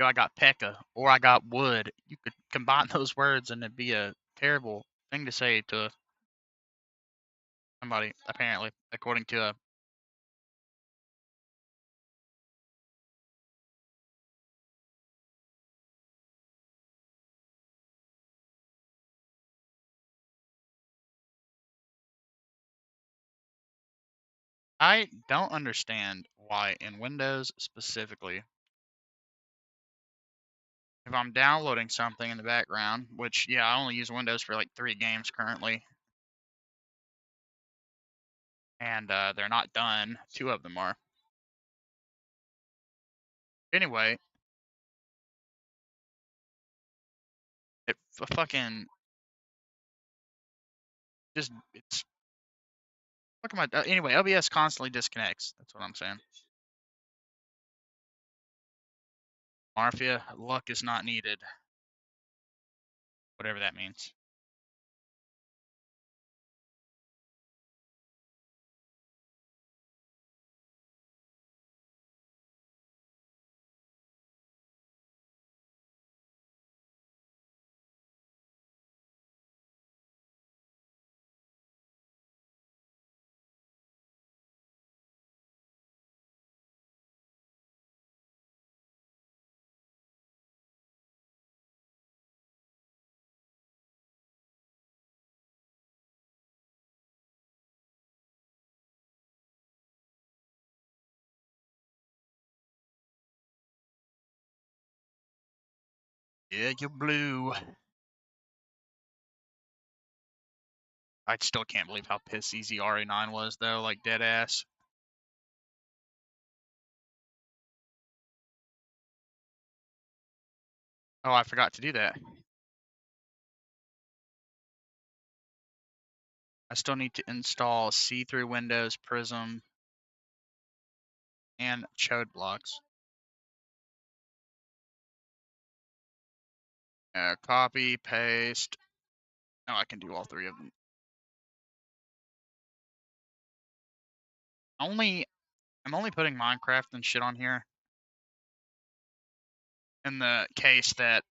Yo, I got Pekka or I got wood. You could combine those words and it'd be a terrible thing to say to somebody, apparently, according to a. I don't understand why in Windows specifically, if I'm downloading something in the background, which, yeah, I only use Windows for like 3 games currently, and they're not done. 2 of them are. Anyway, it fucking just, it's, look at my, anyway, OBS constantly disconnects. That's what I'm saying. Mafia, luck is not needed. Whatever that means. Yeah, you're blue. I still can't believe how pissed easy RA9 was, though, like dead ass. Oh, I forgot to do that. I still need to install see-through Windows, Prism, and Chode blocks. Copy, paste. Oh, I can do all 3 of them. I'm only putting Minecraft and shit on here in the case that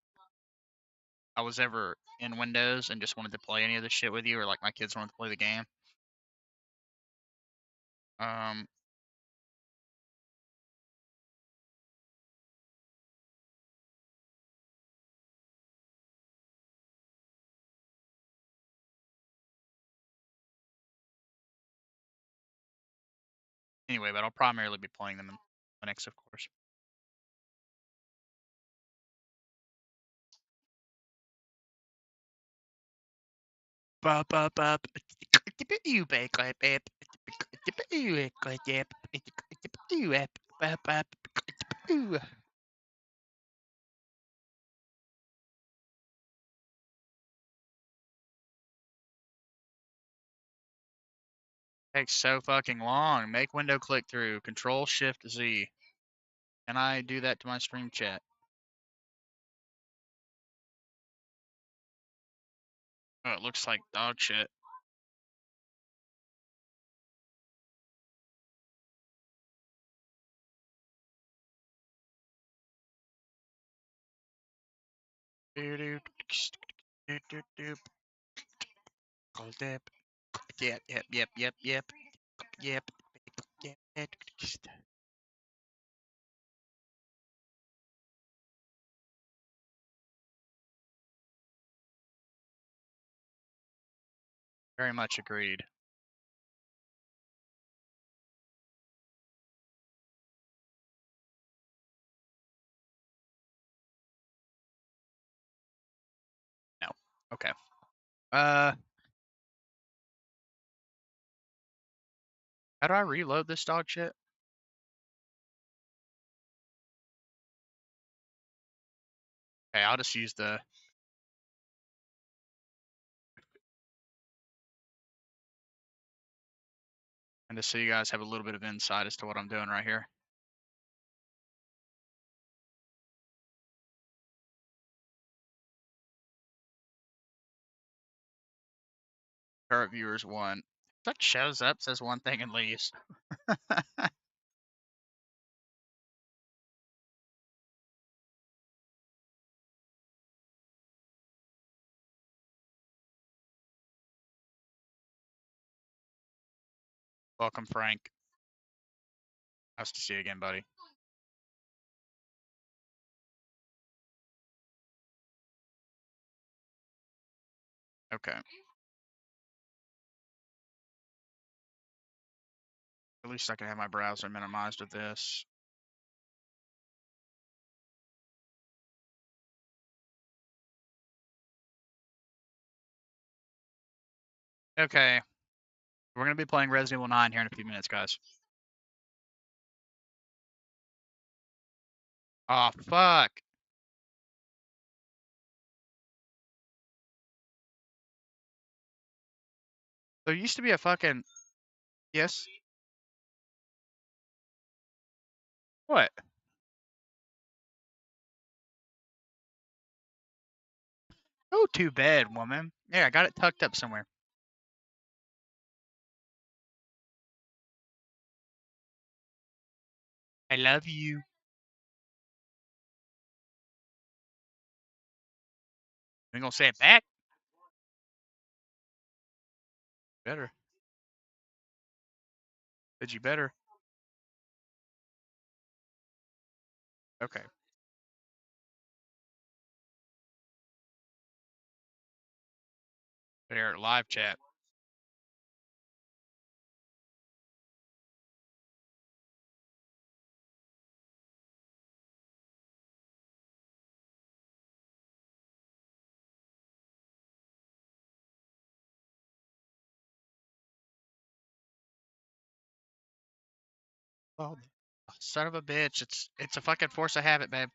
I was ever in Windows and just wanted to play any of this shit with you, or like my kids wanted to play the game. Anyway, but I'll primarily be playing them in Linux, of course. Takes so fucking long. Make window click through. Control Shift Z. Can I do that to my stream chat? Oh, it looks like dog shit. Yep, yep, yep, yep, yep, yep, yep. Very much agreed. No. Okay. How do I reload this dog shit? Okay, I'll just use the. And just so you guys have a little bit of insight as to what I'm doing right here. Current viewers 1. That shows up, says one thing and leaves. Welcome, Frank. Nice to see you again, buddy. Okay. At least I can have my browser minimized with this. Okay. We're going to be playing Resident Evil 9 here in a few minutes, guys. Oh, fuck. There used to be a fucking... Yes? What? Go to bed, woman. Yeah, I got it tucked up somewhere. I love you. You gonna say it back? Better. Did you better? Okay. There, live chat. Oh, son of a bitch. It's a fucking force of habit, babe.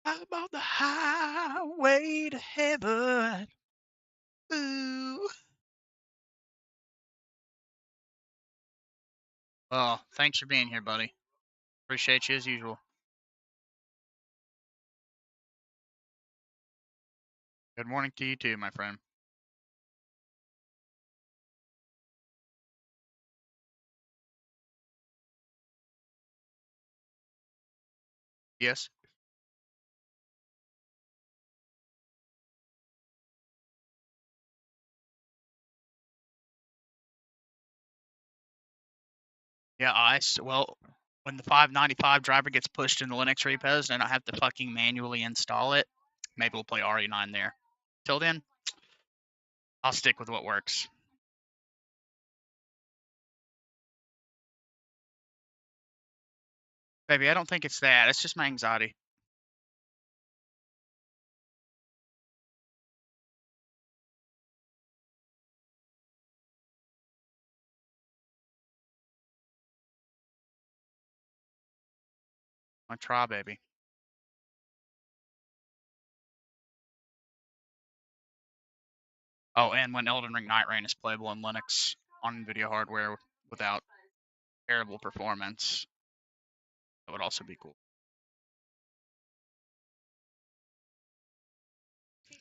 I'm on the highway to heaven. Ooh. Oh, thanks for being here, buddy. Appreciate you as usual. Good morning to you too, my friend. Yes? Yeah, well, when the 595 driver gets pushed in the Linux repos and I have to fucking manually install it, maybe we'll play RE9 there. Till then, I'll stick with what works. Baby, I don't think it's that. It's just my anxiety. I try, baby. Oh, and when Elden Ring Night Rain is playable in Linux on NVIDIA hardware without terrible performance, that would also be cool.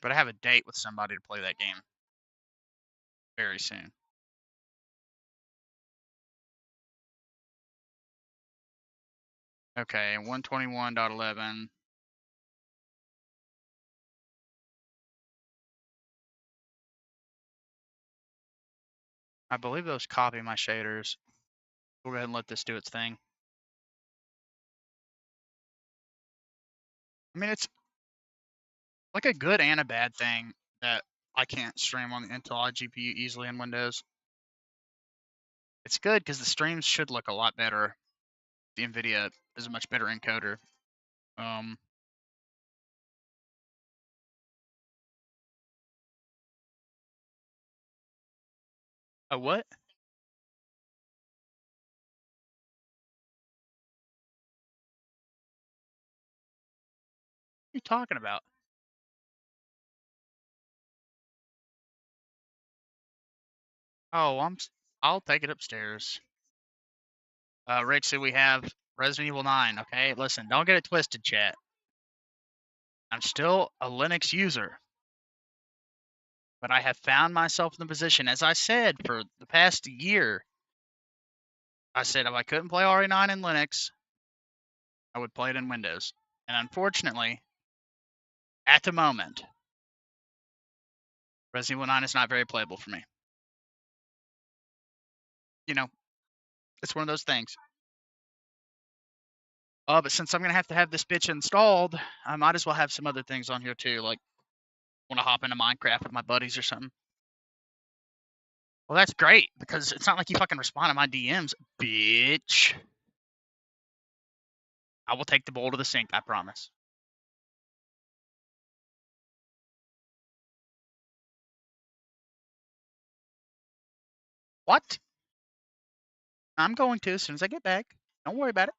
But I have a date with somebody to play that game very soon. Okay, 121.11. I believe those copy my shaders. We'll go ahead and let this do its thing. I mean, it's like a good and a bad thing that I can't stream on the Intel GPU easily in Windows. It's good because the streams should look a lot better. The NVIDIA is a much better encoder. A what? What are you talking about? Oh, I'll take it upstairs. Rick said we have Resident Evil 9. Okay, listen, don't get it twisted, chat. I'm still a Linux user, but I have found myself in the position, as I said for the past year. I said if I couldn't play RE9 in Linux, I would play it in Windows. And unfortunately, at the moment, Resident Evil 9 is not very playable for me. you know, it's one of those things. But since I'm gonna have to have this bitch installed, I might as well have some other things on here too, like want to hop into Minecraft with my buddies or something. Well, that's great because it's not like you fucking respond to my DMs, bitch. I will take the bowl to the sink, I promise. What? I'm going to as soon as I get back. Don't worry about it.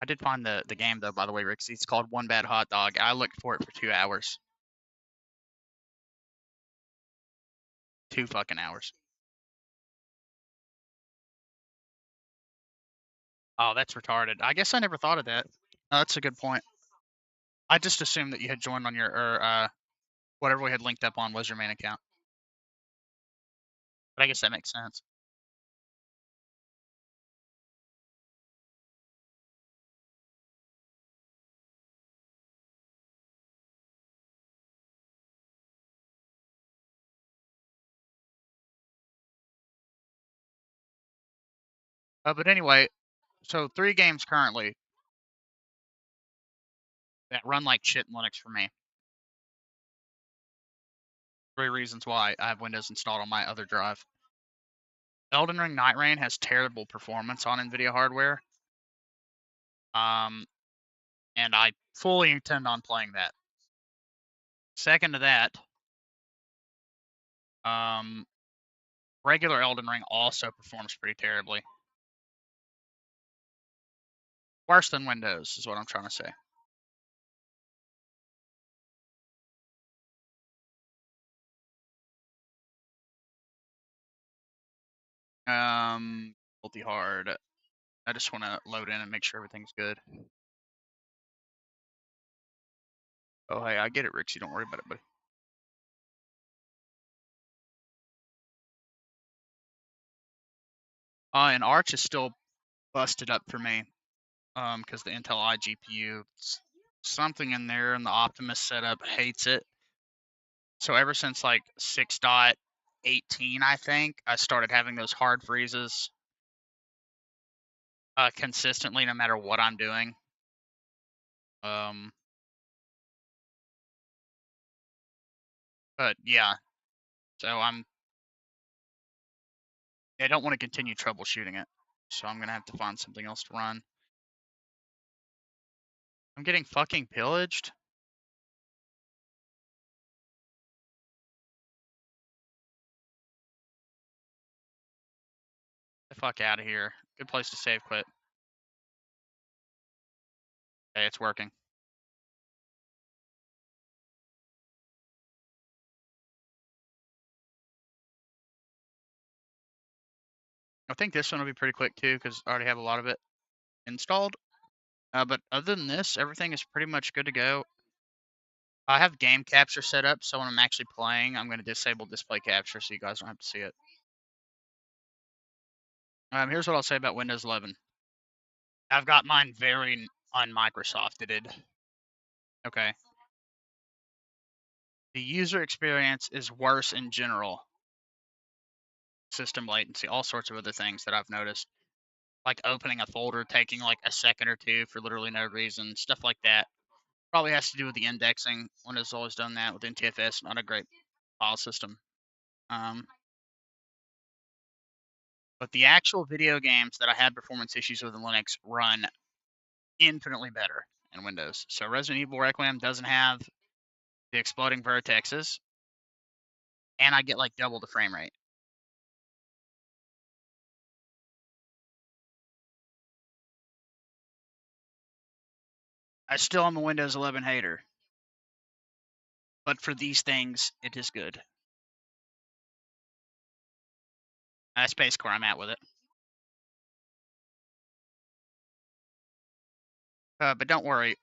I did find the game though, by the way, Rixie. It's called One Bad Hot Dog. I looked for it for 2 hours. 2 fucking hours. Oh, that's retarded. I guess I never thought of that. Oh, that's a good point. I just assumed that you had joined on your or whatever we had linked up on was your main account. But I guess that makes sense. But anyway, so 3 games currently that run like shit in Linux for me. 3 reasons why I have Windows installed on my other drive. Elden Ring Night Rain has terrible performance on NVIDIA hardware. And I fully intend on playing that. Second to that, regular Elden Ring also performs pretty terribly. Worse than Windows is what I'm trying to say. Multi hard. I just want to load in and make sure everything's good. Oh, hey, I get it, Rixie. Don't worry about it, buddy. And Arch is still busted up for me. Because the Intel iGPU, something in there in the Optimus setup hates it. So ever since like 6.18, I think, I started having those hard freezes consistently, no matter what I'm doing. But yeah, so I don't want to continue troubleshooting it, so I'm gonna have to find something else to run. I'm getting fucking pillaged. The fuck out of here. Good place to save quit. Okay, it's working. I think this one will be pretty quick too, because I already have a lot of it installed. But other than this, everything is pretty much good to go. I have game capture set up, so when I'm actually playing, I'm going to disable display capture so you guys don't have to see it. Here's what I'll say about Windows 11. I've got mine very un-Microsofted. Okay. The user experience is worse in general. System latency, all sorts of other things that I've noticed. Like opening a folder taking like a second or two for literally no reason, stuff like that. Probably has to do with the indexing. Windows has always done that with NTFS, not a great file system. But the actual video games that I had performance issues with in Linux run infinitely better in Windows. So Resident Evil Requiem doesn't have the exploding vertexes, and I get like double the frame rate. I still am a Windows 11 hater, but for these things, it is good. That's basically where I'm at with it. But don't worry.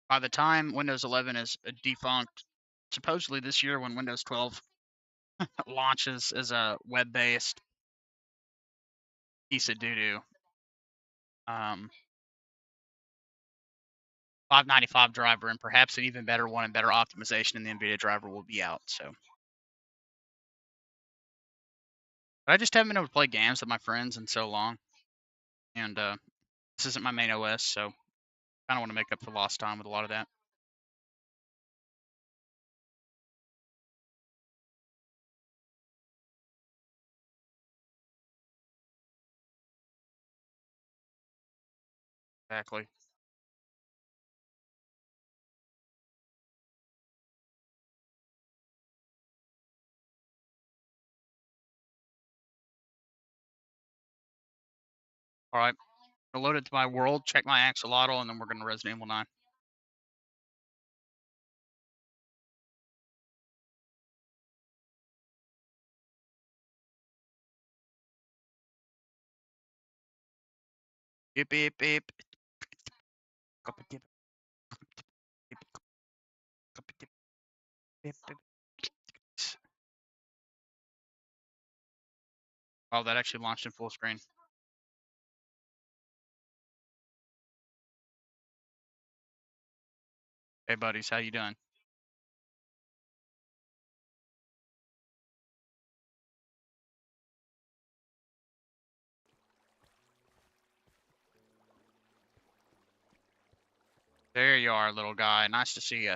By the time Windows 11 is defunct, supposedly this year when Windows 12 launches as a web-based piece of doo-doo, 595 driver and perhaps an even better one and better optimization in the NVIDIA driver will be out. So But I just haven't been able to play games with my friends in so long. And this isn't my main OS, so I kind of want to make up for lost time with a lot of that. Exactly. All right. Reload it to my world, check my axolotl, and then we're going to Resident Evil 9. Beep, beep, beep. Oh, that actually launched in full screen. Hey, buddies, how you doing? There you are, little guy. Nice to see you.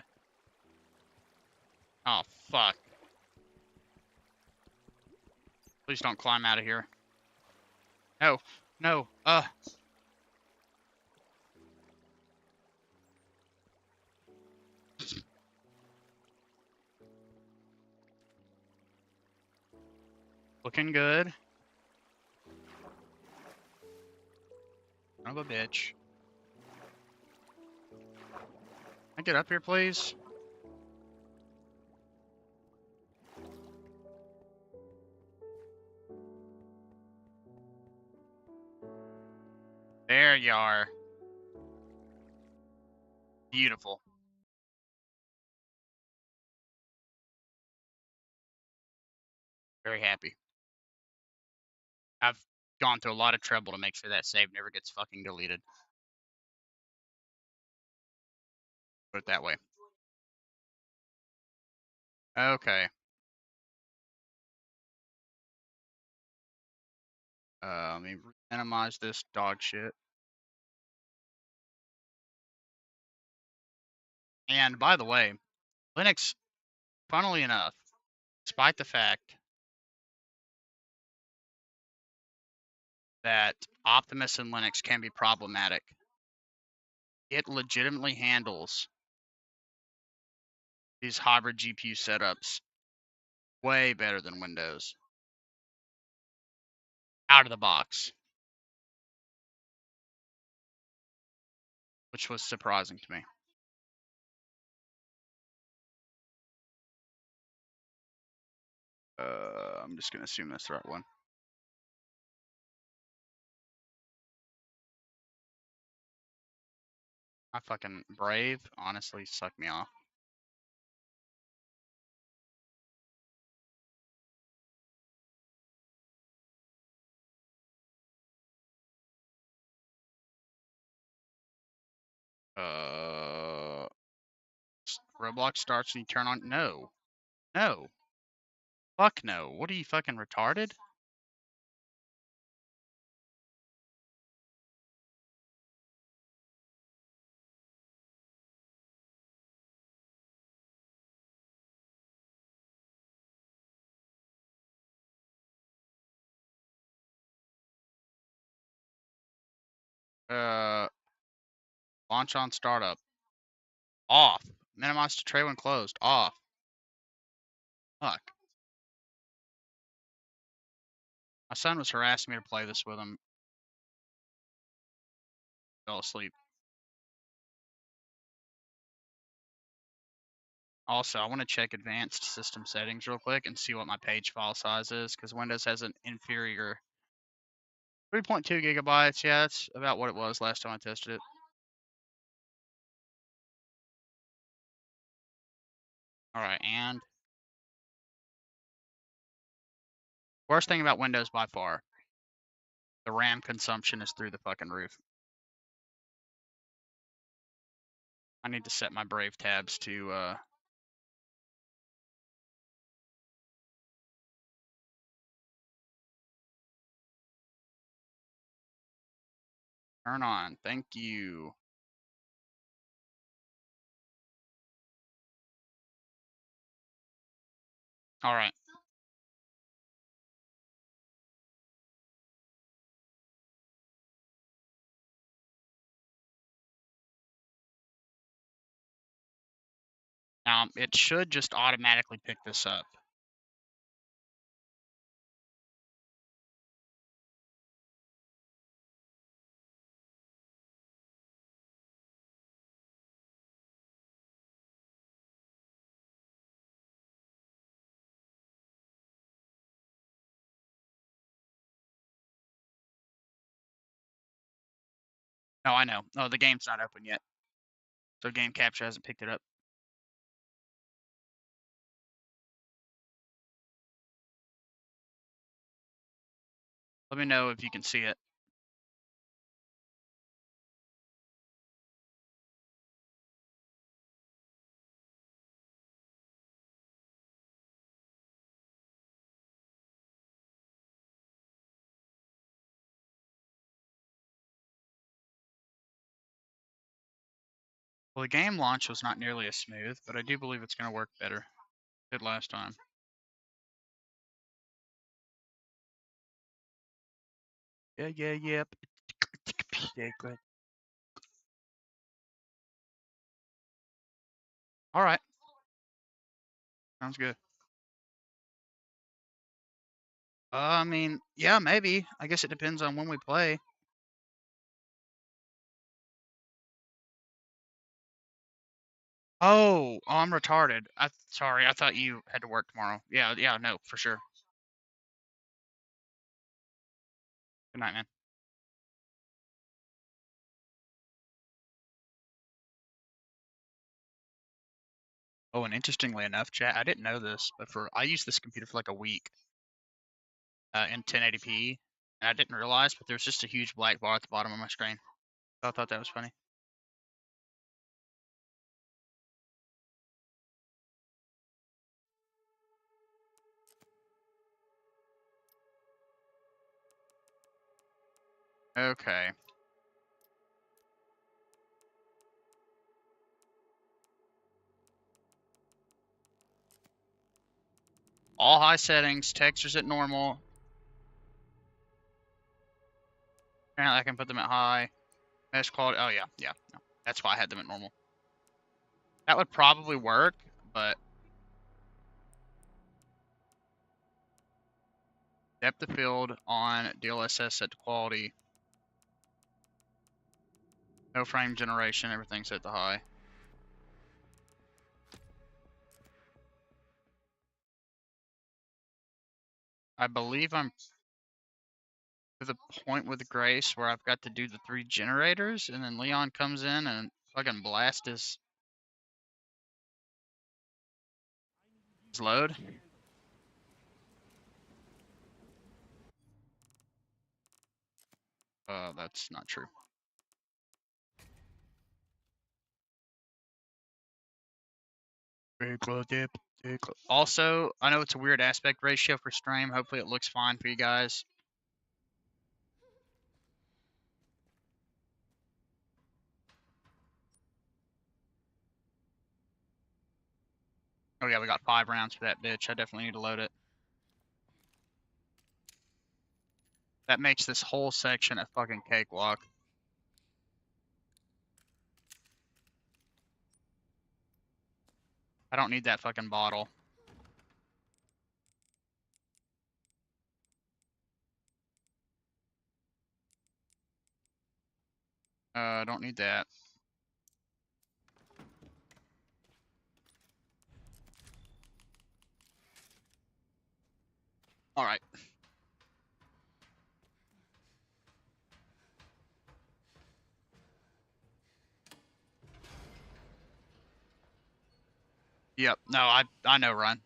Oh, fuck. Please don't climb out of here. No, no, looking good. Son of a bitch. Can I get up here, please? There you are. Beautiful. Very happy. I've gone through a lot of trouble to make sure that save never gets fucking deleted. Put it that way. Okay. Let me minimize this dog shit. And by the way, Linux, funnily enough, despite the fact that Optimus and Linux can be problematic, it legitimately handles these hybrid GPU setups way better than Windows. Out of the box. Which was surprising to me. I'm just gonna assume that's the right one. I fucking Brave honestly sucked me off. Uh, Roblox starts and you turn on. No, no, fuck no. What are you fucking retarded? Uh, launch on startup. Off. Minimize to tray when closed. Off. Fuck. My son was harassing me to play this with him. Fell asleep. Also, I want to check advanced system settings real quick and see what my page file size is, because Windows has an inferior 3.2 gigabytes. Yeah, that's about what it was last time I tested it. All right, and worst thing about Windows by far, the RAM consumption is through the fucking roof. I need to set my Brave tabs to Turn on. Thank you. All right. Now, it should just automatically pick this up. No, I know. Oh, the game's not open yet. So game capture hasn't picked it up. Let me know if you can see it. Well, the game launch was not nearly as smooth, but I do believe it's going to work better. Did last time. Yeah, yep. Yeah, good. All right. Sounds good. I mean, yeah, maybe. I guess it depends on when we play. Oh, I'm retarded. Sorry, I thought you had to work tomorrow. Yeah, no, for sure. Good night, man. Oh, and interestingly enough, chat, I didn't know this, but I used this computer for like a week in 1080p, and I didn't realize, but there's just a huge black bar at the bottom of my screen. So I thought that was funny. Okay. All high settings, textures at normal. Apparently I can put them at high. Mesh quality, oh yeah. No. That's why I had them at normal. That would probably work, but depth of field on DLSS set to quality. No frame generation, everything's set to high. I believe I'm to the point with Grace where I've got to do the 3 generators, and then Leon comes in and fucking blast his load. That's not true. Very close, dip. Also, I know it's a weird aspect ratio for stream. Hopefully it looks fine for you guys. Oh yeah, we got 5 rounds for that bitch. I definitely need to load it. That makes this whole section a fucking cakewalk. I don't need that fucking bottle. I don't need that. Alright. Yep, no, I know, Run.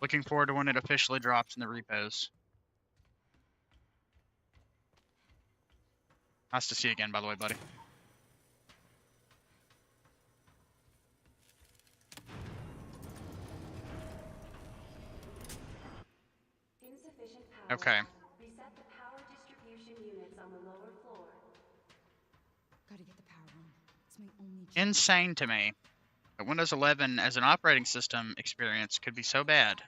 Looking forward to when it officially drops in the repos. Nice to see you again, by the way, buddy. Okay. insane to me that Windows 11 as an operating system experience could be so bad.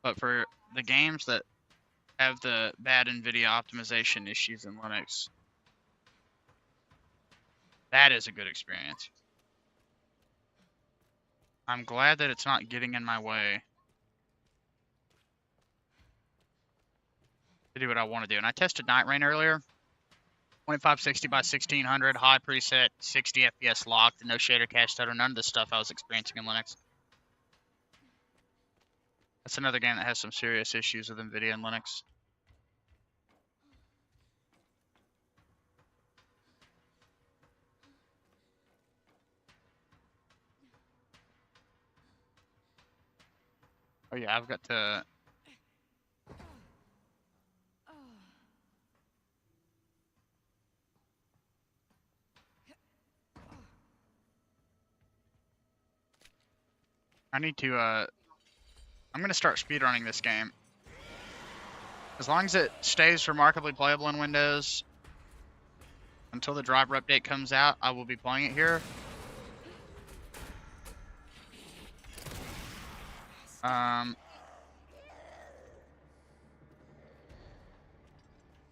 But for the games that have the bad NVIDIA optimization issues in Linux, that is a good experience. I'm glad that it's not getting in my way to do what I want to do. And I tested Night Rain earlier. 2560 by 1600, high preset, 60 FPS locked, no shader cache stutter, none of the stuff I was experiencing in Linux. That's another game that has some serious issues with NVIDIA and Linux. Oh yeah, I've got to... I need to, I'm going to start speedrunning this game. As long as it stays remarkably playable in Windows, until the driver update comes out, I will be playing it here.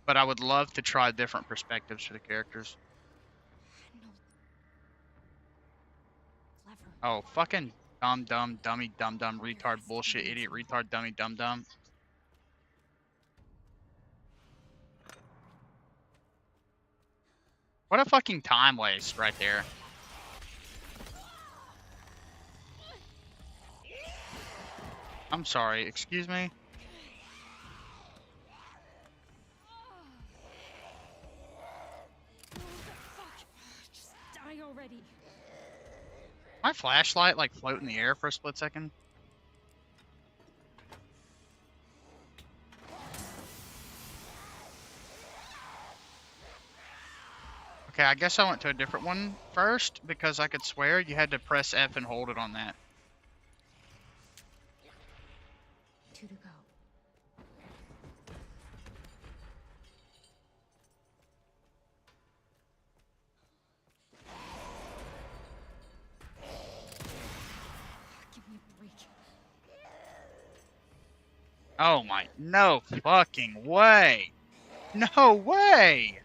But I would love to try different perspectives for the characters. Oh, fucking dumb, dummy, dumb, retard, bullshit, idiot, retard, dummy, dumb. What a fucking time waste right there. I'm sorry, excuse me? Just die already. My flashlight like float in the air for a split second. Okay, I guess I went to a different one first because I could swear you had to press F and hold it on that. 2 to go. Give me a break. Oh my, no fucking way. No way.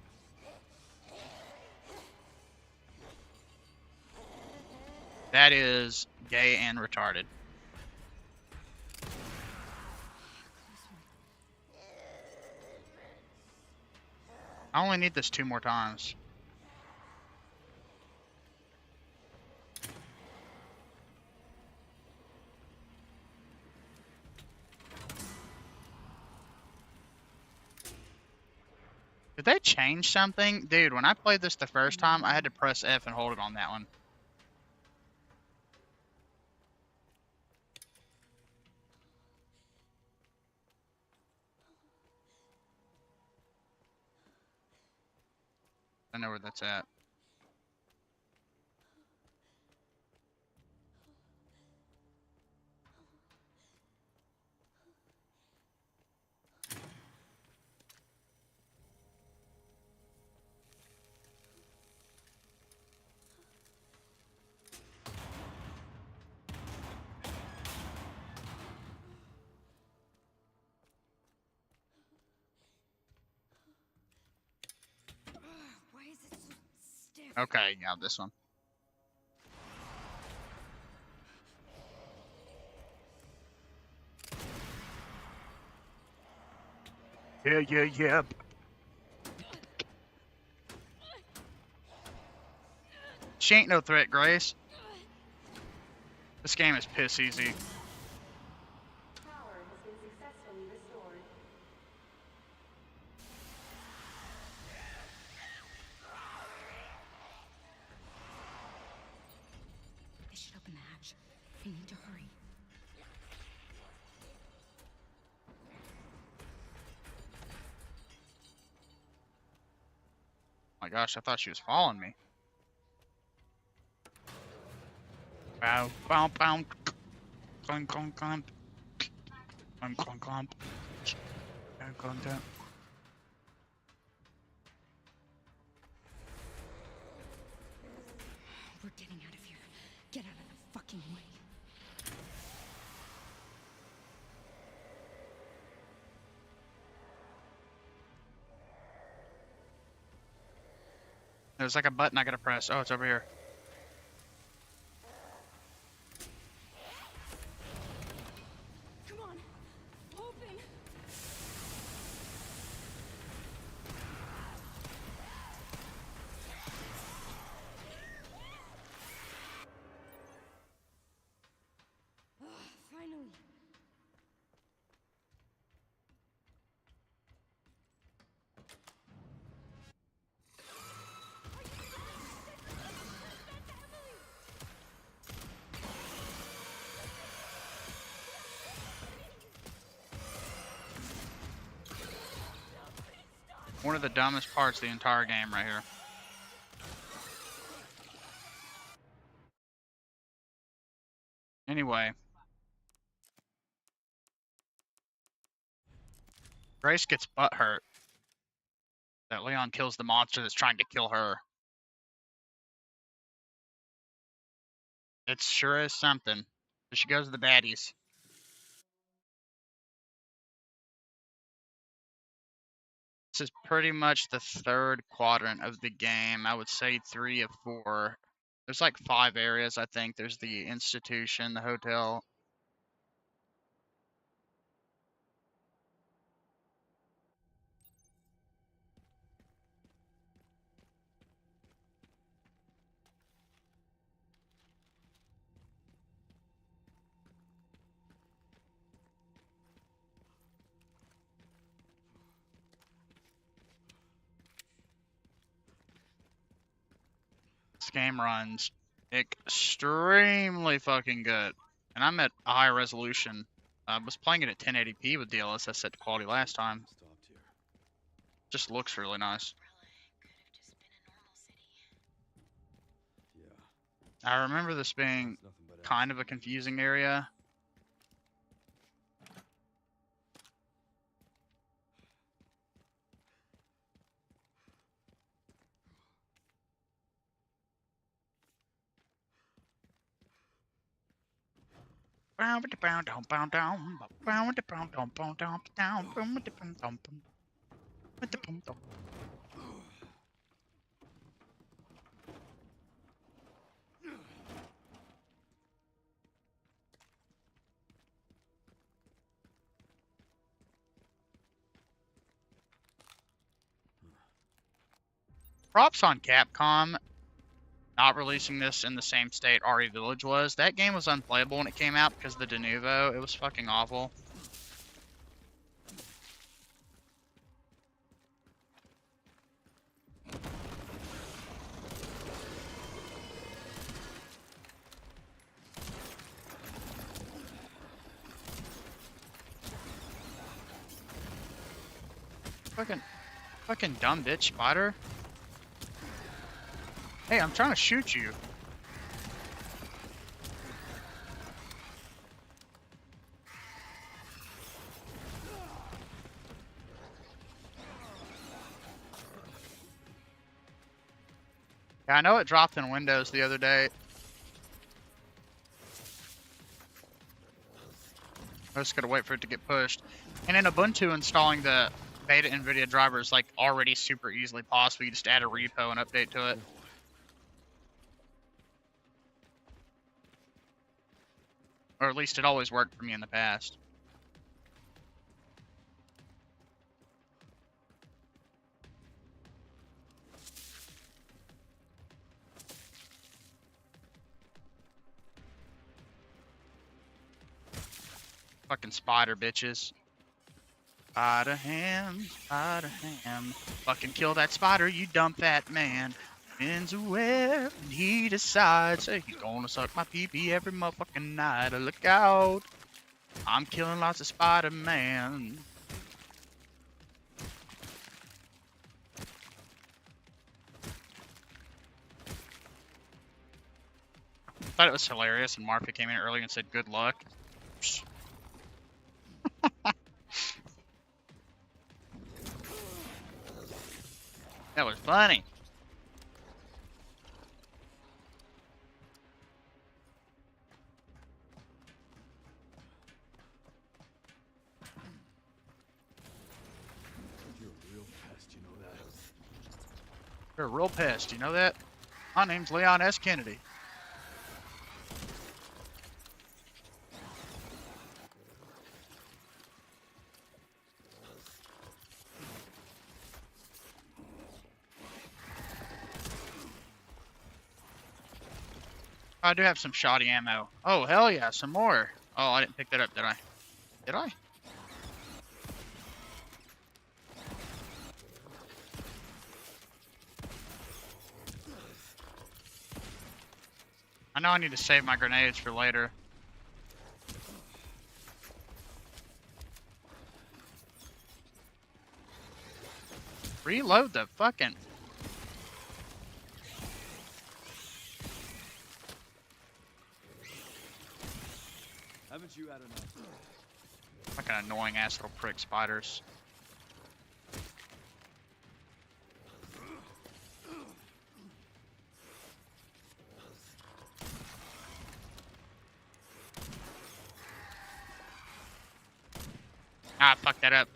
That is gay and retarded. I only need this 2 more times. Did they change something? Dude, when I played this the first time, I had to press F and hold it on that one. I know where that's at. Why is it so stiff? Okay, yeah, this one. Yeah. She ain't no threat, Grace. This game is piss easy. Power has been successfully restored. They should open the hatch. I need to hurry. Oh my gosh, I thought she was following me. Bow, bow, bow. Clunk, clunk, clunk. Clunk, clunk, clunk. Clunk, clunk, clunk. fucking way. There's like a button I gotta press. Oh, it's over here. Come on, open. Finally. One of the dumbest parts of the entire game right here. Anyway. Grace gets butthurt that Leon kills the monster that's trying to kill her. It sure is something. So she goes to the baddies. This is pretty much the third quadrant of the game. I would say 3 of 4. There's like 5 areas, I think. There's the institution, the hotel. This game runs extremely fucking good. And I'm at a high resolution. I was playing it at 1080p with DLSS set to quality last time. Just looks really nice. I remember this being kind of a confusing area. Props on Capcom not releasing this in the same state RE Village was. That game was unplayable when it came out because of the de novo. It was fucking awful. Fucking dumb bitch spider. Hey, I'm trying to shoot you. Yeah, I know it dropped in Windows the other day. I just gotta wait for it to get pushed. And in Ubuntu, installing the beta NVIDIA driver is like already super easily possible. You just add a repo and update to it. Or at least it always worked for me in the past. Fucking spider bitches. Spider ham, spider ham. Fucking kill that spider, you dumb fat man. Depends where and he decides. Hey, he's gonna suck my pee-pee every motherfucking night. Look out. I'm killing lots of Spider-Man. I thought it was hilarious when Marfa came in early and said good luck. That was funny. You're a real pest, you know that? My name's Leon S. Kennedy. I do have some shoddy ammo. Oh, hell yeah, some more. Oh, I didn't pick that up, did I? Did I? I know I need to save my grenades for later. Reload the fucking... Haven't you had enough? Fucking annoying ass little prick spiders. Ah, fuck that up.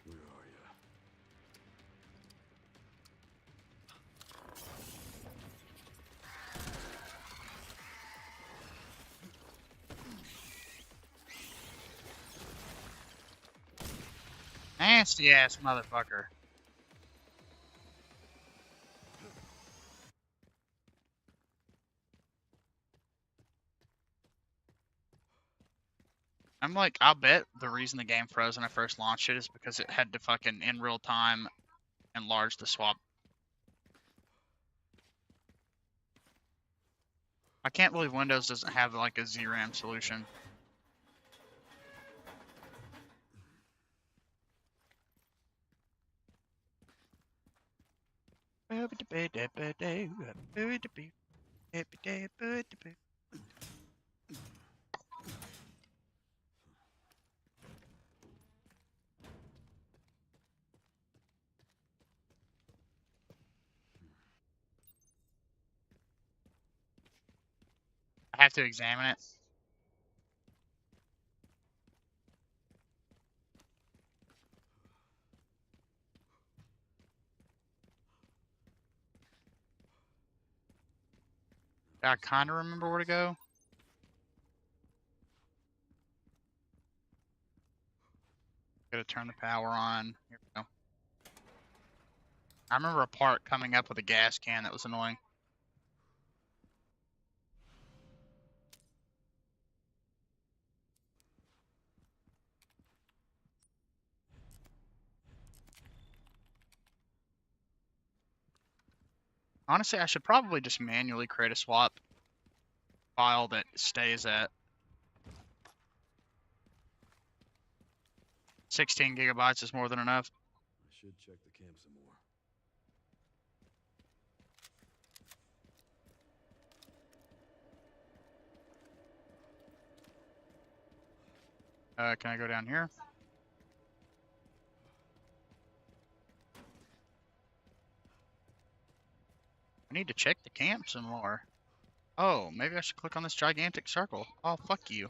Where are you? Nasty ass motherfucker. I'm like, I'll bet the reason the game froze when I first launched it is because it had to fucking, in real time, enlarge the swap. I can't believe Windows doesn't have like a ZRAM solution. I have to examine it. I kind of remember where to go. Gotta turn the power on. Here we go. I remember a part coming up with a gas can that was annoying. Honestly, I should probably just manually create a swap file that stays at 16 gigabytes is more than enough. I should check the camp some more. Can I go down here? I need to check the camp some more. Oh, maybe I should click on this gigantic circle. Oh, fuck you.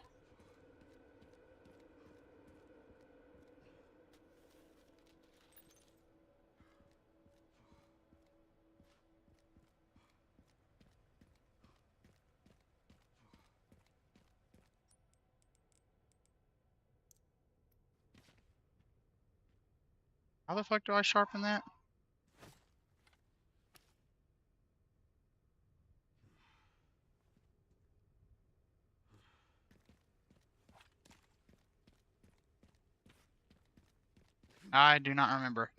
How the fuck do I sharpen that? I do not remember.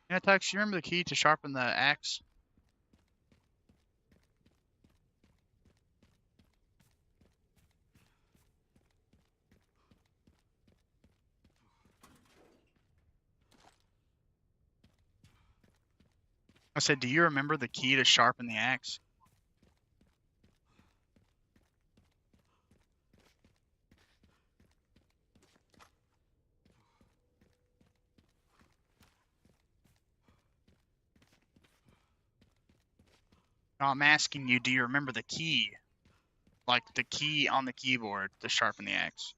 You know, Tux, you remember the key to sharpen the axe? I said, do you remember the key to sharpen the axe? No, I'm asking you, do you remember the key? like the key on the keyboard to sharpen the axe.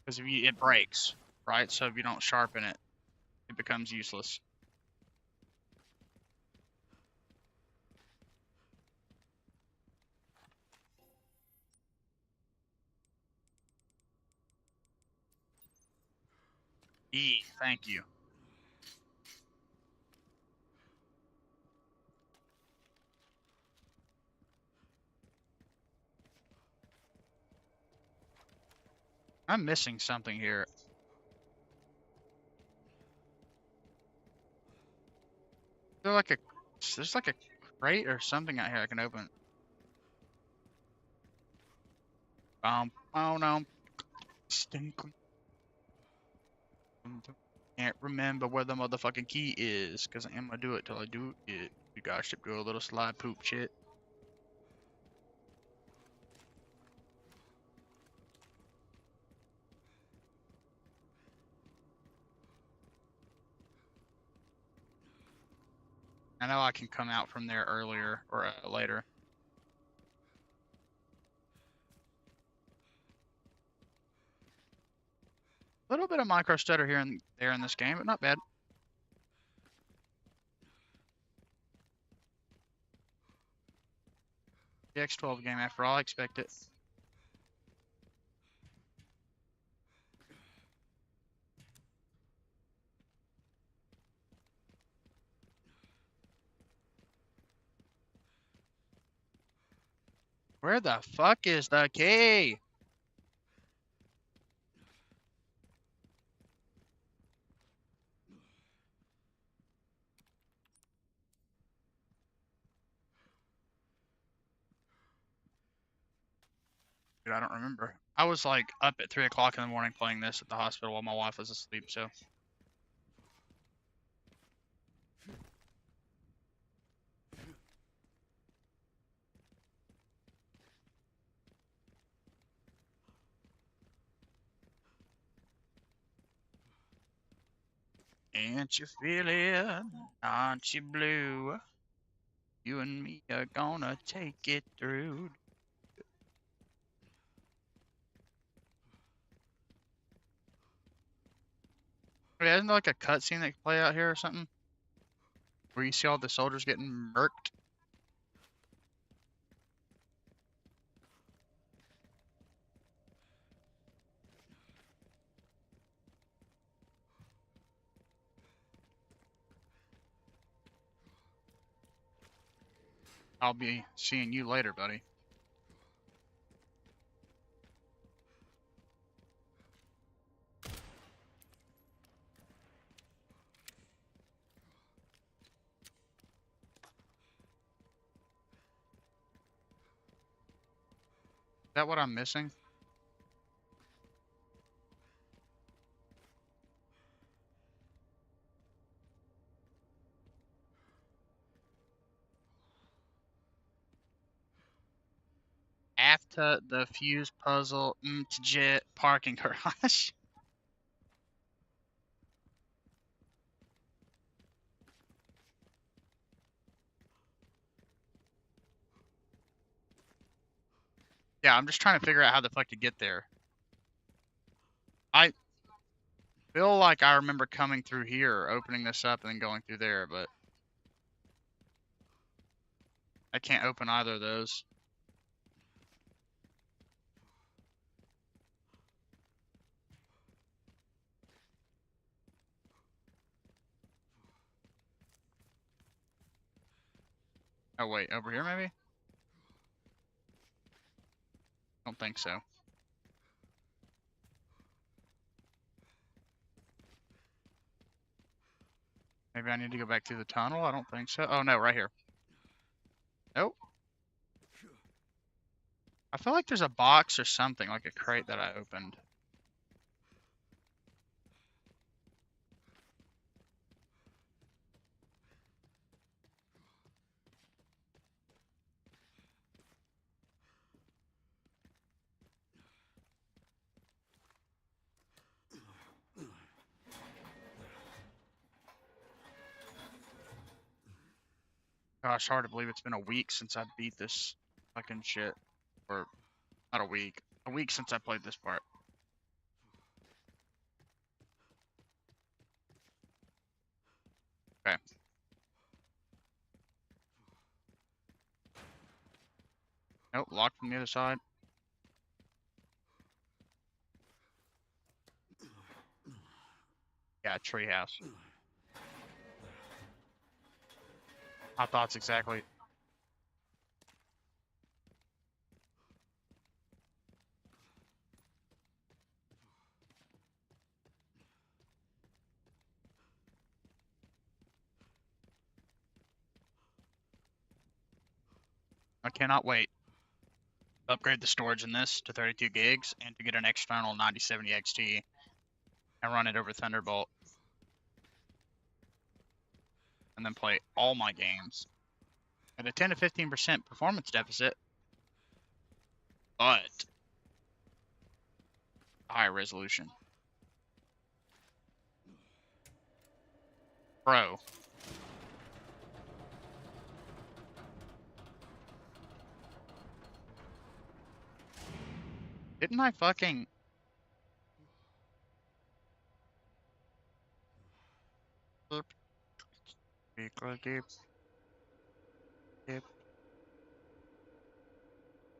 Because if it breaks, right? So if you don't sharpen it, it becomes useless. Thank you. I'm missing something here. There's like a crate or something out here I can open. Oh no. Can't remember where the motherfucking key is, cause I'm gonna do it till I do it. You guys should do a little slide poop shit. I know I can come out from there earlier or later. A little bit of micro stutter here and there in this game, but not bad. The X12 game, after all, I expect it. Where the fuck is the key? Dude, I don't remember. I was like up at 3 o'clock in the morning playing this at the hospital while my wife was asleep, so. Can't you feel it? Aren't you blue? You and me are gonna take it through. Yeah, isn't there like a cutscene that can play out here or something? Where you see all the soldiers getting murked? I'll be seeing you later, buddy. Is that what I'm missing? After the fuse puzzle, jet parking garage. Yeah, I'm just trying to figure out how the fuck to get there. I feel like I remember coming through here, opening this up, and then going through there, but I can't open either of those. Oh wait, over here maybe? Don't think so. Maybe I need to go back through the tunnel? I don't think so. Oh no, right here. Nope. I feel like there's a box or something, like a crate that I opened. Gosh, hard to believe it's been a week since I beat this. fucking shit. Or not a week. A week since I played this part. Okay. Nope, locked from the other side. Yeah, treehouse. My thoughts exactly. I cannot wait. Upgrade the storage in this to 32 gigs and to get an external 9070 XT and run it over Thunderbolt. And then play all my games at a 10 to 15% performance deficit, but high resolution. Pro. Didn't I fucking...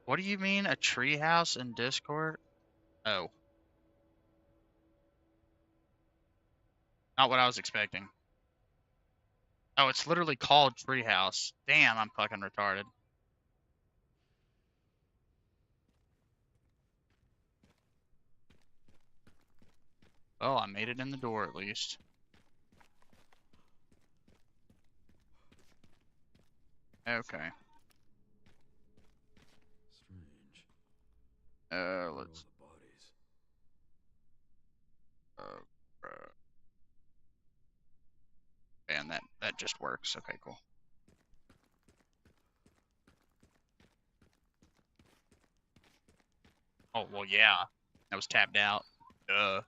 What do you mean, a treehouse in Discord? Oh. Not what I was expecting. Oh, it's literally called treehouse. Damn, I'm fucking retarded. Oh, I made it in the door at least. Okay. Strange. Let's... The bodies. And that just works. Okay, cool. Oh, well, yeah. That was tapped out. Duh.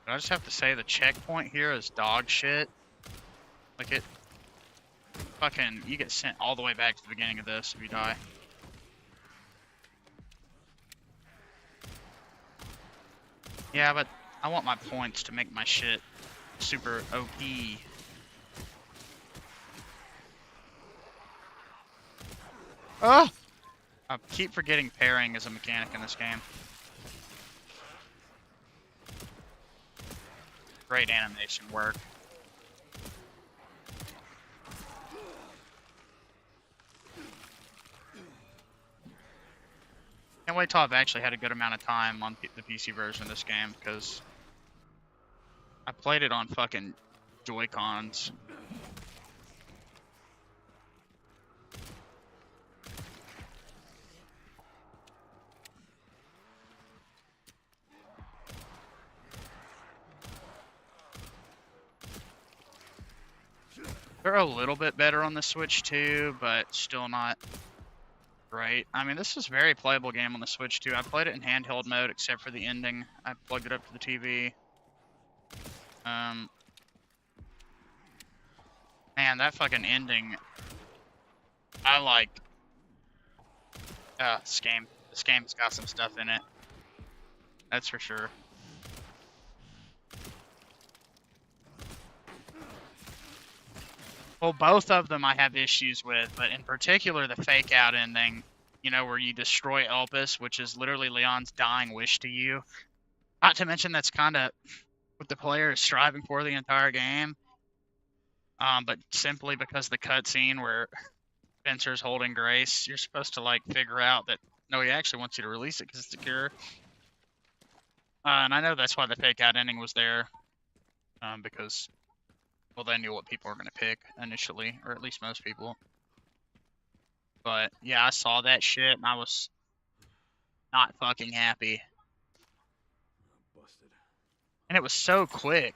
I just have to say the checkpoint here is dog shit. Like it fucking, you get sent all the way back to the beginning of this if you die. Yeah, but I want my points to make my shit super OP. Oh! I keep forgetting pairing as a mechanic in this game. Great animation work. Can't wait till I've actually had a good amount of time on the PC version of this game, because I played it on fucking Joy-Cons. They're a little bit better on the Switch too, but still not great. I mean, this is a very playable game on the Switch too. I played it in handheld mode except for the ending. I plugged it up to the TV. Man, that fucking ending, I like. This game's got some stuff in it. That's for sure. Well, both of them I have issues with, but in particular the fake out ending, you know, where you destroy Elpis, which is literally Leon's dying wish to you. Not to mention that's kind of what the player is striving for the entire game. But simply because the cutscene where Spencer's holding Grace, you're supposed to like figure out that no, he actually wants you to release it because it's secure. And I know that's why the fake out ending was there, because, well, they knew what people were going to pick initially, or at least most people. But yeah, I saw that shit and I was not fucking happy. Busted. And it was so quick.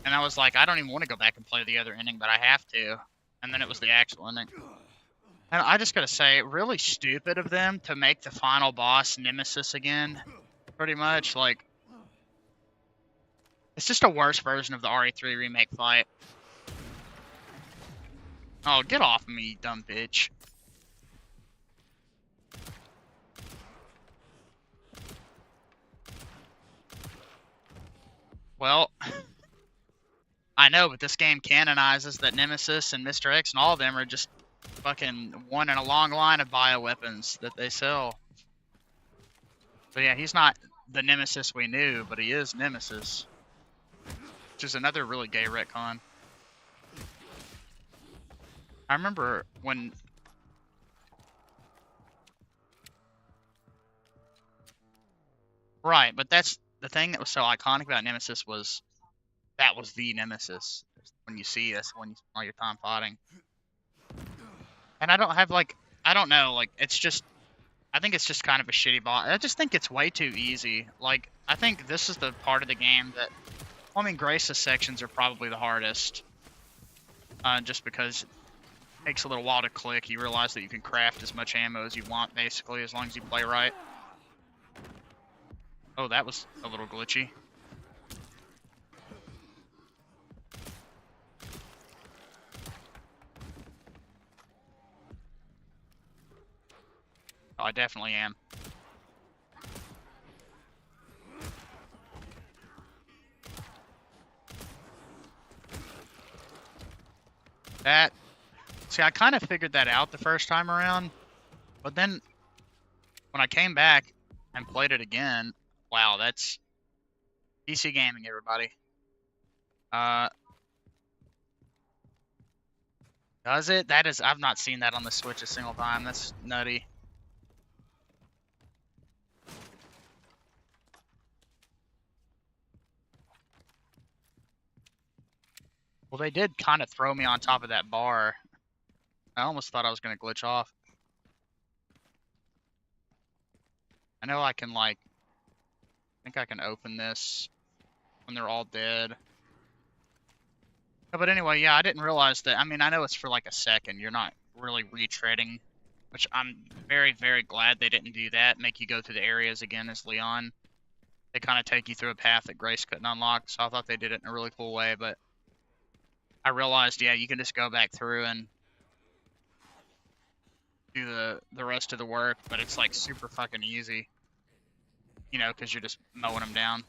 And I was like, I don't even want to go back and play the other ending, but I have to. And then it was the actual ending. And I just gotta say, really stupid of them to make the final boss Nemesis again. Pretty much, like, it's just a worse version of the RE3 remake fight. Oh, get off of me, you dumb bitch. Well, I know, but this game canonizes that Nemesis and Mr. X and all of them are just fucking one in a long line of bioweapons that they sell. So yeah, he's not the Nemesis we knew, but he is Nemesis. Which is another really gay retcon. I remember when... Right, but that's the thing that was so iconic about Nemesis was that was the Nemesis when you see us, when you spend all your time fighting. And I don't have, like, I don't know, like, it's just, I think it's just kind of a shitty boss. I just think it's way too easy. Like, I think this is the part of the game that, well, I mean, Gh0st sections are probably the hardest. Just because it takes a little while to click. You realize that you can craft as much ammo as you want, basically, as long as you play right. Oh, that was a little glitchy. Oh, I definitely am. That, see, I kind of figured that out the first time around, but then when I came back and played it again, wow, that's PC gaming, everybody. Does it? That is, I've not seen that on the Switch a single time. That's nutty. Well, they did kind of throw me on top of that bar. I almost thought I was going to glitch off. I know I can, like, I think I can open this when they're all dead. But anyway, yeah, I didn't realize that. I mean, I know it's for like a second. You're not really retreading, which I'm very, very glad they didn't do that. Make you go through the areas again as Leon. They kind of take you through a path that Gh0st couldn't unlock, so I thought they did it in a really cool way, but I realized, yeah, you can just go back through and do the rest of the work, but it's like super fucking easy, you know, because you're just mowing them down.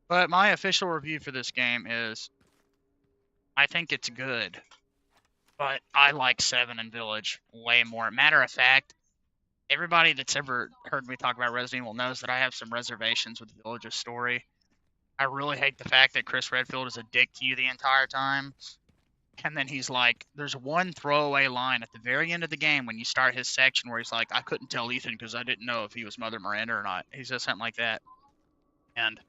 But my official review for this game is, I think it's good, but I like 7 and Village way more. Matter of fact, everybody that's ever heard me talk about Resident Evil knows that I have some reservations with Village's story. I really hate the fact that Chris Redfield is a dick to you the entire time. And then he's like, there's one throwaway line at the very end of the game when you start his section where he's like, I couldn't tell Ethan because I didn't know if he was Mother Miranda or not. He says something like that. And,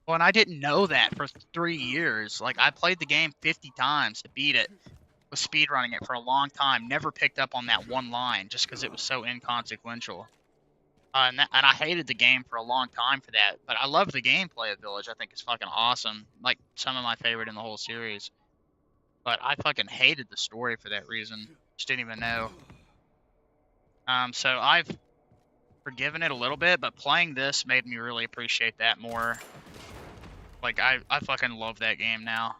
well, and I didn't know that for 3 years. Like, I played the game 50 times to beat it. Was speedrunning it for a long time. Never picked up on that one line just because it was so inconsequential. And I hated the game for a long time for that. But I love the gameplay of Village. I think it's fucking awesome. Like, some of my favorite in the whole series. But I fucking hated the story for that reason. Just didn't even know. So I've forgiven it a little bit, but playing this made me really appreciate that more. Like, I fucking love that game now.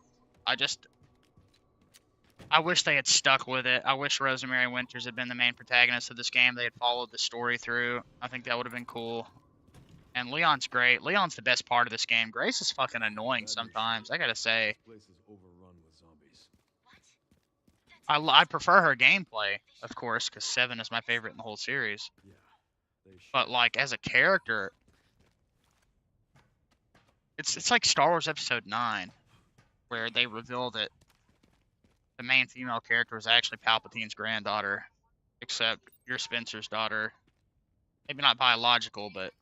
I wish they had stuck with it. I wish Rosemary Winters had been the main protagonist of this game. They had followed the story through. I think that would have been cool. And Leon's great. Leon's the best part of this game. Grace is fucking annoying sometimes, I gotta say. Place is overrun with zombies. I prefer her gameplay, of course, because 7 is my favorite in the whole series. Yeah, they should. But, like, as a character, it's like Star Wars Episode 9, where they reveal that the main female character is actually Palpatine's granddaughter, except you're Spencer's daughter. Maybe not biological, but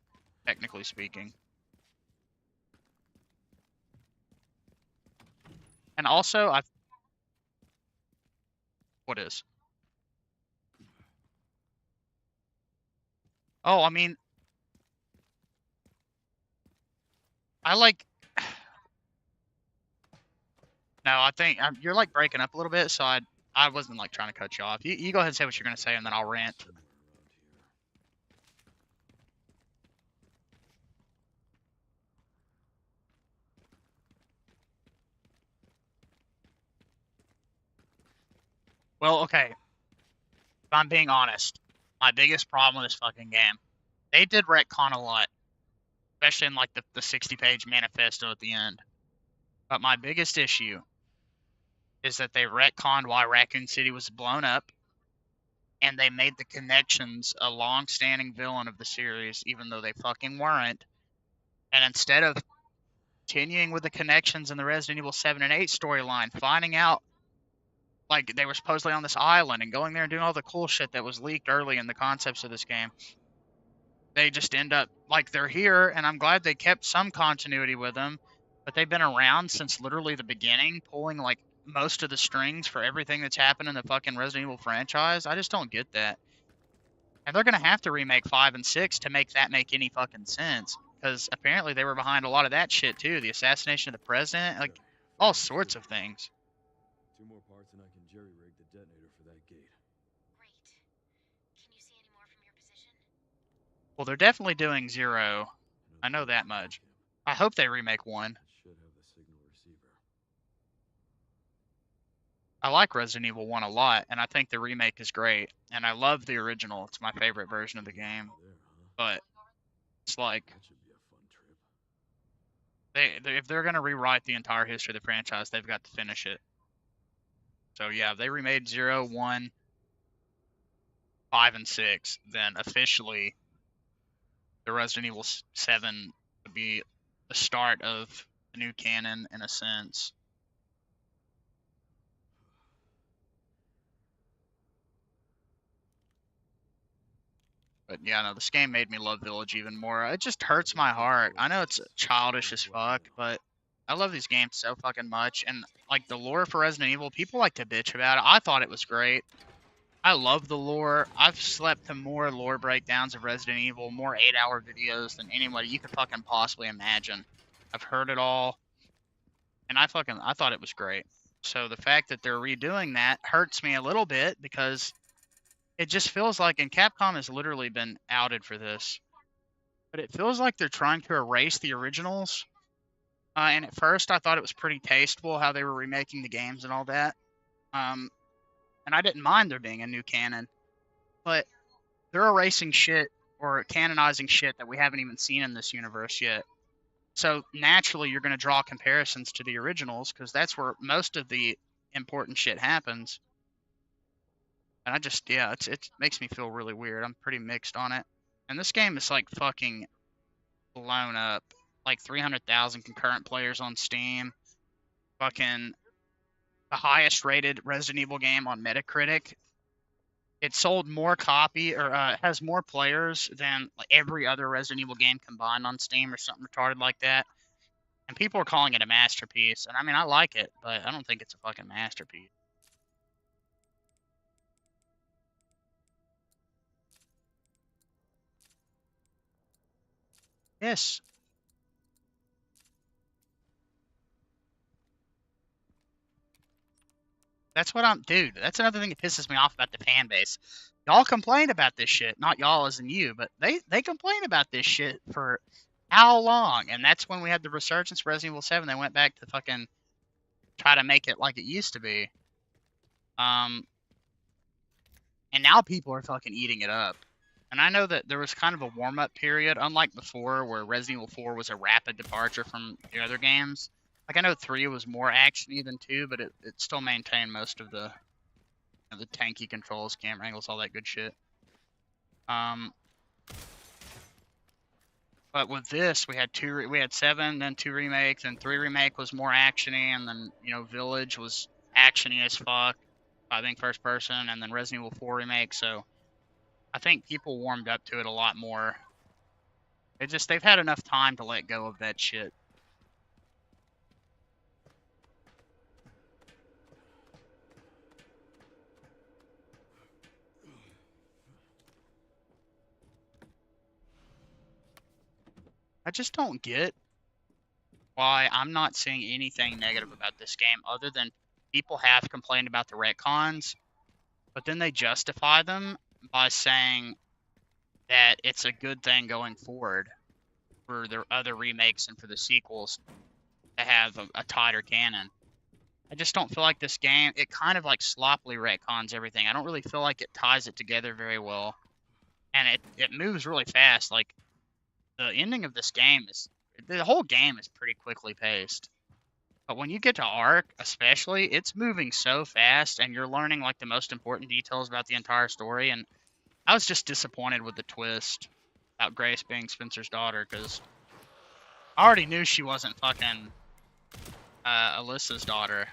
technically speaking. And also, what is? Oh, I mean, I like... No, I think you're like breaking up a little bit, so I wasn't like trying to cut you off. You go ahead and say what you're gonna say, and then I'll rant. Somewhere around here. Well, okay. If I'm being honest, my biggest problem with this fucking game, they did retcon a lot, especially in like the 60-page manifesto at the end. But my biggest issue is that they retconned why Raccoon City was blown up, and they made the connections a long-standing villain of the series, even though they fucking weren't. And instead of continuing with the connections in the Resident Evil 7 and 8 storyline, finding out like they were supposedly on this island and going there and doing all the cool shit that was leaked early in the concepts of this game, they just end up like they're here, and I'm glad they kept some continuity with them, but they've been around since literally the beginning, pulling like most of the strings for everything that's happened in the fucking Resident Evil franchise. I just don't get that. And they're gonna have to remake 5 and 6 to make that make any fucking sense, because apparently they were behind a lot of that shit too. The assassination of the president, like Okay, all found the sorts of signal. things. 2 more parts and I can jerry-rig the detonator for that gate. Great. Can you see any more from your position? Well, they're definitely doing 0. I know Another that signal much. cam. I hope they remake 1. It should have the signal receiver. I like Resident Evil 1 a lot, and I think the remake is great. And I love the original. It's my favorite version of the game. There, huh? But it's like That should be a fun trip. they if they're gonna rewrite the entire history of the franchise, they've got to finish it. So yeah, if they remade 0, 1, 5, and 6, then officially the Resident Evil 7 would be the start of the new canon in a sense. But yeah, no, this game made me love Village even more. It just hurts my heart. I know it's childish as fuck, but I love these games so fucking much. And like the lore for Resident Evil, people like to bitch about it. I thought it was great. I love the lore. I've slept to more lore breakdowns of Resident Evil, more 8-hour videos than anybody you could fucking possibly imagine. I've heard it all, and I thought it was great. So the fact that they're redoing that hurts me a little bit, because it just feels like, and Capcom has literally been outed for this, but it feels like they're trying to erase the originals. And at first, I thought it was pretty tasteful how they were remaking the games and all that. And I didn't mind there being a new canon, but they're erasing shit or canonizing shit that we haven't even seen in this universe yet. So naturally, you're going to draw comparisons to the originals, because that's where most of the important shit happens. And I just, yeah, it makes me feel really weird. I'm pretty mixed on it. And this game is like fucking blown up. Like 300,000 concurrent players on Steam. Fucking the highest rated Resident Evil game on Metacritic. It sold more copy, or has more players than like every other Resident Evil game combined on Steam or something retarded like that. And people are calling it a masterpiece. And I mean, I like it, but I don't think it's a fucking masterpiece. Yes. That's what dude, that's another thing that pisses me off about the fan base. Y'all complain about this shit. Not y'all as in you, but they complain about this shit for how long? And that's when we had the resurgence of Resident Evil 7. They went back to fucking try to make it like it used to be. Um, and now people are fucking eating it up. And I know that there was kind of a warm-up period, unlike before, where Resident Evil 4 was a rapid departure from the other games. Like, I know 3 was more actiony than 2, but it still maintained most of the tanky controls, camera angles, all that good shit. But with this, we had 7, then 2 remakes, and 3 remake was more actiony, and then Village was actiony as fuck, I think first person, and then Resident Evil 4 remake. So I think people warmed up to it a lot more. They've had enough time to let go of that shit. I just don't get why I'm not seeing anything negative about this game other than people have complained about the retcons, but then they justify them by saying that it's a good thing going forward for their other remakes and for the sequels to have a tighter canon. I just don't feel like this game, it kind of like sloppily retcons everything. I don't really feel like it ties it together very well. And it moves really fast. Like, the ending of this game is, the whole game is pretty quickly paced. But when you get to Ark, especially, it's moving so fast and you're learning like the most important details about the entire story. And I was just disappointed with the twist about Grace being Spencer's daughter because I already knew she wasn't fucking Alyssa's daughter.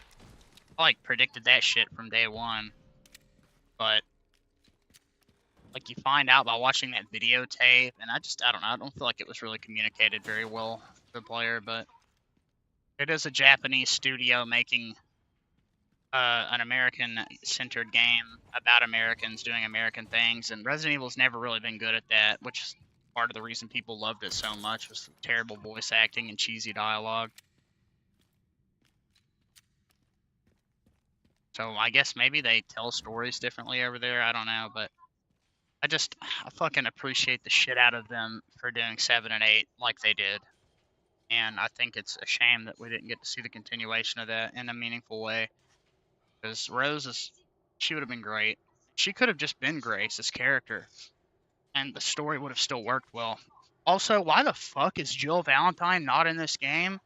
I like predicted that shit from day one. But like you find out by watching that videotape, and I don't know, I don't feel like it was really communicated very well to the player, but it is a Japanese studio making an American-centered game about Americans doing American things, and Resident Evil's never really been good at that, which is part of the reason people loved it so much, was terrible voice acting and cheesy dialogue. So I guess maybe they tell stories differently over there, I don't know, but I fucking appreciate the shit out of them for doing 7 and 8 like they did. And I think it's a shame that we didn't get to see the continuation of that in a meaningful way. Because she would have been great. She could have just been Grace's character, and the story would have still worked well. Also, why the fuck is Jill Valentine not in this game?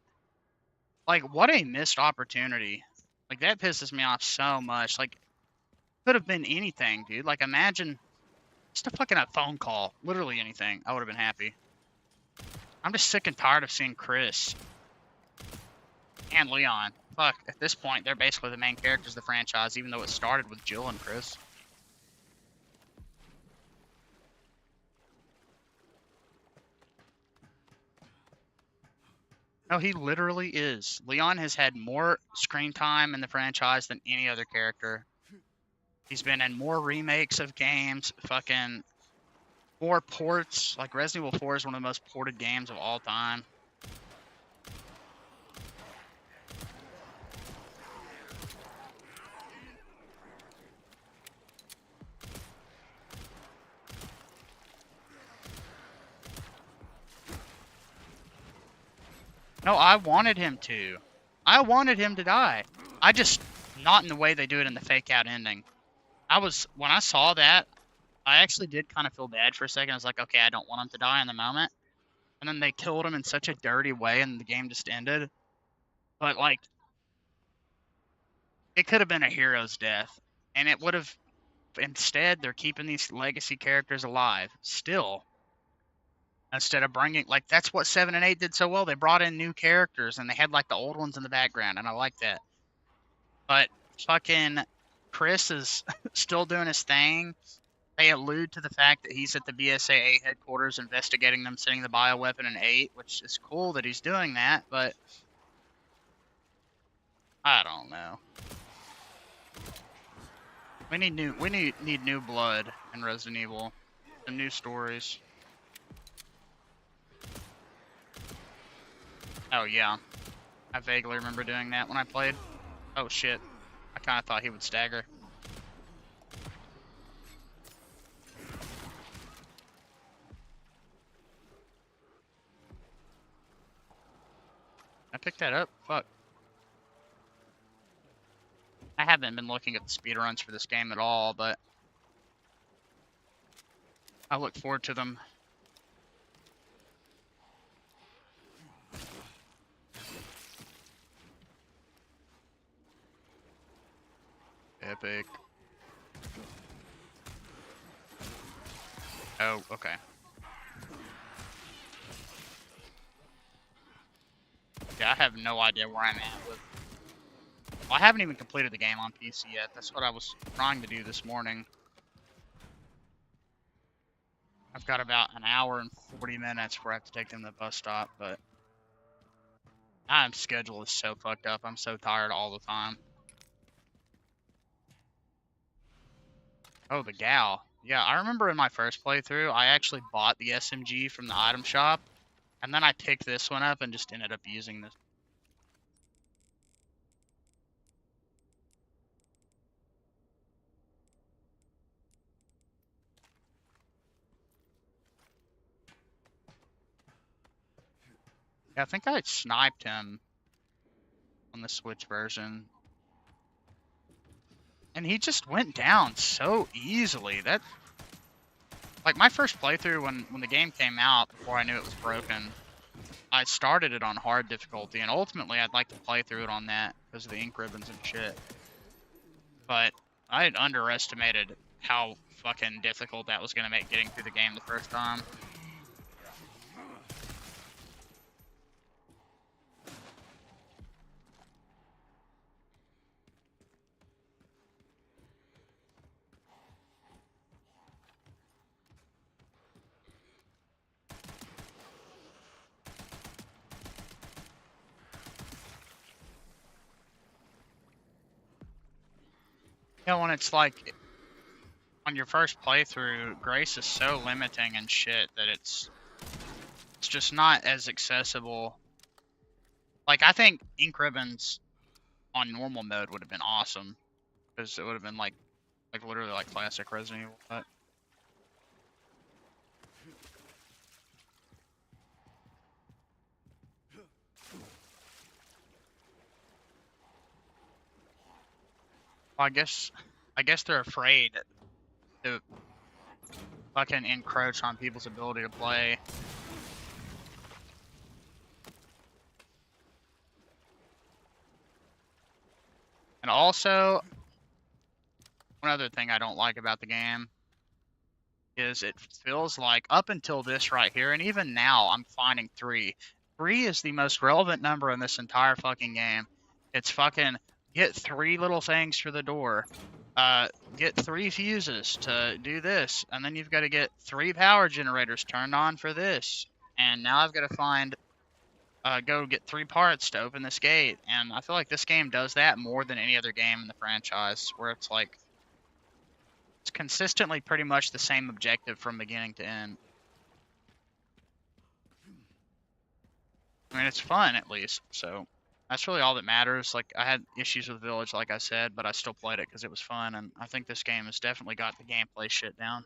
Like, what a missed opportunity. Like, that pisses me off so much. Like, could have been anything, dude. Like, imagine just a fucking a phone call. Literally anything. I would have been happy. I'm just sick and tired of seeing Chris and Leon. Fuck, at this point, they're basically the main characters of the franchise, even though it started with Jill and Chris. No, he literally is. Leon has had more screen time in the franchise than any other character. He's been in more remakes of games, fucking more ports. Like, Resident Evil 4 is one of the most ported games of all time. No, I wanted him to. I wanted him to die. I just, not in the way they do it in the fake out ending. When I saw that, I actually did kind of feel bad for a second. I was like, okay, I don't want him to die in the moment. And then they killed him in such a dirty way and the game just ended. But, like, it could have been a hero's death. And it would have, instead, they're keeping these legacy characters alive. Still. Instead of bringing, like, that's what 7 and 8 did so well. They brought in new characters and they had, like, the old ones in the background. And I like that. But fucking Chris is still doing his thing. They allude to the fact that he's at the BSAA headquarters investigating them sending the bioweapon in 8, which is cool that he's doing that, but I don't know. We need new blood in Resident Evil. Some new stories. Oh yeah. I vaguely remember doing that when I played. Oh shit. I kinda thought he would stagger. I picked that up? Fuck. I haven't been looking at the speedruns for this game at all, but I look forward to them. Epic. Oh, okay. Yeah, I have no idea where I'm at with... Well, I haven't even completed the game on PC yet. That's what I was trying to do this morning. I've got about an hour and 40 minutes before I have to take them to the bus stop, but... My schedule is so fucked up. I'm so tired all the time. Oh, the gal. Yeah, I remember in my first playthrough, I actually bought the SMG from the item shop, And then I picked this one up and just ended up using this. Yeah, I think I sniped him on the Switch version. And he just went down so easily. That, like, my first playthrough when the game came out, before I knew it was broken, I started it on hard difficulty, and ultimately I'd like to play through it on that because of the ink ribbons and shit. But I had underestimated how fucking difficult that was going to make getting through the game the first time. You know, when it's like, on your first playthrough, Grace is so limiting and shit that it's just not as accessible. Like, I think ink ribbons on normal mode would have been awesome, because it would have been like literally like classic Resident Evil. But well, I guess they're afraid to fucking encroach on people's ability to play. And also, one other thing I don't like about the game is it feels like up until this right here, and even now, I'm finding 3. 3 is the most relevant number in this entire fucking game. It's fucking get 3 little things for the door. Get 3 fuses to do this, and then you've got to get 3 power generators turned on for this. And now I've got to find, go get 3 parts to open this gate. And I feel like this game does that more than any other game in the franchise, where it's like, it's consistently pretty much the same objective from beginning to end. I mean, it's fun at least, so that's really all that matters. Like, I had issues with Village, like I said, but I still played it because it was fun, and I think this game has definitely got the gameplay shit down.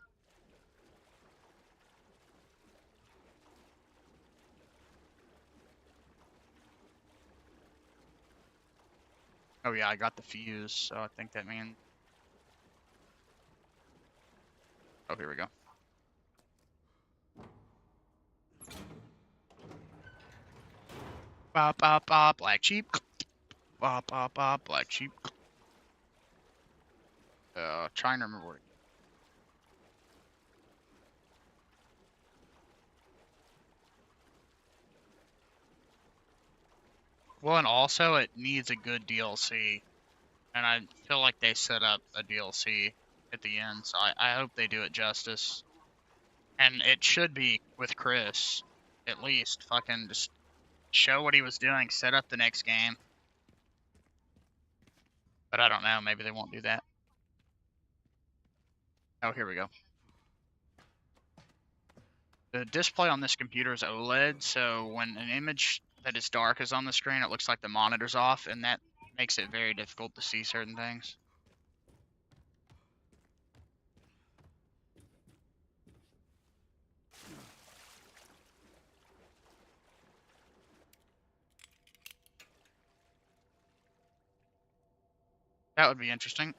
Oh yeah, I got the fuse, so I think that means... Oh, here we go. Bop, bop, bop, black sheep. Bop, bop, bop, black sheep. Trying to remember where... Well, and also it needs a good DLC. And I feel like they set up a DLC at the end, so I hope they do it justice. And it should be with Chris, at least. Fucking just show what he was doing, set up the next game. But I don't know, maybe they won't do that. Oh, here we go. The display on this computer is OLED, so when an image that is dark is on the screen, it looks like the monitor's off, and that makes it very difficult to see certain things. That would be interesting.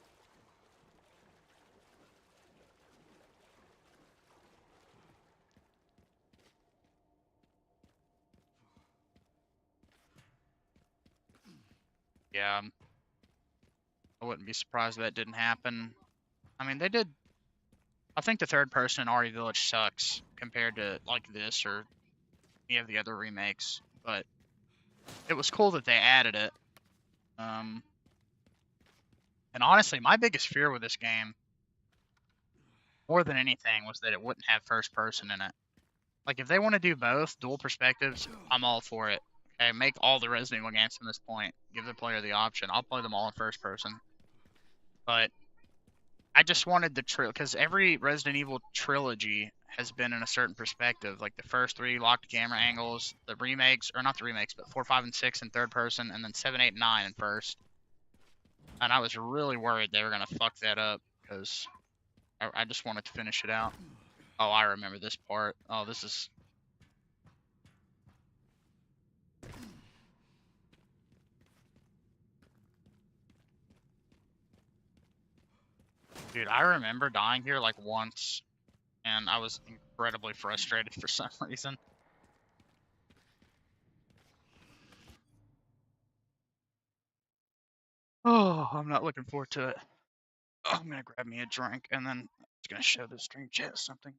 Yeah, I wouldn't be surprised if that didn't happen. I mean, they did... I think the third person in RE Village sucks compared to, like, this or any of the other remakes, but it was cool that they added it. And honestly, my biggest fear with this game, more than anything, was that it wouldn't have first person in it. Like, if they want to do both, dual perspectives, I'm all for it. Okay, make all the Resident Evil games from this point. Give the player the option. I'll play them all in first person. But I just wanted the because every Resident Evil trilogy has been in a certain perspective. Like the first 3 locked camera angles, the remakes, or not the remakes, but 4, 5, and 6 in third person, and then 7, 8, and 9 in first. And I was really worried they were gonna fuck that up because I just wanted to finish it out. Oh, I remember this part. Oh, this is. Dude, I remember dying here like once, and I was incredibly frustrated for some reason. Oh, I'm not looking forward to it. Oh, I'm gonna grab me a drink and then I'm just gonna show the stream chat something.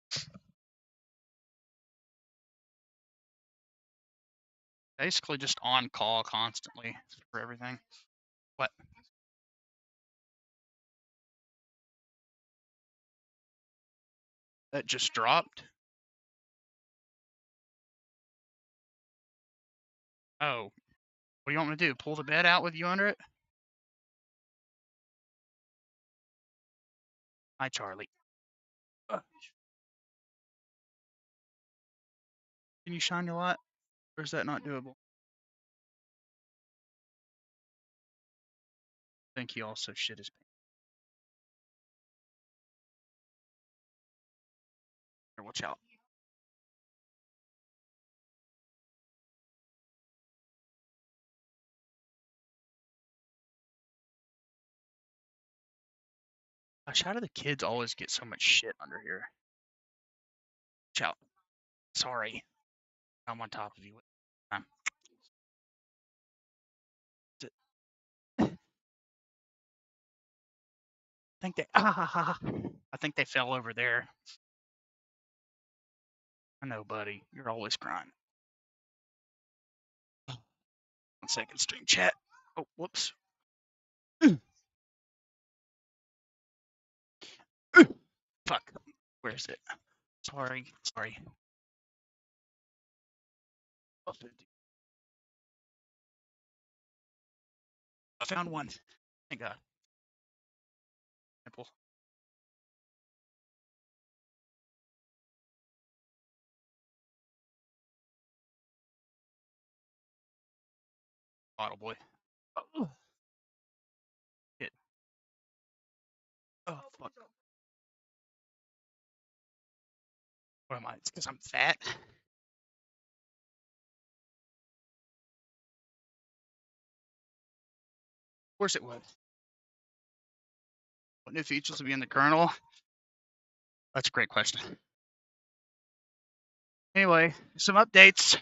Basically just on call constantly for everything. What? That just dropped? Oh. What do you want me to do? Pull the bed out with you under it? Hi, Charlie. Can you shine your light? Or is that not doable? I think he also shit his pants. Here, watch out. Gosh, how do the kids always get so much shit under here? Watch out. Sorry. I'm on top of you. Um, I think they. I think they fell over there. I know, buddy. You're always crying. 1 second, stream chat. Oh, whoops. Fuck. Where is it? Sorry. Oh, I found one. Thank God. Nipple. Bottle boy. Oh, shit. Oh, fuck. What am I? It's because I'm fat. Of course it was. What new features will be in the kernel? That's a great question. Anyway, some updates.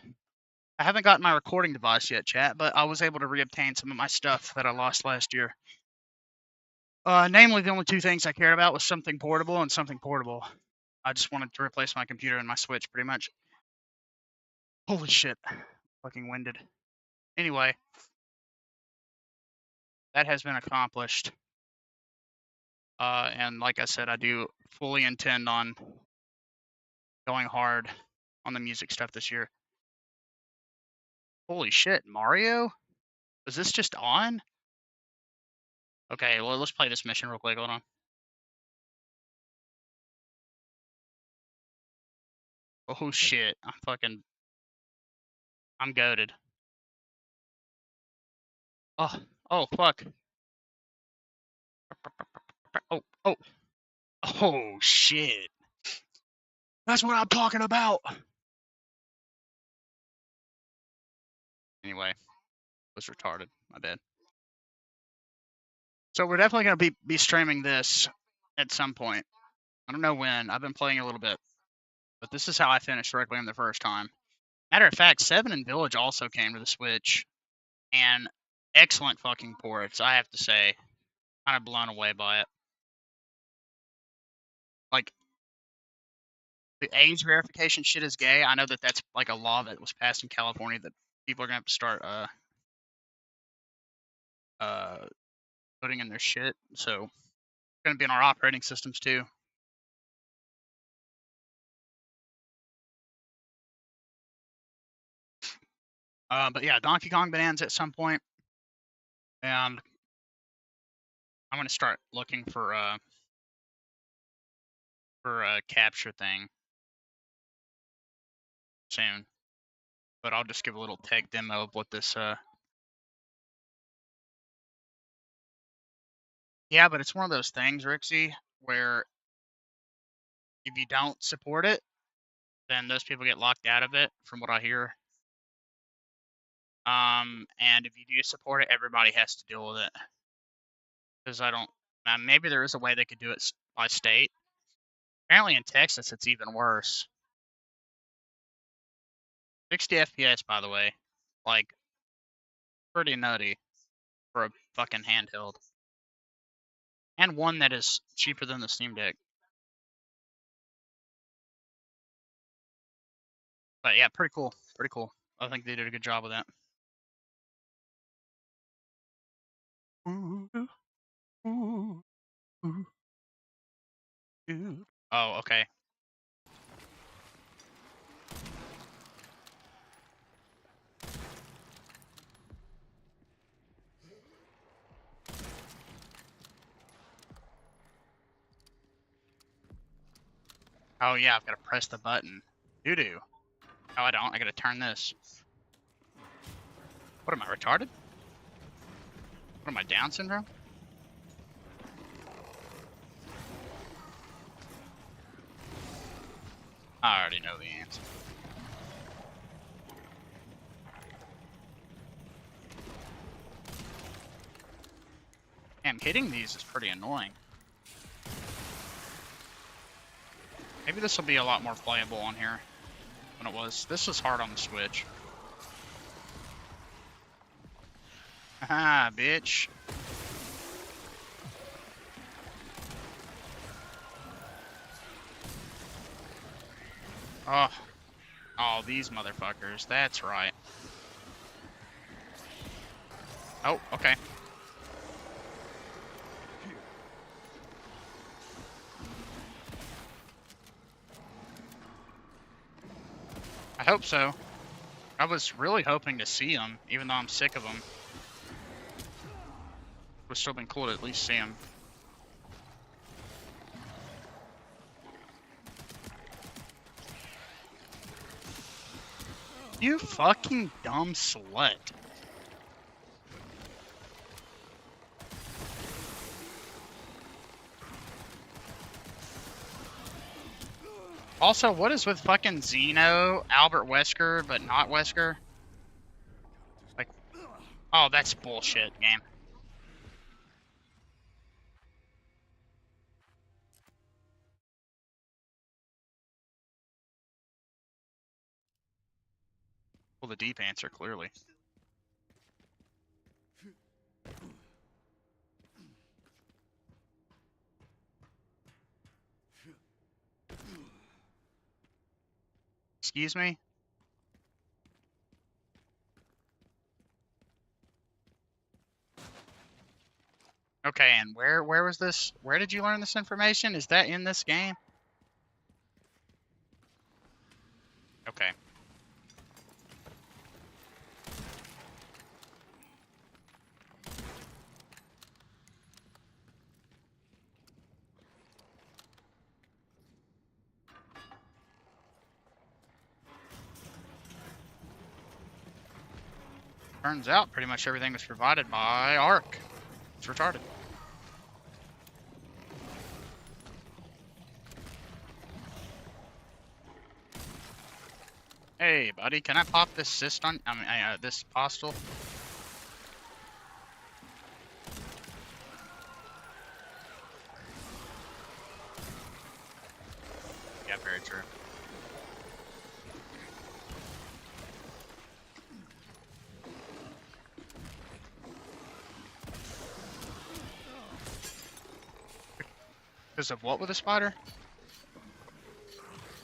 I haven't gotten my recording device yet, chat, but I was able to reobtain some of my stuff that I lost last year. Namely, the only 2 things I cared about was something portable and something portable. I just wanted to replace my computer and my Switch, pretty much. Holy shit. Fucking winded. Anyway, that has been accomplished. And like I said, I do fully intend on going hard on the music stuff this year. Holy shit, Mario? Was this just on? Okay, well, let's play this mission real quick. Hold on. Oh shit, I'm goated. Oh, fuck. Oh. Oh, shit. That's what I'm talking about. Anyway, was retarded. My bad. So we're definitely going to be streaming this at some point. I don't know when. I've been playing a little bit. But this is how I finished Requiem the first time. Matter of fact, 7 and Village also came to the Switch. And excellent fucking ports, I have to say. Kind of blown away by it. Like, the age verification shit is gay. I know that that's like a law that was passed in California that people are going to have to start putting in their shit. So it's going to be in our operating systems too. But yeah, Donkey Kong Bonanza at some point, and I'm going to start looking for a capture thing. soon. But I'll just give a little tech demo of what this, Yeah, but it's one of those things, Rixie, where if you don't support it, then those people get locked out of it, from what I hear. And if you do support it, everybody has to deal with it. Because I don't, maybe there is a way they could do it by state. Apparently in Texas, it's even worse. 60 FPS, by the way. Like, pretty nutty for a fucking handheld. And one that is cheaper than the Steam Deck. But yeah, pretty cool. Pretty cool. I think they did a good job with that. Oh, okay. Oh yeah, I've got to press the button. Doo-doo. Oh, I don't. I got to turn this. What am I, retarded? What am I, Down syndrome? I already know the answer. Damn, hitting these is pretty annoying. Maybe this will be a lot more playable on here than it was. This was hard on the Switch. Haha, bitch. Oh. Oh, these motherfuckers. That's right. Oh, okay. I hope so. I was really hoping to see him, even though I'm sick of him. It would still been cool to at least see him. You fucking dumb slut. Also, what is with fucking Zeno, Albert Wesker, but not Wesker? Like, oh, that's bullshit, game. Well, the deep answer, clearly. Excuse me? Okay, and where was this? Where did you learn this information? Is that in this game? Okay. Turns out pretty much everything was provided by Ark. It's retarded. Hey, buddy, can I pop this cyst on? This postal? Yeah, very true. Because of what with a spider?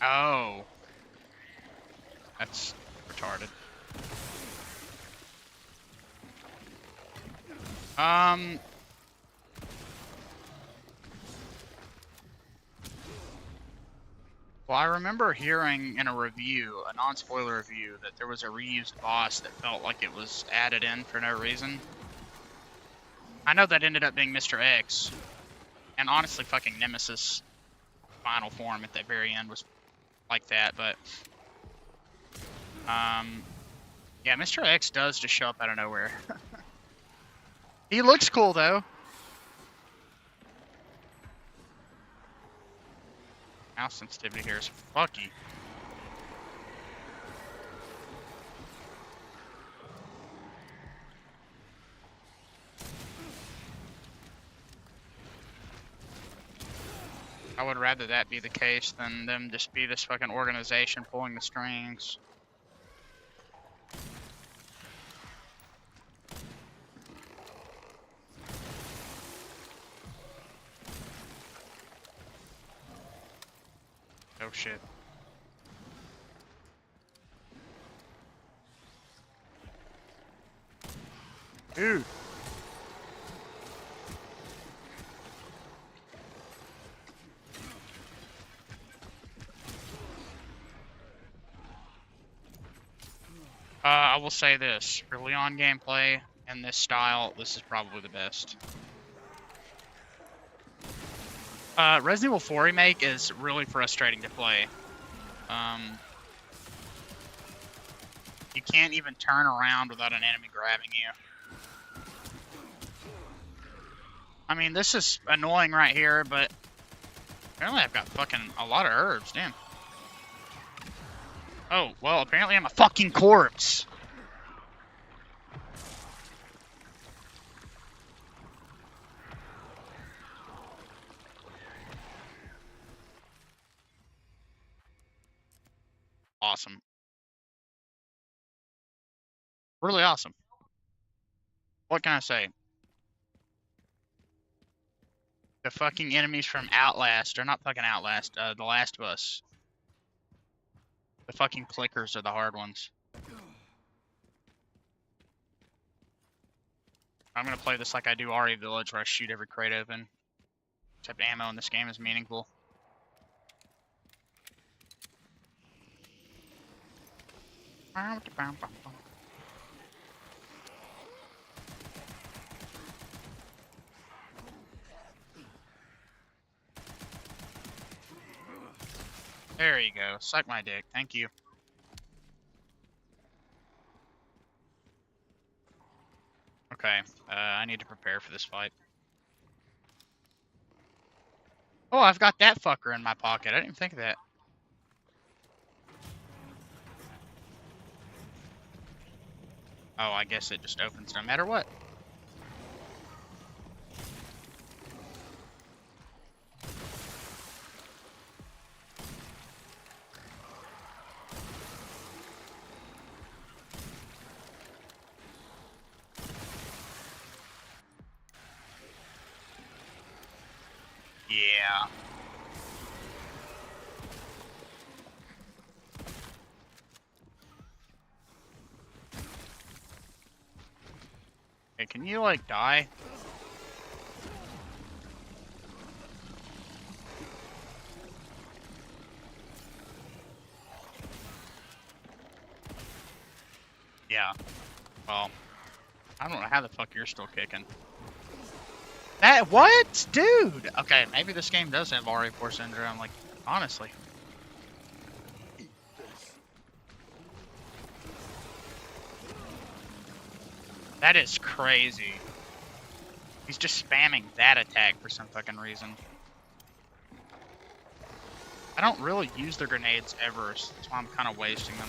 Oh. That's retarded. Well, I remember hearing in a review, a non-spoiler review, that there was a reused boss that felt like it was added in for no reason. I know that ended up being Mr. X, and honestly, fucking Nemesis final form at the very end was like that, but Yeah, Mr. X does just show up out of nowhere. He looks cool though. Mouse sensitivity here is fucky. I would rather that be the case than them just be this fucking organization pulling the strings. Oh shit. Dude. I will say this, for Leon gameplay and this style, this is probably the best. Resident Evil 4 Remake is really frustrating to play. You can't even turn around without an enemy grabbing you. I mean, this is annoying right here, but apparently I've got fucking a lot of herbs, damn. Oh, well, apparently I'm a fucking corpse. Awesome. Really awesome. What can I say? The fucking enemies from Outlast, or not fucking Outlast, The Last of Us. The fucking clickers are the hard ones. I'm gonna play this like I do RE Village, where I shoot every crate open. Except ammo in this game is meaningful. There you go. Suck my dick. Thank you. Okay. I need to prepare for this fight. Oh, I've got that fucker in my pocket. I didn't even think of that. Oh, I guess it just opens no matter what. Yeah. Hey, can you, like, die? Yeah. Well, I don't know how the fuck you're still kicking. That, what? Dude! Okay, maybe this game does have RE4 syndrome, like, honestly. That is crazy. He's just spamming that attack for some fucking reason. I don't really use the grenades ever, so that's why I'm kind of wasting them.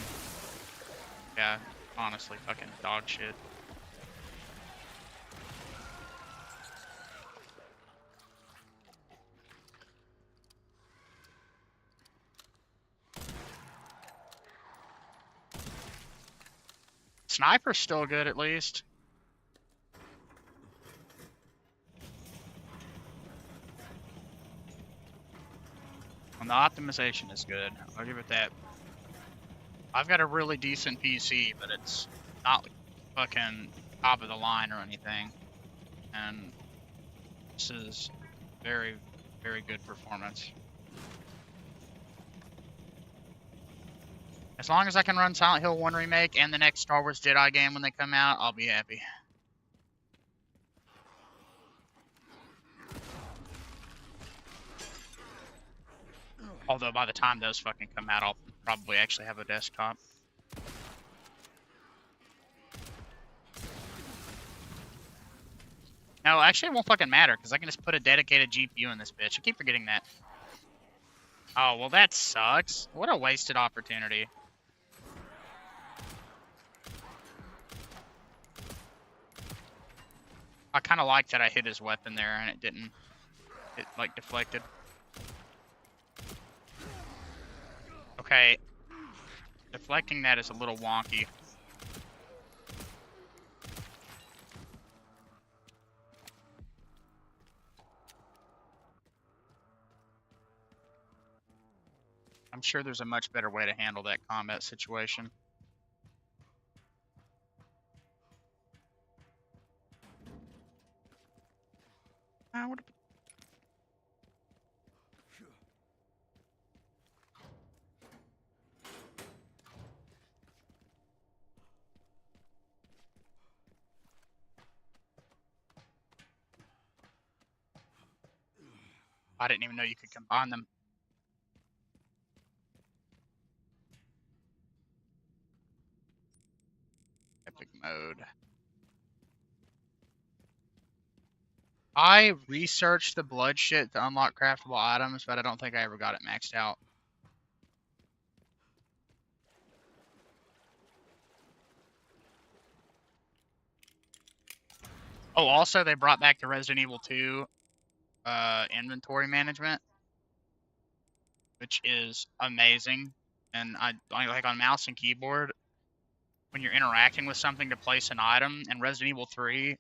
Yeah, honestly, fucking dog shit. Sniper's still good, at least. And the optimization is good. I'll give it that. I've got a really decent PC, but it's not fucking top of the line or anything. And this is very, very good performance. As long as I can run Silent Hill 1 Remake and the next Star Wars Jedi game when they come out, I'll be happy. Although by the time those fucking come out, I'll probably actually have a desktop. No, actually, it won't fucking matter because I can just put a dedicated GPU in this bitch. I keep forgetting that. Oh, well, that sucks. What a wasted opportunity. I kind of like that I hit his weapon there and it didn't. It, like, deflected. Okay. Deflecting that is a little wonky. I'm sure there's a much better way to handle that combat situation. What I didn't even know you could combine them. Epic mode. I researched the blood shit to unlock craftable items, but I don't think I ever got it maxed out. Oh, also they brought back the Resident Evil 2 inventory management, which is amazing. And I like on mouse and keyboard when you're interacting with something to place an item. In Resident Evil 3,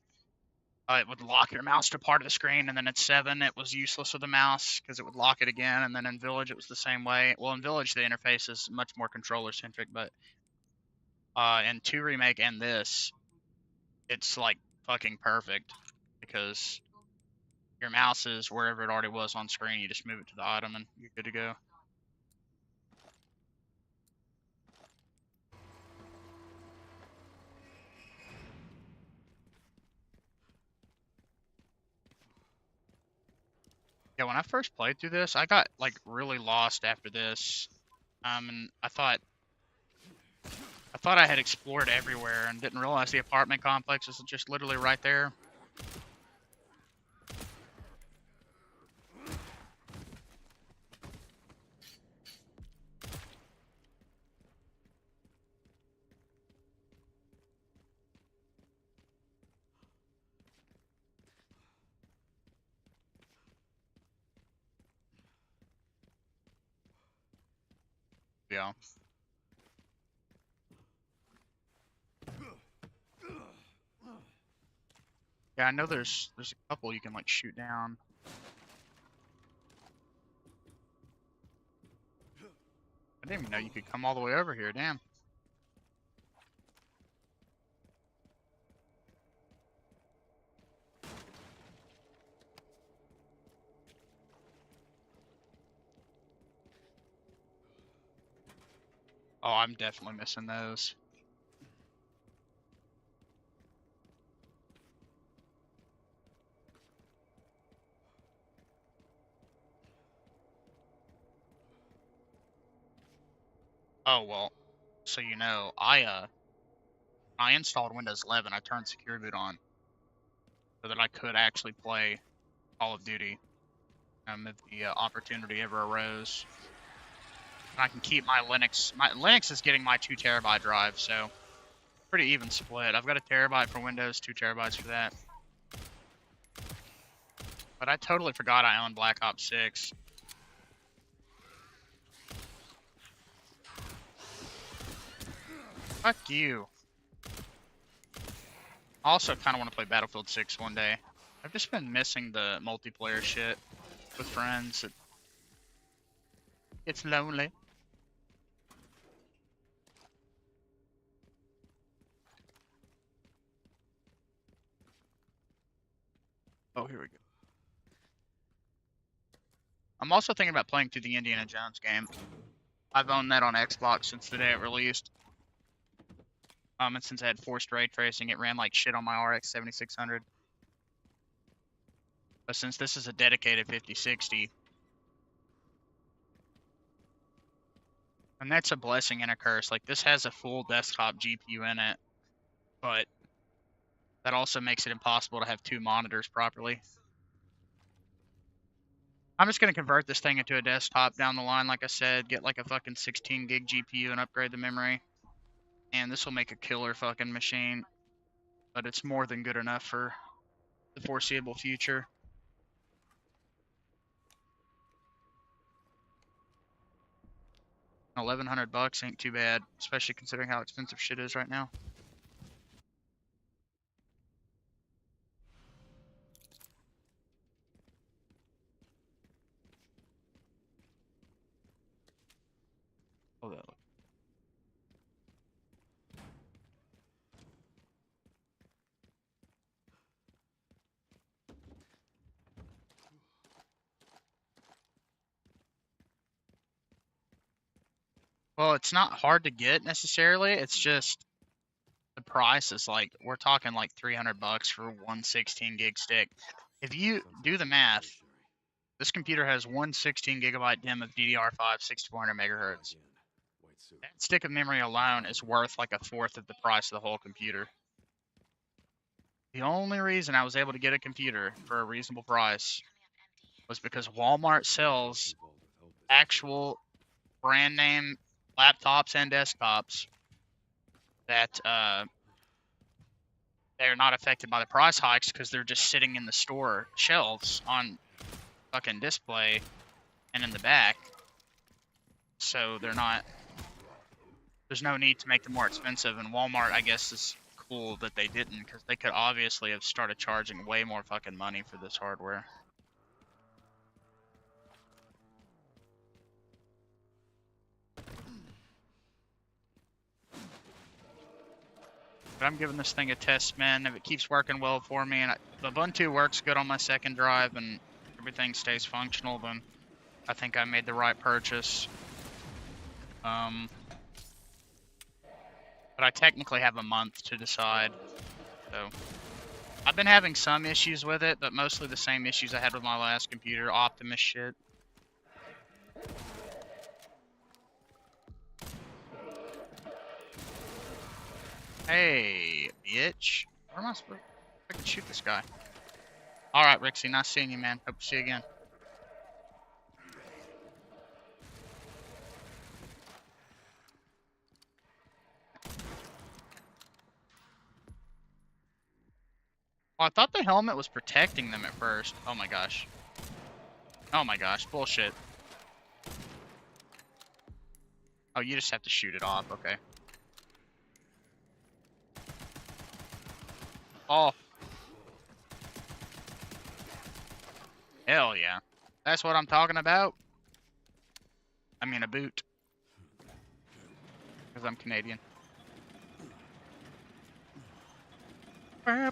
it would lock your mouse to part of the screen, and then at 7, it was useless with the mouse because it would lock it again. And then in Village, it was the same way. Well, in Village, the interface is much more controller-centric, but in 2 Remake and this, it's like fucking perfect because your mouse is wherever it already was on screen. You just move it to the item, and you're good to go. Yeah, when I first played through this, I got like really lost after this. And I thought I had explored everywhere and didn't realize the apartment complex is just literally right there. Yeah. Yeah, I know there's a couple you can like shoot down. I didn't even know you could come all the way over here, damn. Oh, I'm definitely missing those. Oh, well, so you know, I installed Windows 11. I turned Secure Boot on so that I could actually play Call of Duty if the opportunity ever arose. And I can keep my Linux. My Linux is getting my 2 terabyte drive, so pretty even split. I've got a terabyte for Windows, 2 terabytes for that. But I totally forgot I owned Black Ops 6. Fuck you. I also kind of want to play Battlefield 6 one day. I've just been missing the multiplayer shit with friends. It's lonely. Oh, here we go. I'm also thinking about playing through the Indiana Jones game. I've owned that on Xbox since the day it released. And since I had forced ray tracing, it ran like shit on my RX 7600. But since this is a dedicated 5060, and that's a blessing and a curse. Like, this has a full desktop GPU in it, but That also makes it impossible to have 2 monitors properly. I'm just going to convert this thing into a desktop down the line, like I said, get like a fucking 16 gig GPU and upgrade the memory. And this will make a killer fucking machine. But it's more than good enough for the foreseeable future. 1,100 bucks ain't too bad, especially considering how expensive shit is right now. Oh, that. Well, it's not hard to get necessarily. It's just the price is like, we're talking like 300 bucks for one 16 gig stick. If you do the math, this computer has one 16 gigabyte DIMM of DDR5 6400 megahertz. That stick of memory alone is worth like a fourth of the price of the whole computer. The only reason I was able to get a computer for a reasonable price was because Walmart sells actual brand name laptops and desktops that they're not affected by the price hikes because they're just sitting in the store shelves on fucking display and in the back. So they're not, there's no need to make them more expensive. And Walmart, I guess, is cool that they didn't, because they could obviously have started charging way more fucking money for this hardware. But I'm giving this thing a test, man. If it keeps working well for me, and Ubuntu works good on my second drive, and everything stays functional, then I think I made the right purchase. But I technically have a month to decide. So I've been having some issues with it, but mostly the same issues I had with my last computer, Optimus shit. Hey, bitch. Where am I supposed to I can shoot this guy? Alright, Rixie, nice seeing you, man. Hope to see you again. Oh, I thought the helmet was protecting them at first. Oh my gosh. Oh my gosh, bullshit. Oh, you just have to shoot it off, okay. Oh. Hell yeah. That's what I'm talking about. I mean a boot. Because I'm Canadian. I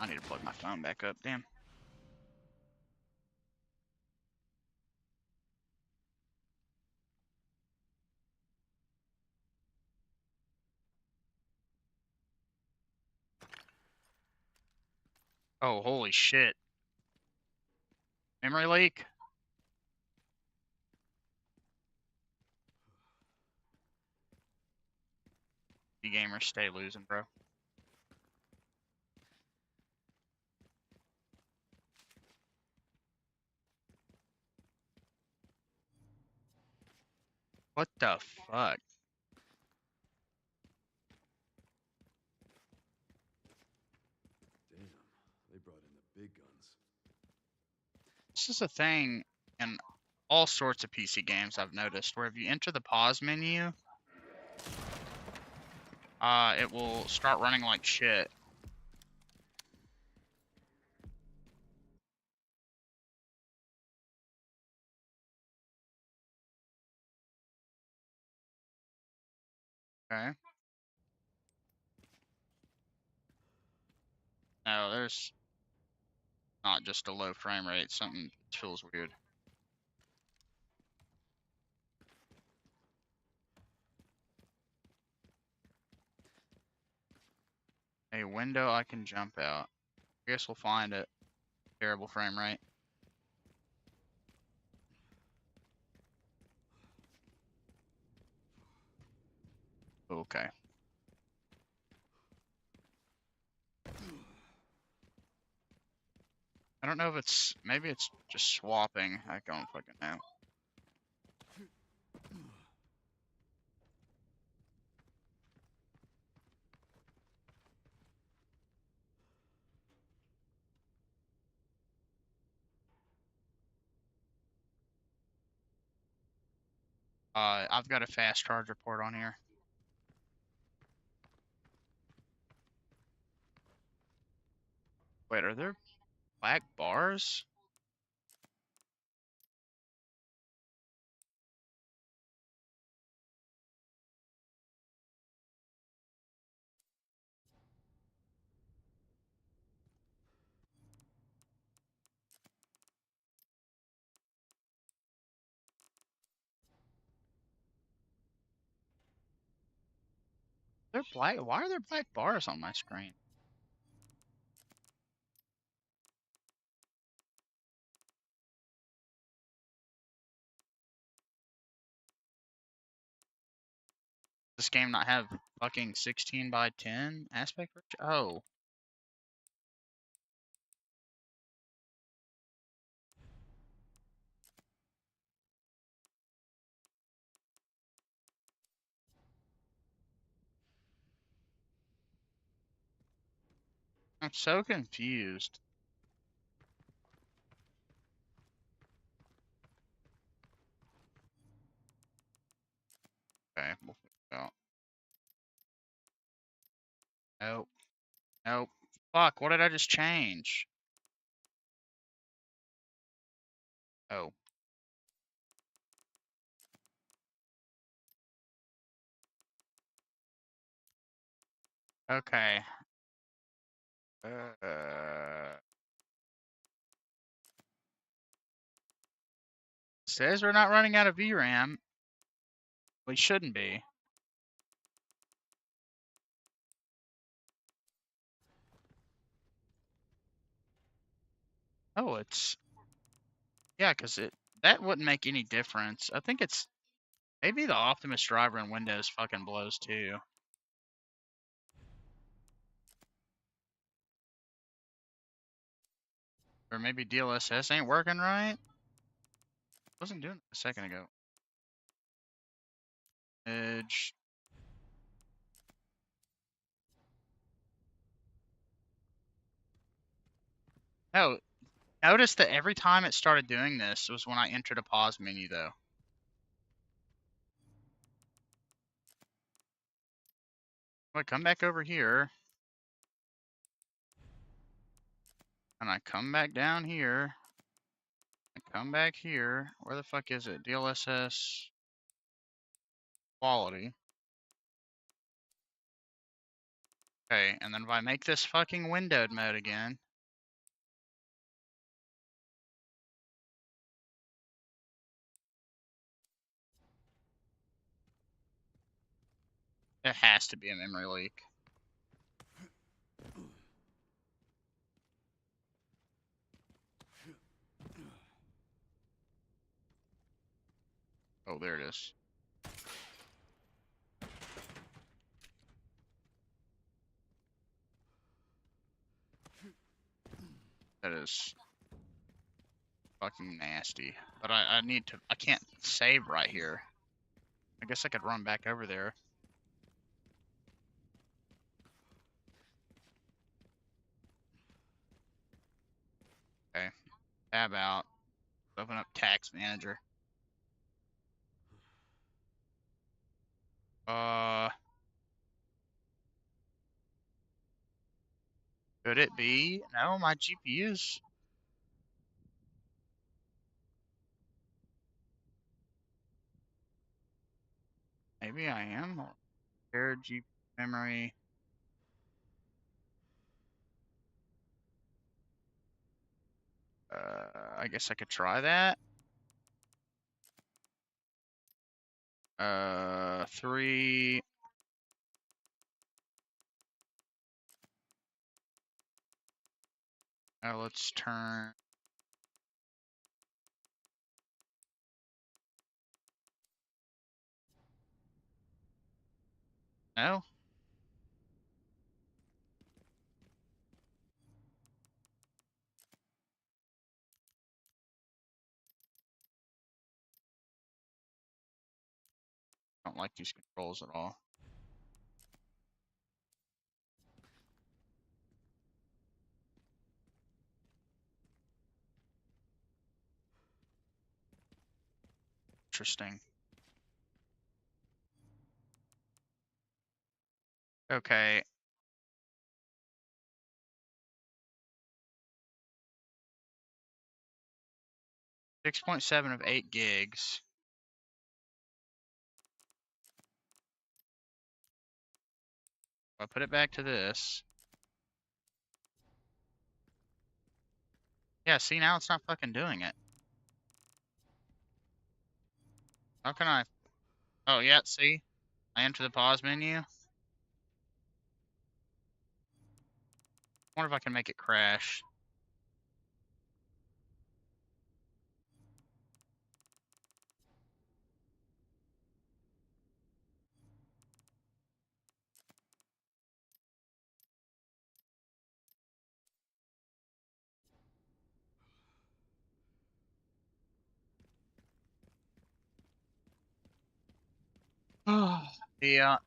need to plug my phone back up, damn. Oh, holy shit. Memory leak? You gamers stay losing, bro. What the fuck? Damn, they brought in the big guns. This is a thing in all sorts of PC games I've noticed, where if you enter the pause menu, it will start running like shit. Okay. No, there's not just a low frame rate. Something feels weird. A window I can jump out. I guess we'll find it. Terrible frame rate. Okay. I don't know if it's, maybe it's just swapping. I don't fucking know. I've got a fast charge report on here. Wait, are there black bars? They're black. Why are there black bars on my screen? This game not have fucking 16 by 10 aspect ratio? Oh. I'm so confused. Okay, we'll figure it out. Nope. Nope. Fuck, what did I just change? Oh. Okay. Says we're not running out of VRAM. We shouldn't be. Oh, it's... Yeah, because that wouldn't make any difference. I think it's... Maybe the Optimus driver in Windows fucking blows too. Or maybe DLSS ain't working right? Wasn't doing it a second ago. Edge. Oh, notice that every time it started doing this was when I entered a pause menu though. I come back over here. And I come back down here. I come back here. Where the fuck is it? DLSS quality. Okay, and then if I make this fucking windowed mode again. It has to be a memory leak. Oh, there it is. That is fucking nasty. But I need to, I can't save right here. I guess I could run back over there. Okay, tab out. Open up tax manager. Could it be? No, my GPU's. Maybe I am. Shared GPU memory. I guess I could try that. 3. Let's turn. No? I don't like these controls at all. Interesting. Okay. 6.7 of 8 gigs. If I put it back to this. Yeah, see, now it's not fucking doing it. How can I? Oh, yeah, see? I enter the pause menu. I wonder if I can make it crash. Yeah.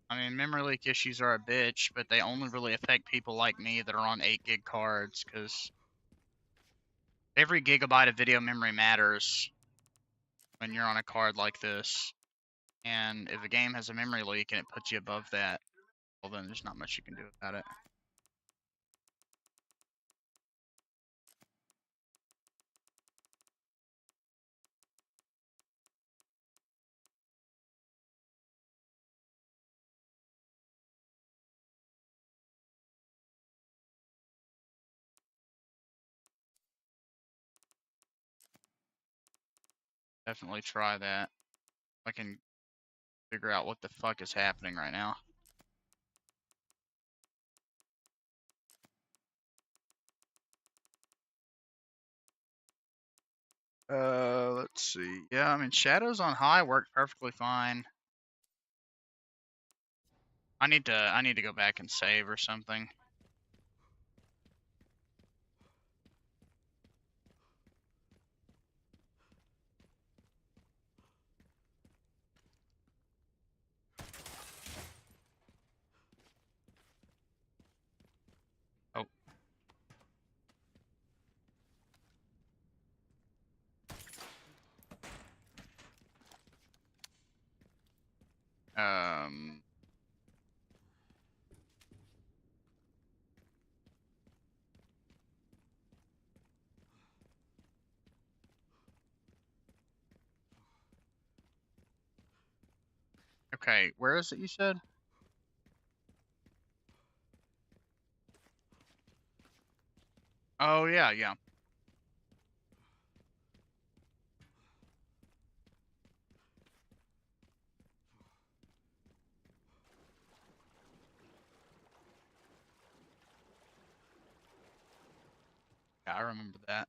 I mean, memory leak issues are a bitch, but they only really affect people like me that are on 8 gig cards, because every gigabyte of video memory matters when you're on a card like this. And if a game has a memory leak and it puts you above that, well, then there's not much you can do about it. Definitely try that. I can figure out what the fuck is happening right now. Let's see. Yeah, I mean, shadows on high work perfectly fine. I need to go back and save or something. Oh. Um. Okay, where is it you said? Oh, yeah, yeah. Yeah, I remember that.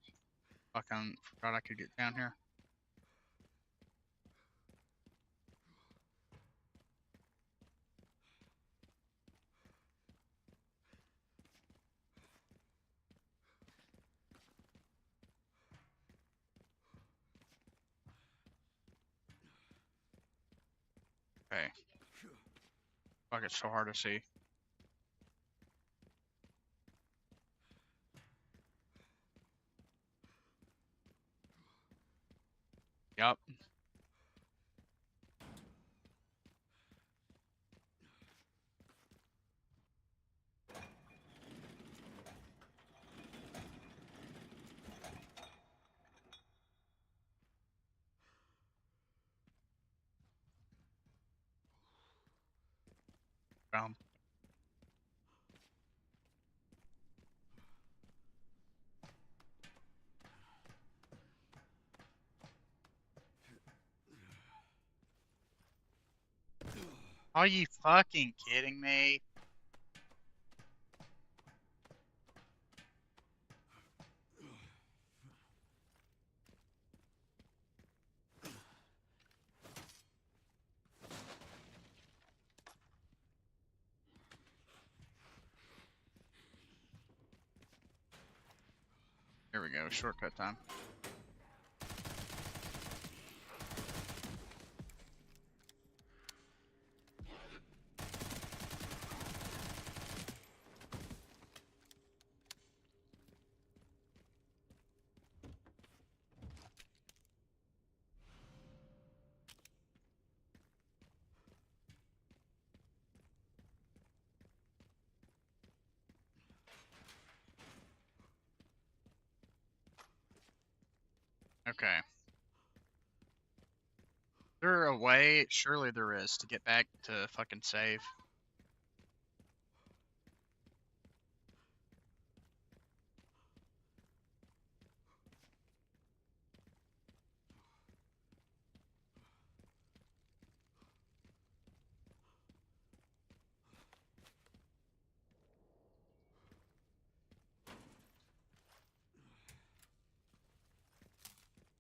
Fucking forgot I could get down here. Okay. Fuck, it's so hard to see. Yup. Um, are you fucking kidding me? Here we go, shortcut time. Okay. Is there a way? Surely there is, to get back to fucking save.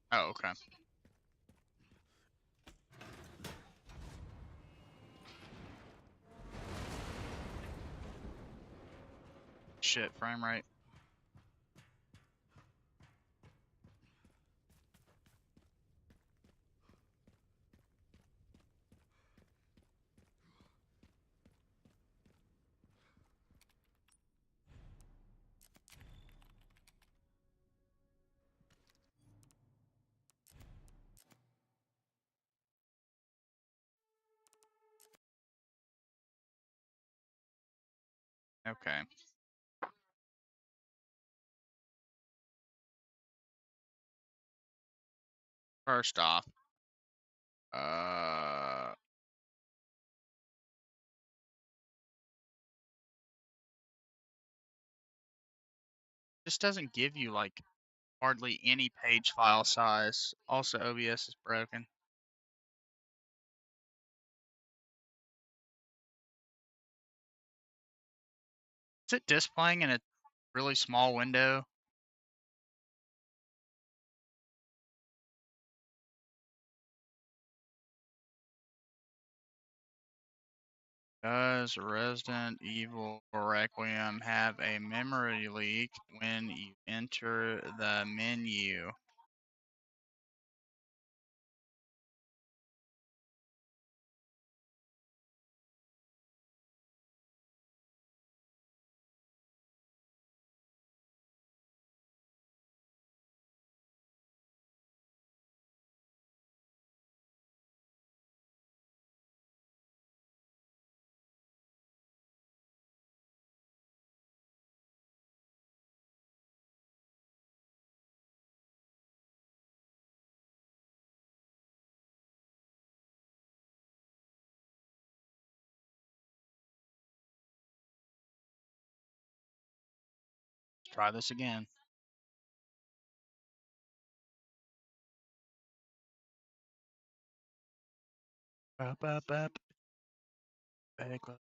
Oh, okay. Shit, frame rate. Okay. First off, this doesn't give you like hardly any page file size. Also, OBS is broken. Is it displaying in a really small window? Does Resident Evil Requiem have a memory leak when you enter the menu? Let's try this again. Up, up, up. Back up.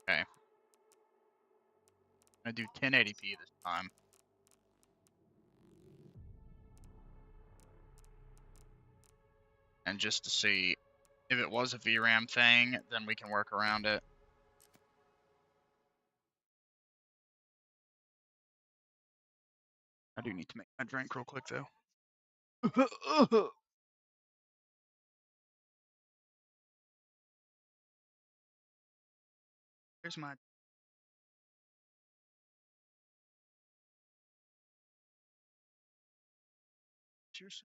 Okay. I'm gonna do 1080p this time. And just to see if it was a VRAM thing, then we can work around it. I do need to make my drink real quick though. Here's my cheers.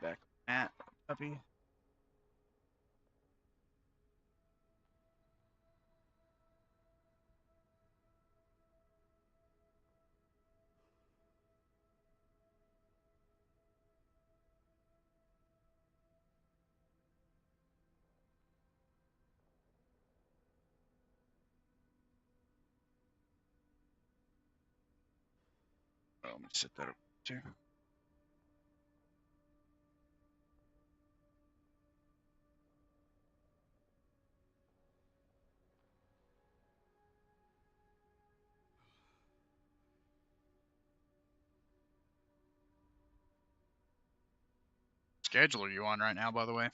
back at puppy. Oh, let me set that up too. Schedule are you on right now, by the way?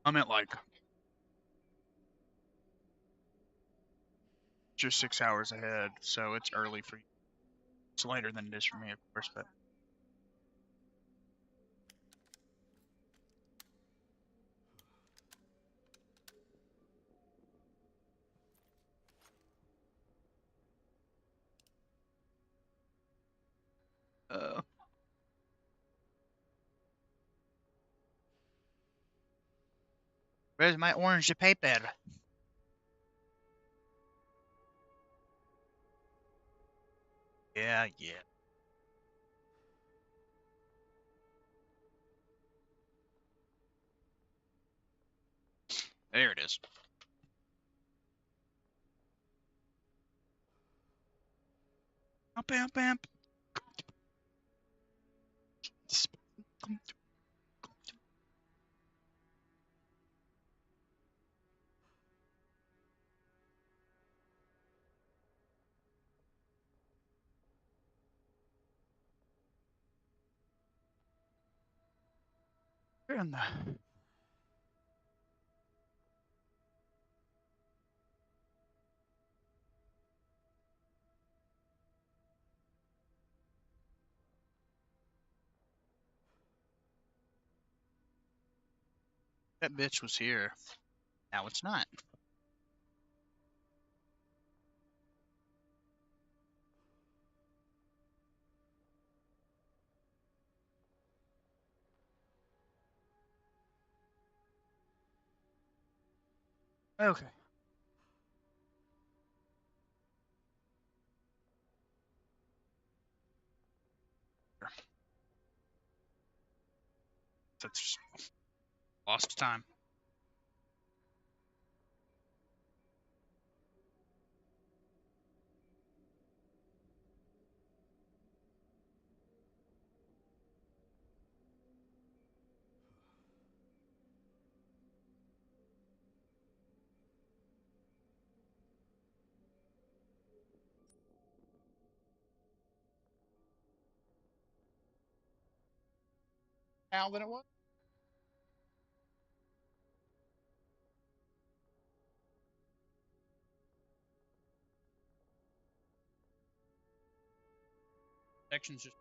I'm at like just 6 hours ahead, so it's early for you. It's later than it is for me, of course, but uh, where's my orange paper? Yeah, yeah. There it is. Bam, bam. Where in the... That bitch was here. Now it's not. Okay. That's lost time. Now than it was. Sections just...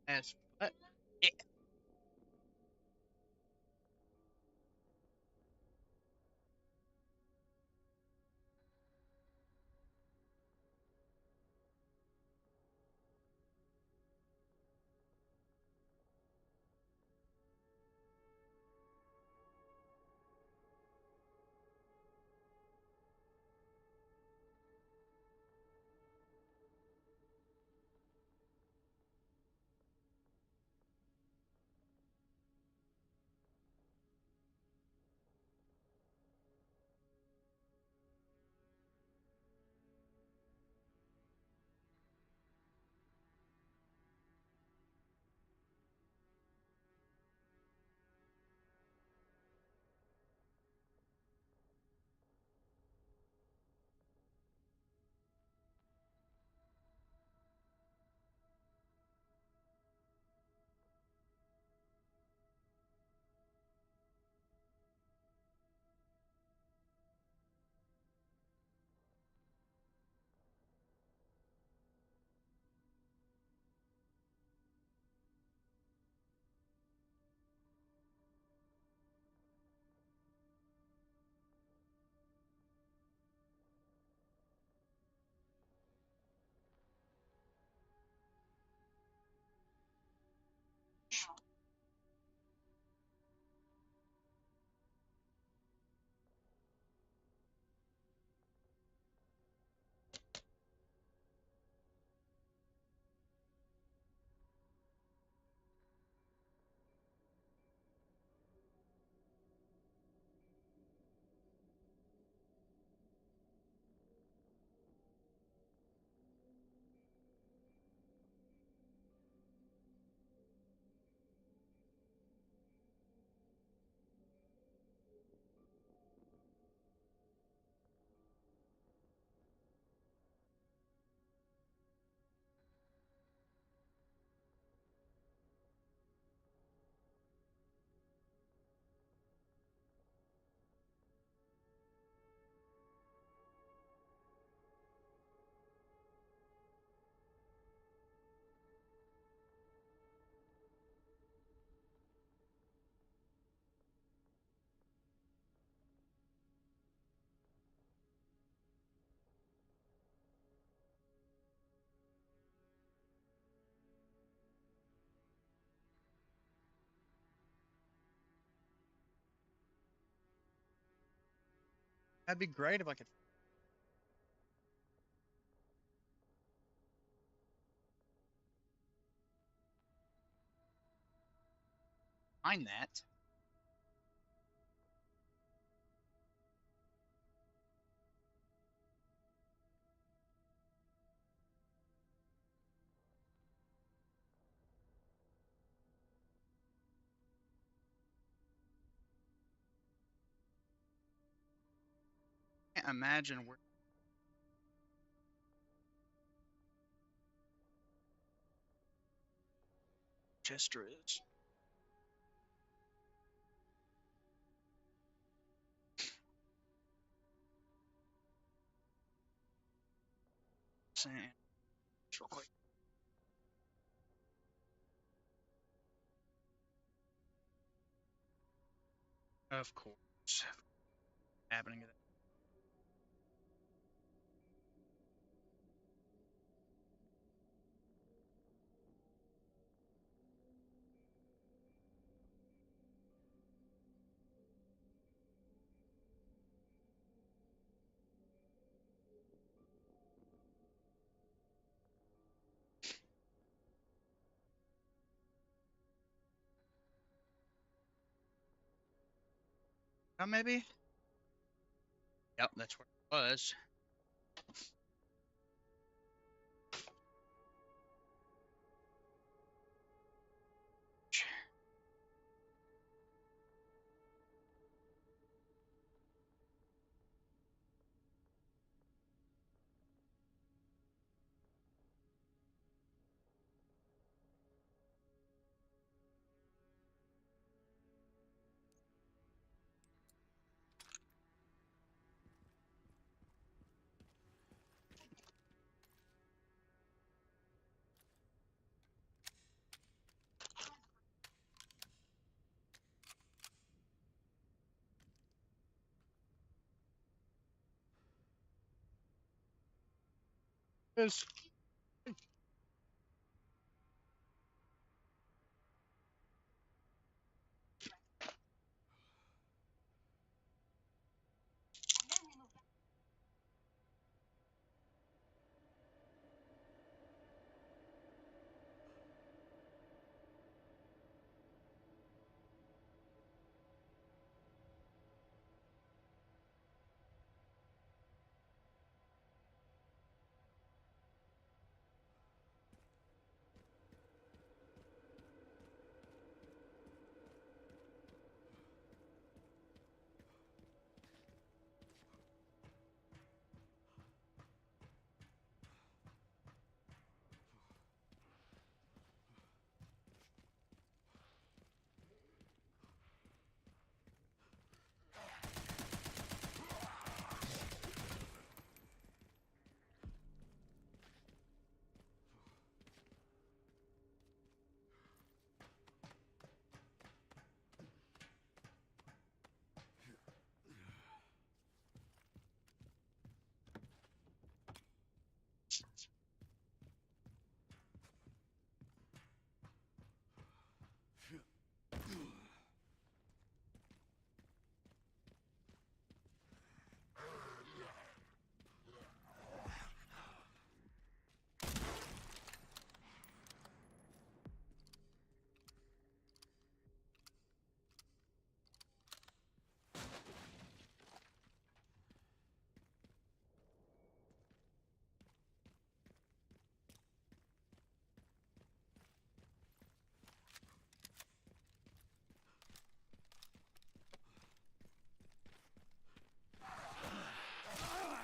As what? Yeah. That'd be great if I could find that. Can't imagine where Chester is. Saying real quick. Of course. Happening to that. Maybe? Yep, that's where it was. Yes.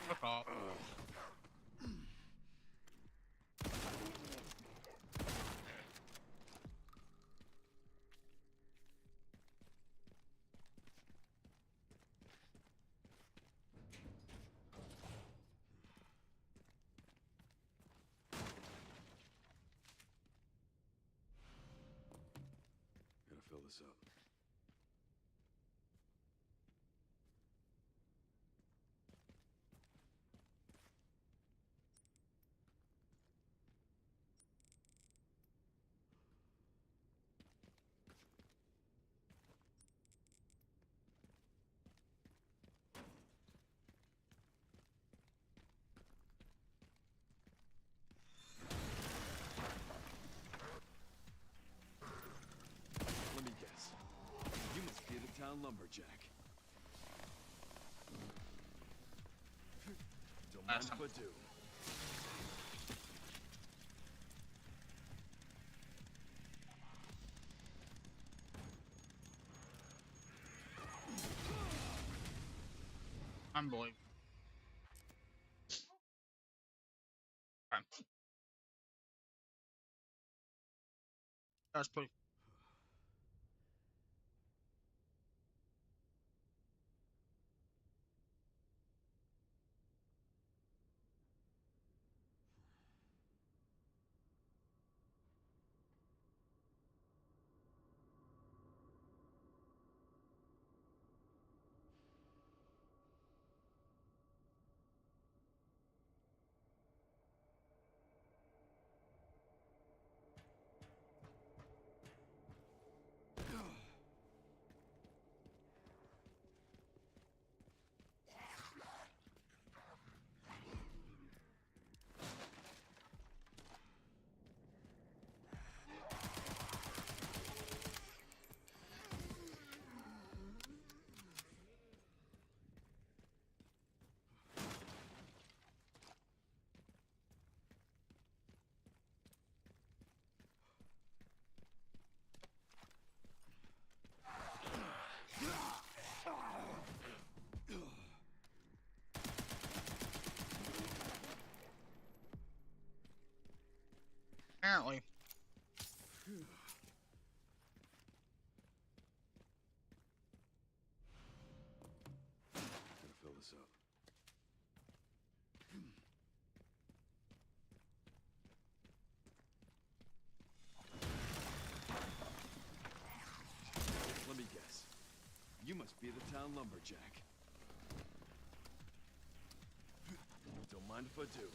Fuck off. Gotta fill this up. Let me guess. You must be the town lumberjack. Don't mind if I do. Unbelievable. Okay. That's pretty. Apparently. Gotta fill this up. Let me guess. You must be the town lumberjack. Don't mind if I do.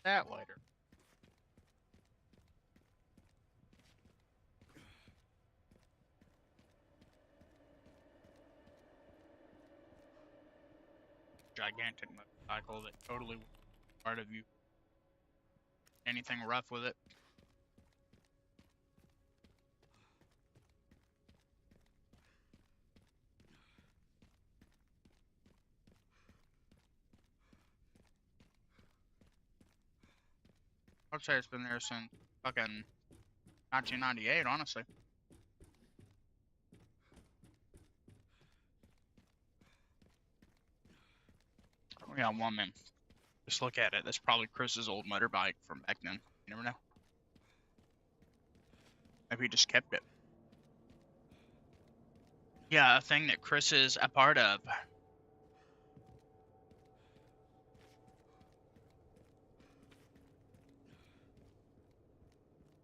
that later. Gigantic motorcycle that totally was part of you. Anything rough with it? I'd say it's been there since fucking 1998, honestly. We got one man. Just look at it. That's probably Chris's old motorbike from back then. You never know. Maybe he just kept it. Yeah, a thing that Chris is a part of.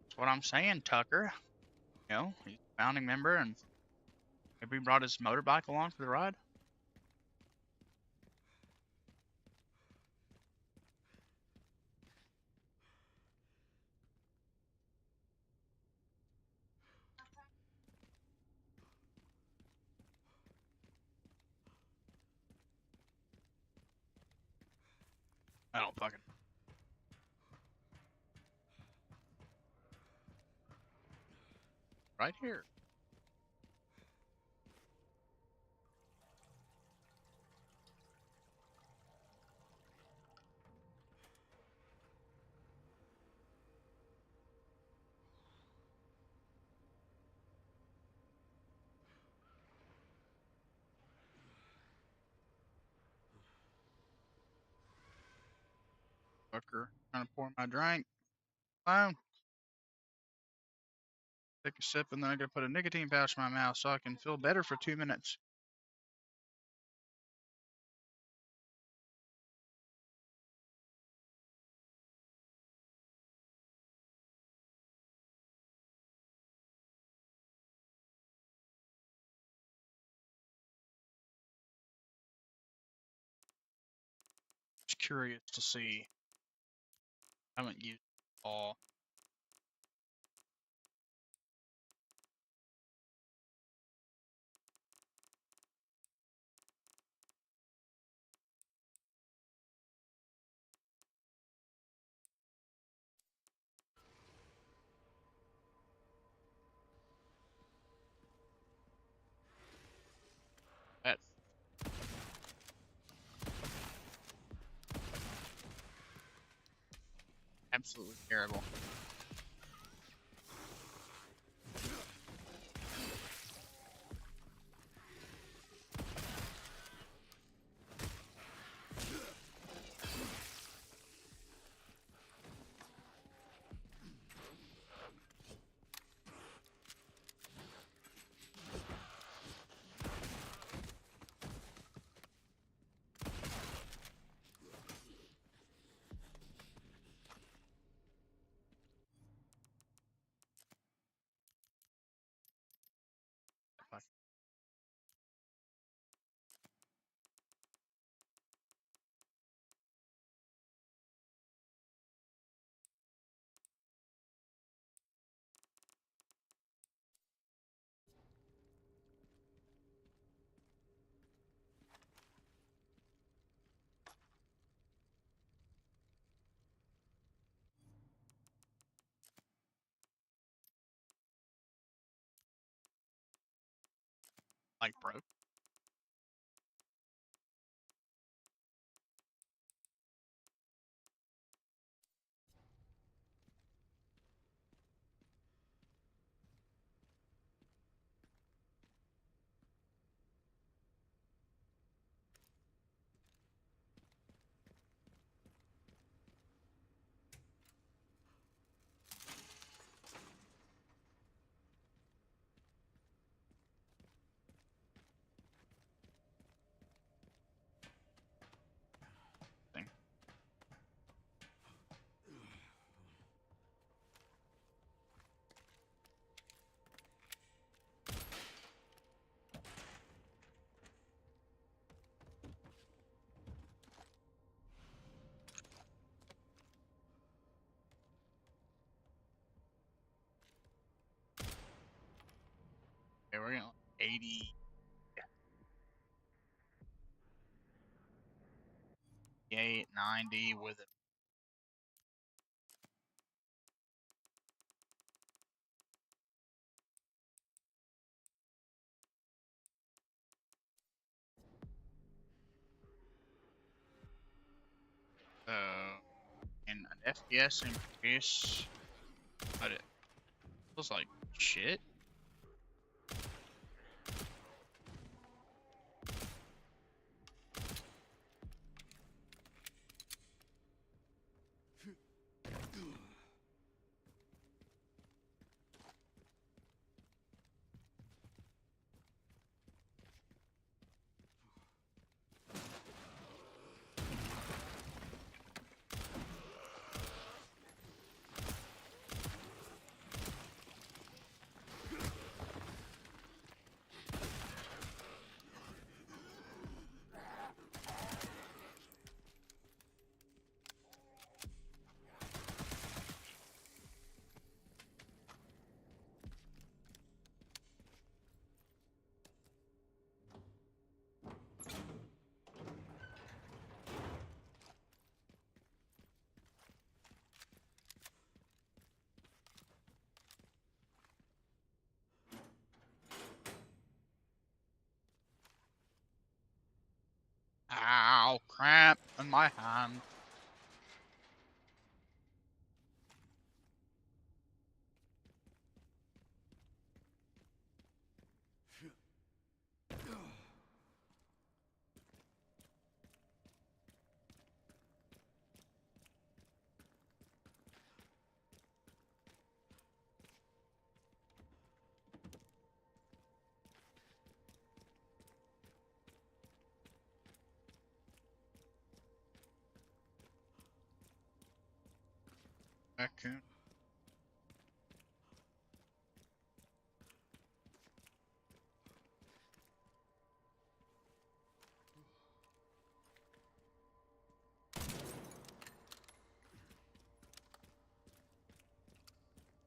That's what I'm saying, Tucker. You know, he's a founding member, and maybe he brought his motorbike along for the ride. I don't fucking. Right here. Fucker. Trying to pour my drink. Fine. Take a sip, and then I'm gonna put a nicotine pouch in my mouth so I can feel better for 2 minutes. Just curious to see. I haven't used it all. That's absolutely terrible. Like broke. Okay, we're getting 80. 90 with it. And an FPS increase, but it feels like shit. Ow, crap in my hand. Raccoon.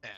Yeah.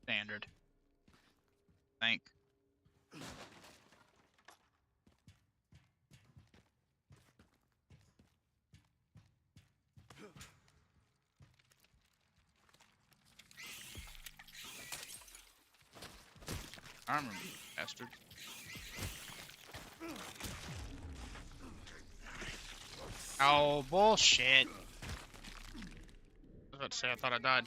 Standard. Think. I remember you, bastard. Oh, bullshit. I was about to say, I thought I died.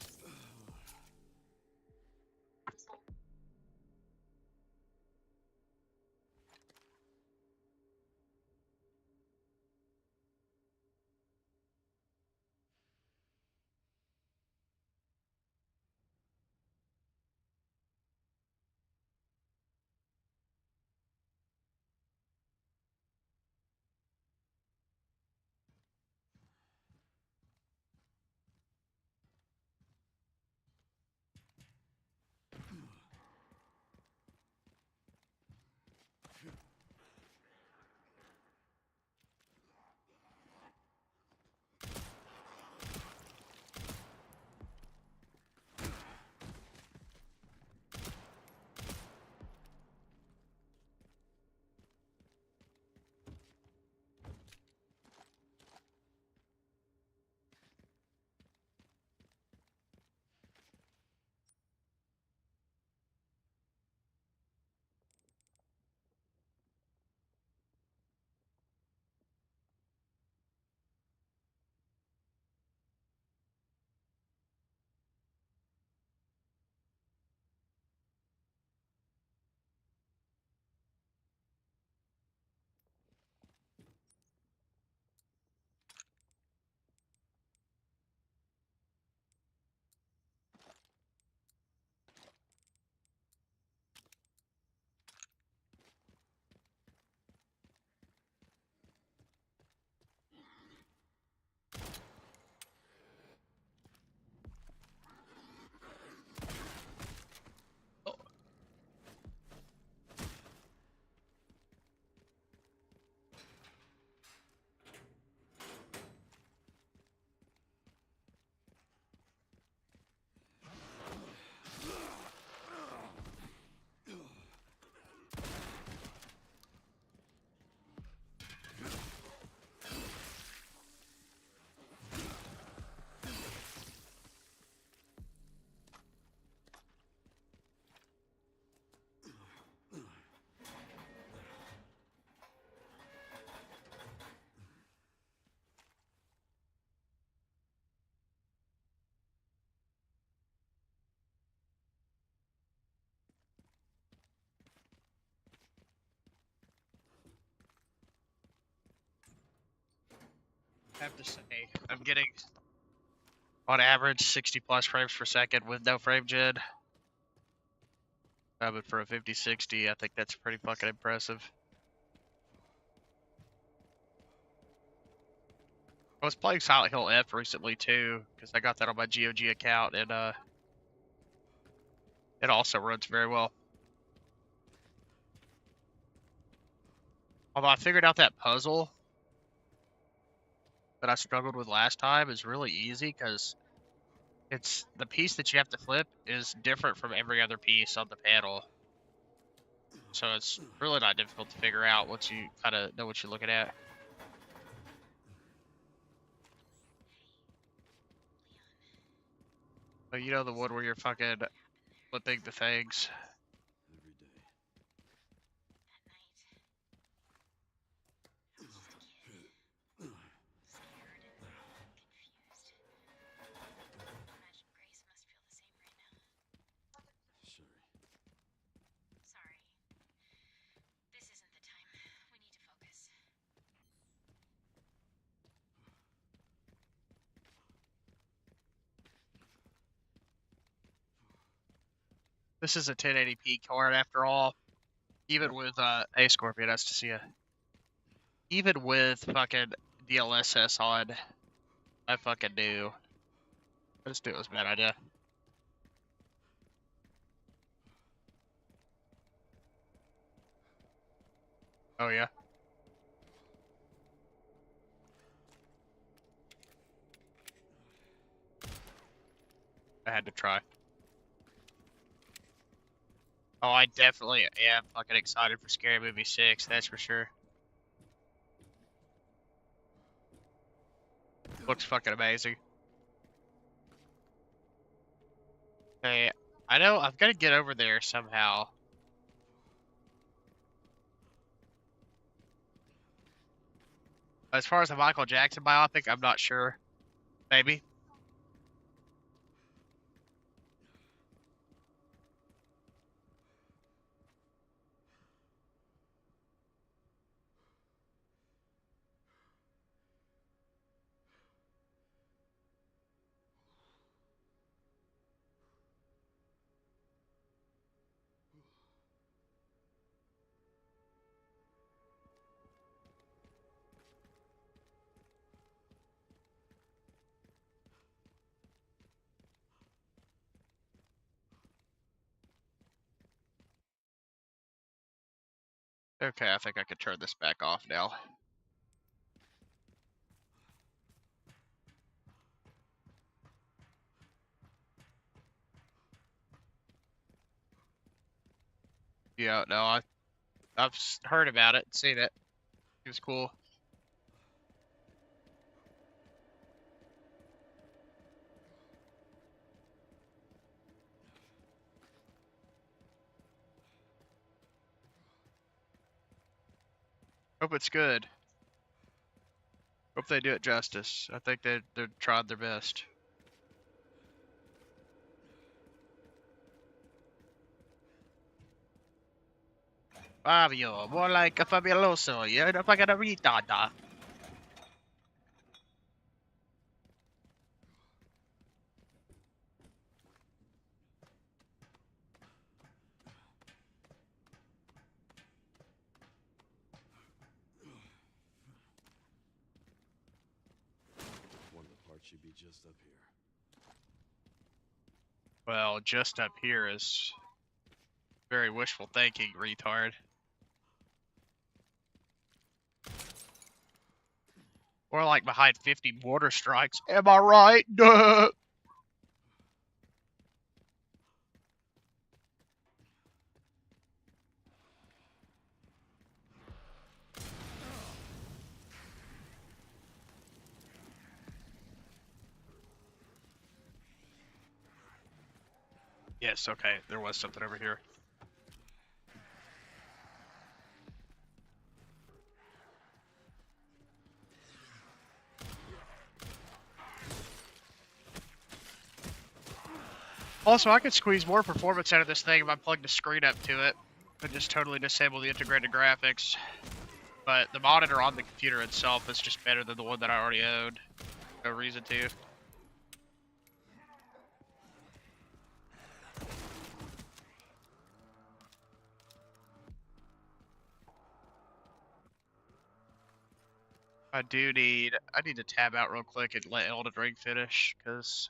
have to say, I'm getting, on average, 60 plus frames per second with no frame gen. But for a 5060, I think that's pretty fucking impressive. I was playing Silent Hill F recently too, because I got that on my GOG account, and it also runs very well. Although I figured out that puzzle that I struggled with last time is really easy, because it's the piece that you have to flip is different from every other piece on the panel. So it's really not difficult to figure out once you kind of know what you're looking at. But you know the one where you're fucking flipping the things. Every day. Scared and confused. Imagine Grace must feel the same right now. Sherry. Sorry. This isn't the time. We need to focus. This is a 1080p card after all. Even with hey Scorpion, nice to see ya. Even with fucking DLSS on, I fucking knew. I just knew it was a bad idea. Oh yeah. I had to try. Oh, I definitely am fucking excited for Scary Movie 6, that's for sure. Looks fucking amazing. Hey, I know I've got to get over there somehow. As far as the Michael Jackson biopic, I'm not sure. Maybe. Okay, I think I could turn this back off now. Yeah, no, I've heard about it, seen it. It was cool. Hope it's good. Hope they do it justice. I think they're tried their best. Fabio, more like a fabuloso. You're the fucking retard. One of the parts should be just up here. Well, just up here is very wishful thinking, retard. Or like behind 50 mortar strikes. Am I right? Duh. Yes, okay, there was something over here. Also, I could squeeze more performance out of this thing if I plugged the screen up to it, and just totally disable the integrated graphics. but the monitor on the computer itself is just better than the one that I already owned. No reason to. I need to tab out real quick and let Elden Ring finish, because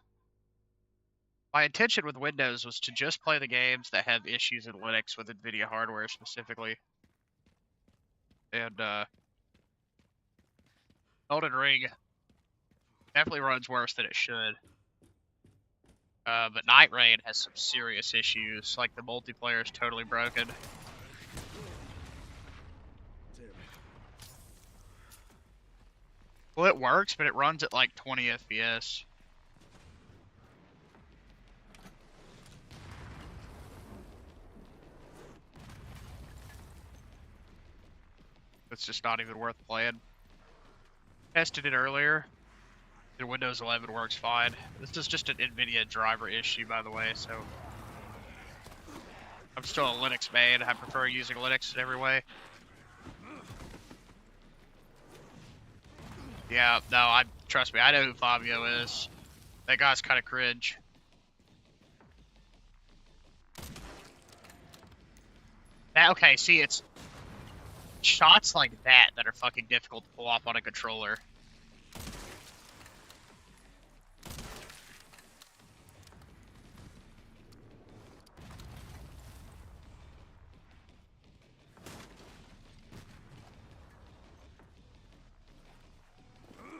my intention with Windows was to just play the games that have issues in Linux with NVIDIA hardware specifically. And Elden Ring definitely runs worse than it should. But Night Rain has some serious issues, like the multiplayer is totally broken. Damn it. Well, it works, but it runs at like 20 FPS. It's just not even worth playing. Tested it earlier. The Windows 11 works fine. This is just an NVIDIA driver issue, by the way, so I'm still a Linux main. I prefer using Linux in every way. Yeah, no, trust me, I know who Fabio is. That guy's kind of cringe. Okay, see, it's shots like that that are fucking difficult to pull off on a controller.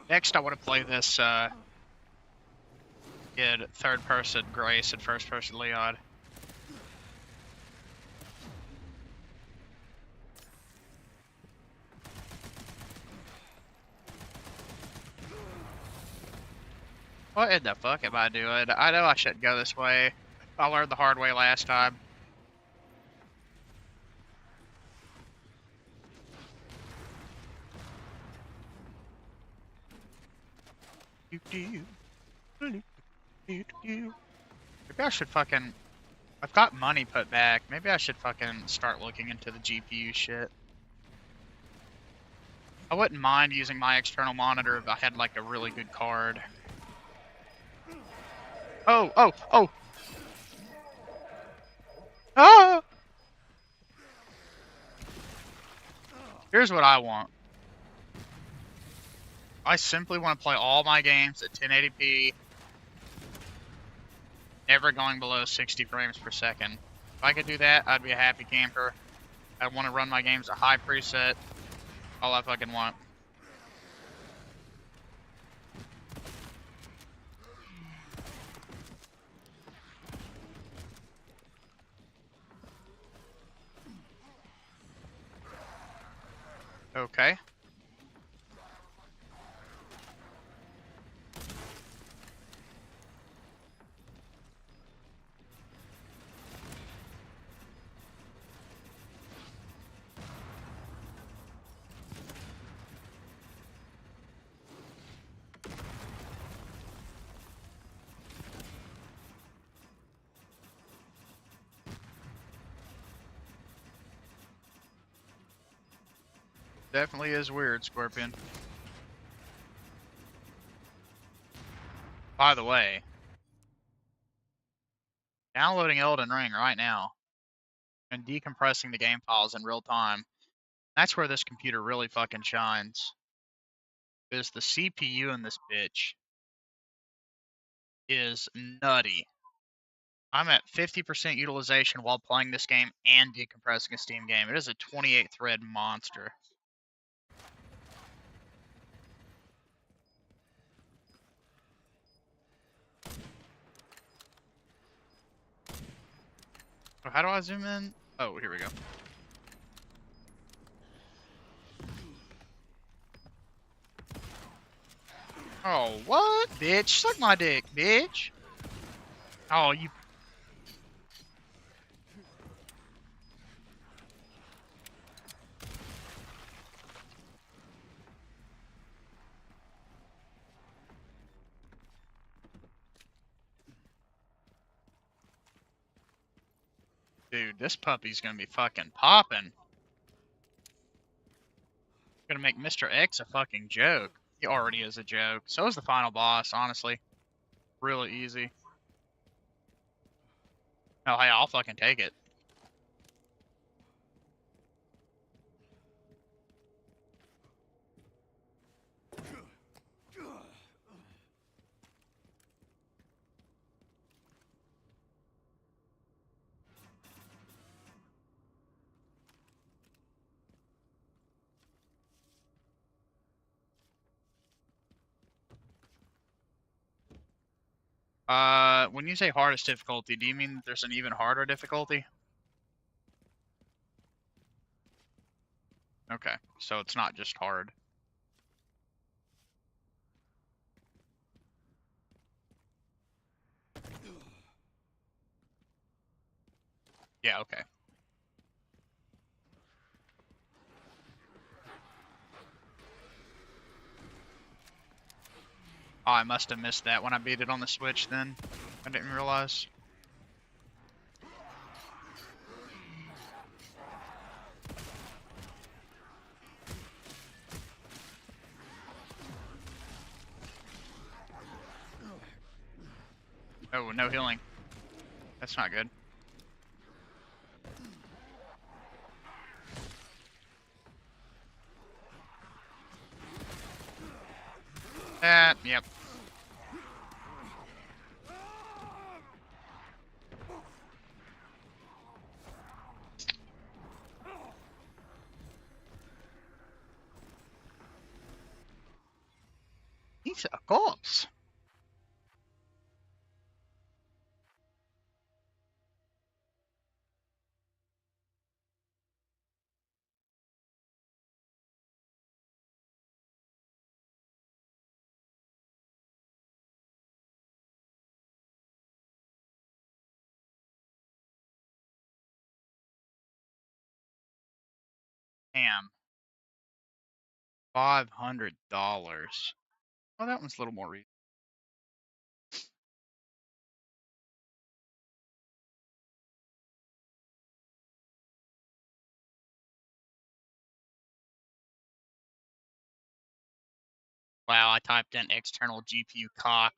Next, I want to play this in third-person Grace and first-person Leon. What in the fuck am I doing? I know I shouldn't go this way. I learned the hard way last time. Maybe I should fucking... I've got money put back. Maybe I should fucking start looking into the GPU shit. I wouldn't mind using my external monitor if I had like a really good card. Oh, oh, oh! Ah! Here's what I want. I simply want to play all my games at 1080p, never going below 60 frames per second. If I could do that, I'd be a happy camper. I want to run my games at high preset. All I fucking want. Okay. Definitely is weird, Scorpion. By the way, downloading Elden Ring right now and decompressing the game files in real time. That's where this computer really fucking shines. Is the CPU in this bitch is nutty. I'm at 50% utilization while playing this game and decompressing a Steam game. It is a 28 thread monster. So how do I zoom in? Oh, here we go. Oh, what? Bitch, suck my dick, bitch. Oh, you... Dude, this puppy's gonna be fucking popping. gonna make Mr. X a fucking joke. He already is a joke. So is the final boss, honestly. Really easy. Oh, hey, I'll fucking take it. When you say hardest difficulty, do you mean there's an even harder difficulty? Okay, so it's not just hard. Yeah, okay. Oh, I must have missed that when I beat it on the Switch then. I didn't realize. Oh, no healing. That's not good. Yep. He's a corpse. Damn. $500. Oh, that one's a little more reasonable. Wow, I typed in external GPU cock.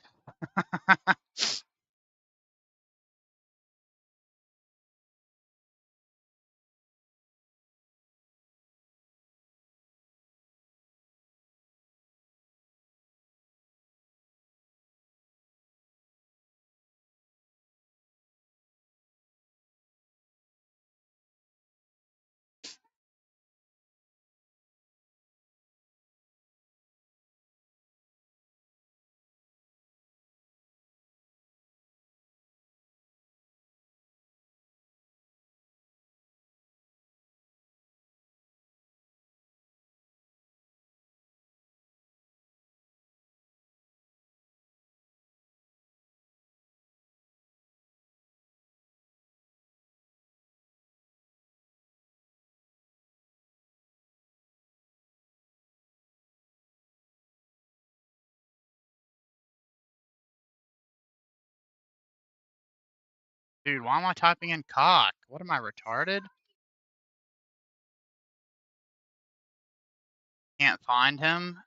Dude, why am I typing in cock? What am I, retarded? Can't find him?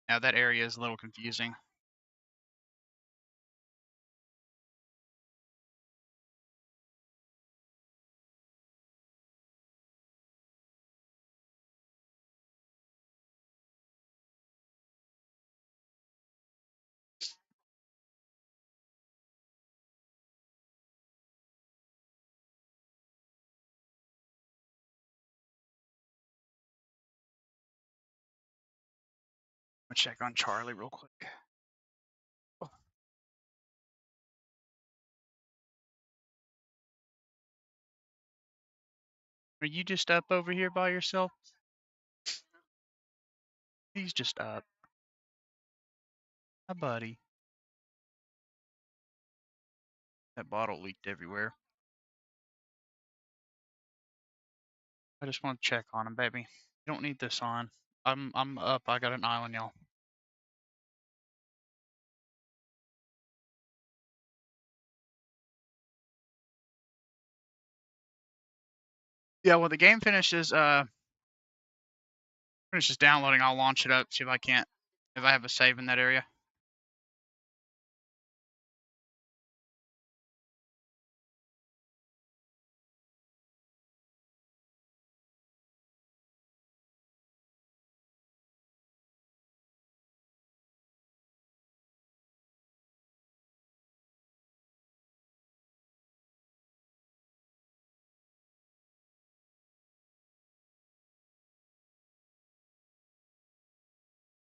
No, that area is a little confusing. Let's check on Charlie real quick. Oh, are you just up over here by yourself? He's just up. Hi, buddy. That bottle leaked everywhere. I just want to check on him, baby. You don't need this on. I'm up. I got an eye on y'all. Yeah, when the game finishes, Finish just downloading, I'll launch it up, see if I can't, if I have a save in that area.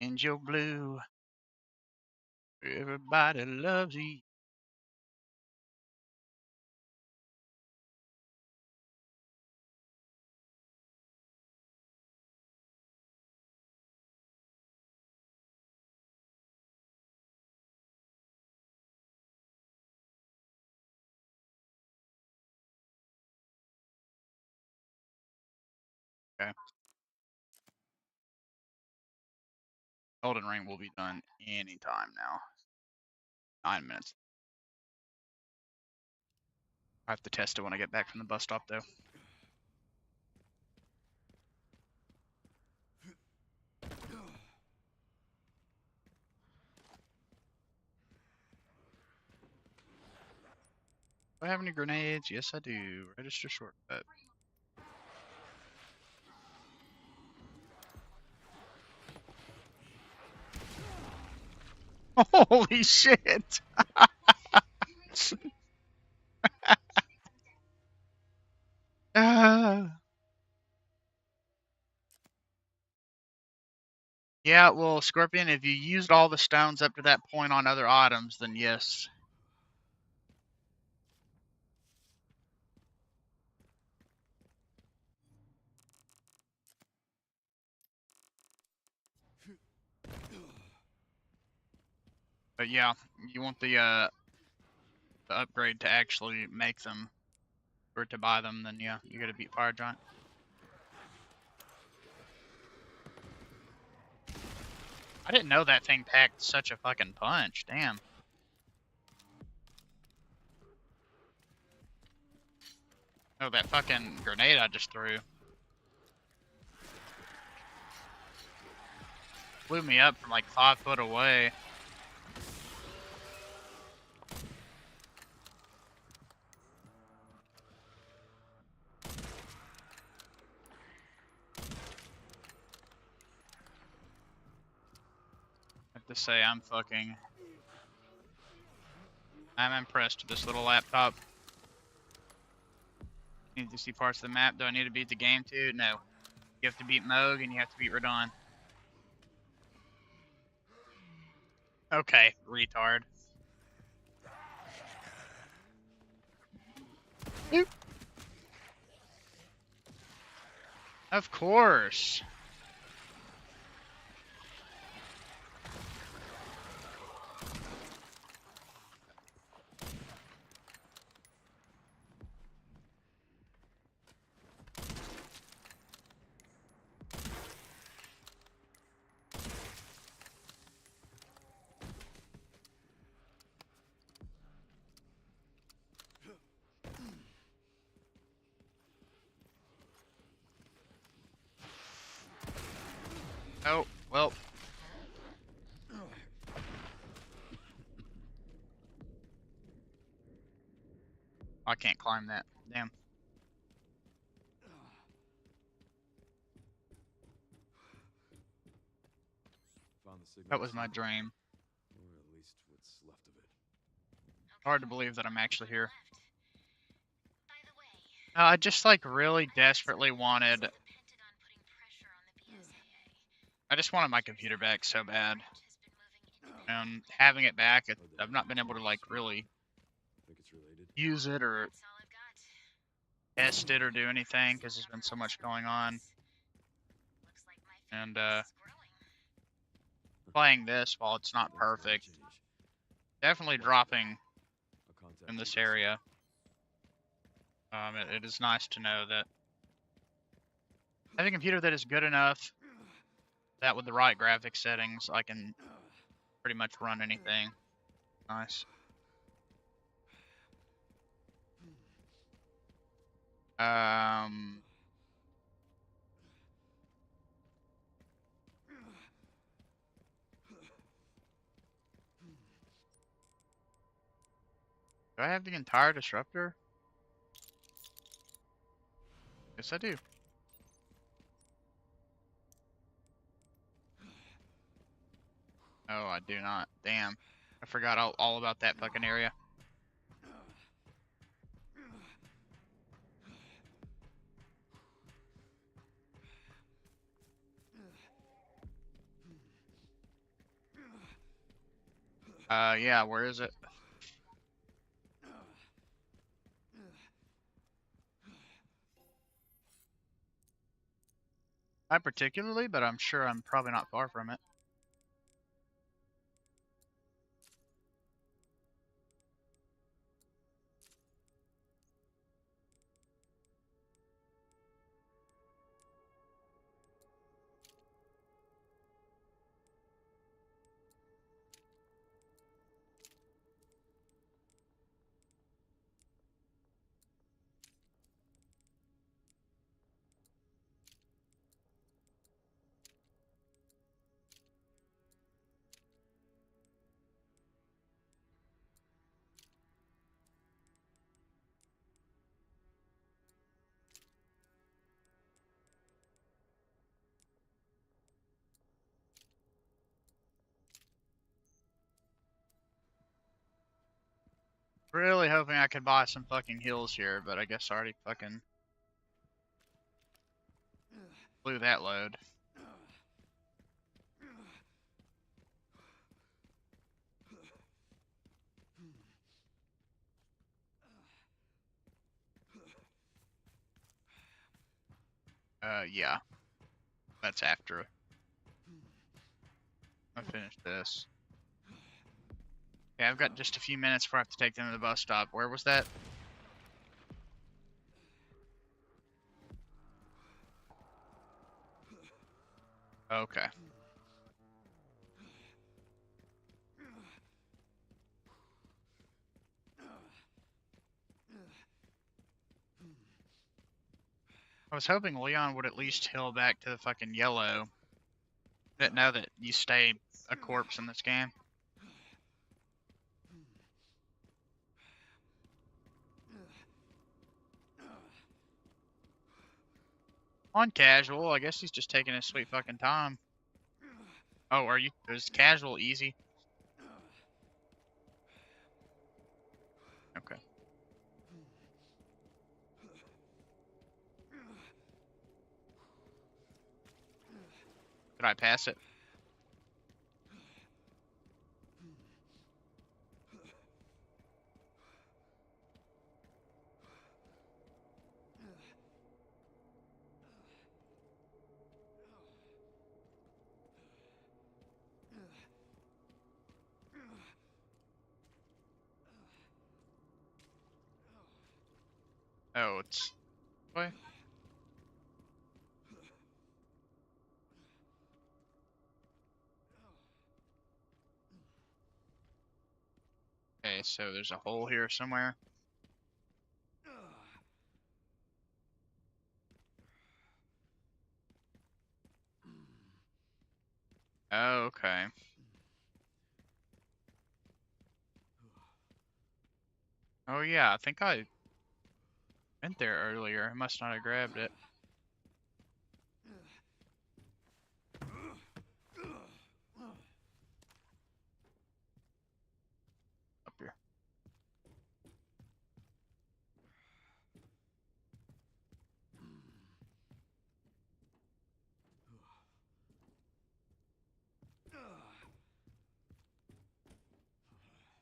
Angel Blue. Everybody loves you. Okay. Elden Ring will be done anytime now. 9 minutes. I have to test it when I get back from the bus stop, though. Do I have any grenades? Yes, I do. Register shortcut. Holy shit! Yeah, well, Scorpion, if you used all the stones up to that point on other items, then yes. But yeah, you want the upgrade to actually make them, or to buy them, then yeah, you gotta beat Fire Giant. I didn't know that thing packed such a fucking punch, damn. Oh, that fucking grenade I just threw. Blew me up from like 5 foot away. I have to say, I'm impressed with this little laptop. Need to see parts of the map. Do I need to beat the game too? No. You have to beat Moog and you have to beat Radon. Okay, retard. Boop. Of course. Oh, well. I can't climb that. Damn. Found the signal. That was my dream. Or at least what's left of it. Hard to believe that I'm actually here. By the way, I just like really desperately wanted. depended on putting pressure on the BSAA. I just wanted my computer back so bad, Has been moving into and having it back, I've not been able to like really Think it's related? use it or That's all I've got. test it or do anything because there's been so much going on. Looks like my And fan base is growing. playing this, while it's not perfect, Change. definitely dropping I'll contact in this you. area. It is nice to know that I have a computer that is good enough that with the right graphics settings, I can pretty much run anything. Nice. Do I have the entire disruptor? Yes, I do. Oh, I do not. Damn. I forgot all about that fucking area. Yeah, where is it? Not particularly, but I'm sure I'm probably not far from it. Really hoping I could buy some fucking heals here, but I guess I already fucking blew that load. Yeah. That's after I finish this. Yeah, I've got just a few minutes before I have to take them to the bus stop. Where was that? Okay. I was hoping Leon would at least heal back to the fucking yellow. Didn't know that you stay a corpse in this game. On casual, I guess he's just taking his sweet fucking time. Oh, are you? Is casual easy? Okay. Did I pass it? Oh, it's... What? Okay, so there's a hole here somewhere. Oh, okay. Oh yeah, I think I went there earlier. I must not have grabbed it. Up here.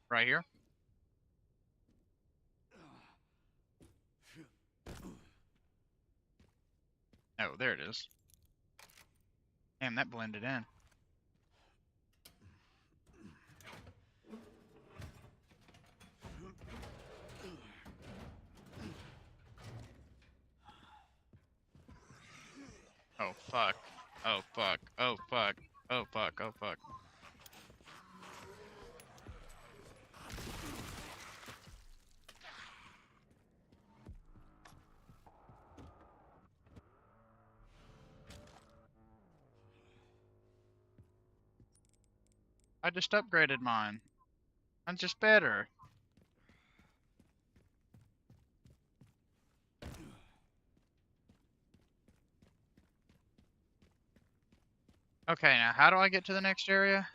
Right here? Oh, there it is. Damn, that blended in. Oh, fuck. Oh, fuck. Oh, fuck. Oh, fuck. Oh, fuck. I just upgraded mine. Mine's just better. Okay, now how do I get to the next area?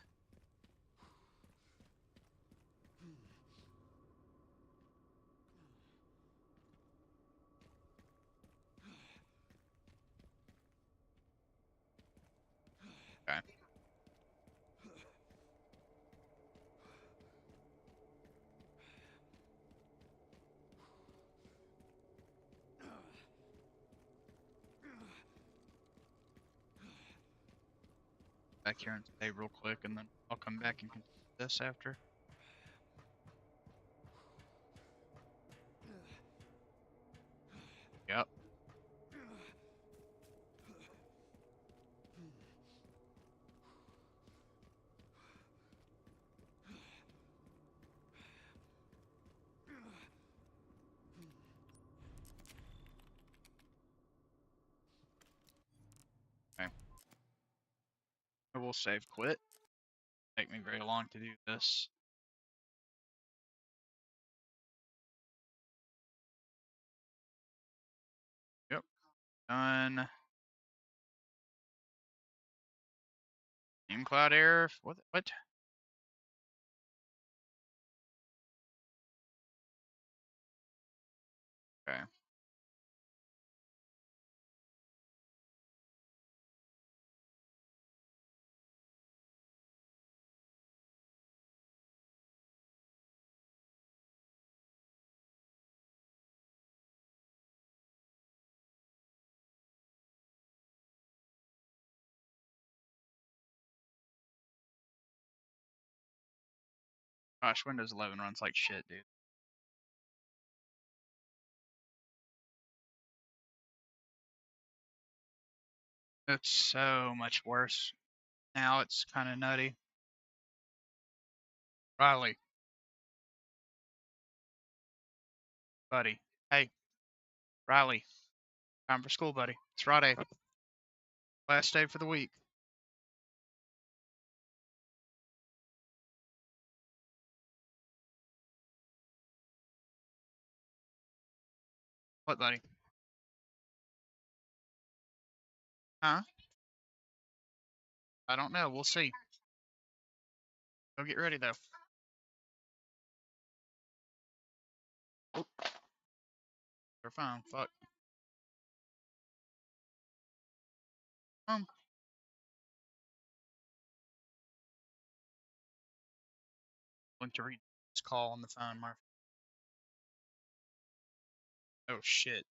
Okay. Back here and save real quick, and then I'll come back and continue this after. Yep. Okay. I will save quit. Take me very long to do this. Yep. Done. Team cloud error. What? What? Okay. Gosh, Windows 11 runs like shit, dude. It's so much worse. Now it's kind of nutty. Riley, buddy. Hey, Riley. Time for school, buddy. It's Friday. Last day for the week. What, buddy? Huh? I don't know. We'll see. Go get ready, though. They're fine. Fuck. Going to read this call on the phone, Murph. Oh, shit.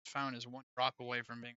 His phone is one drop away from being.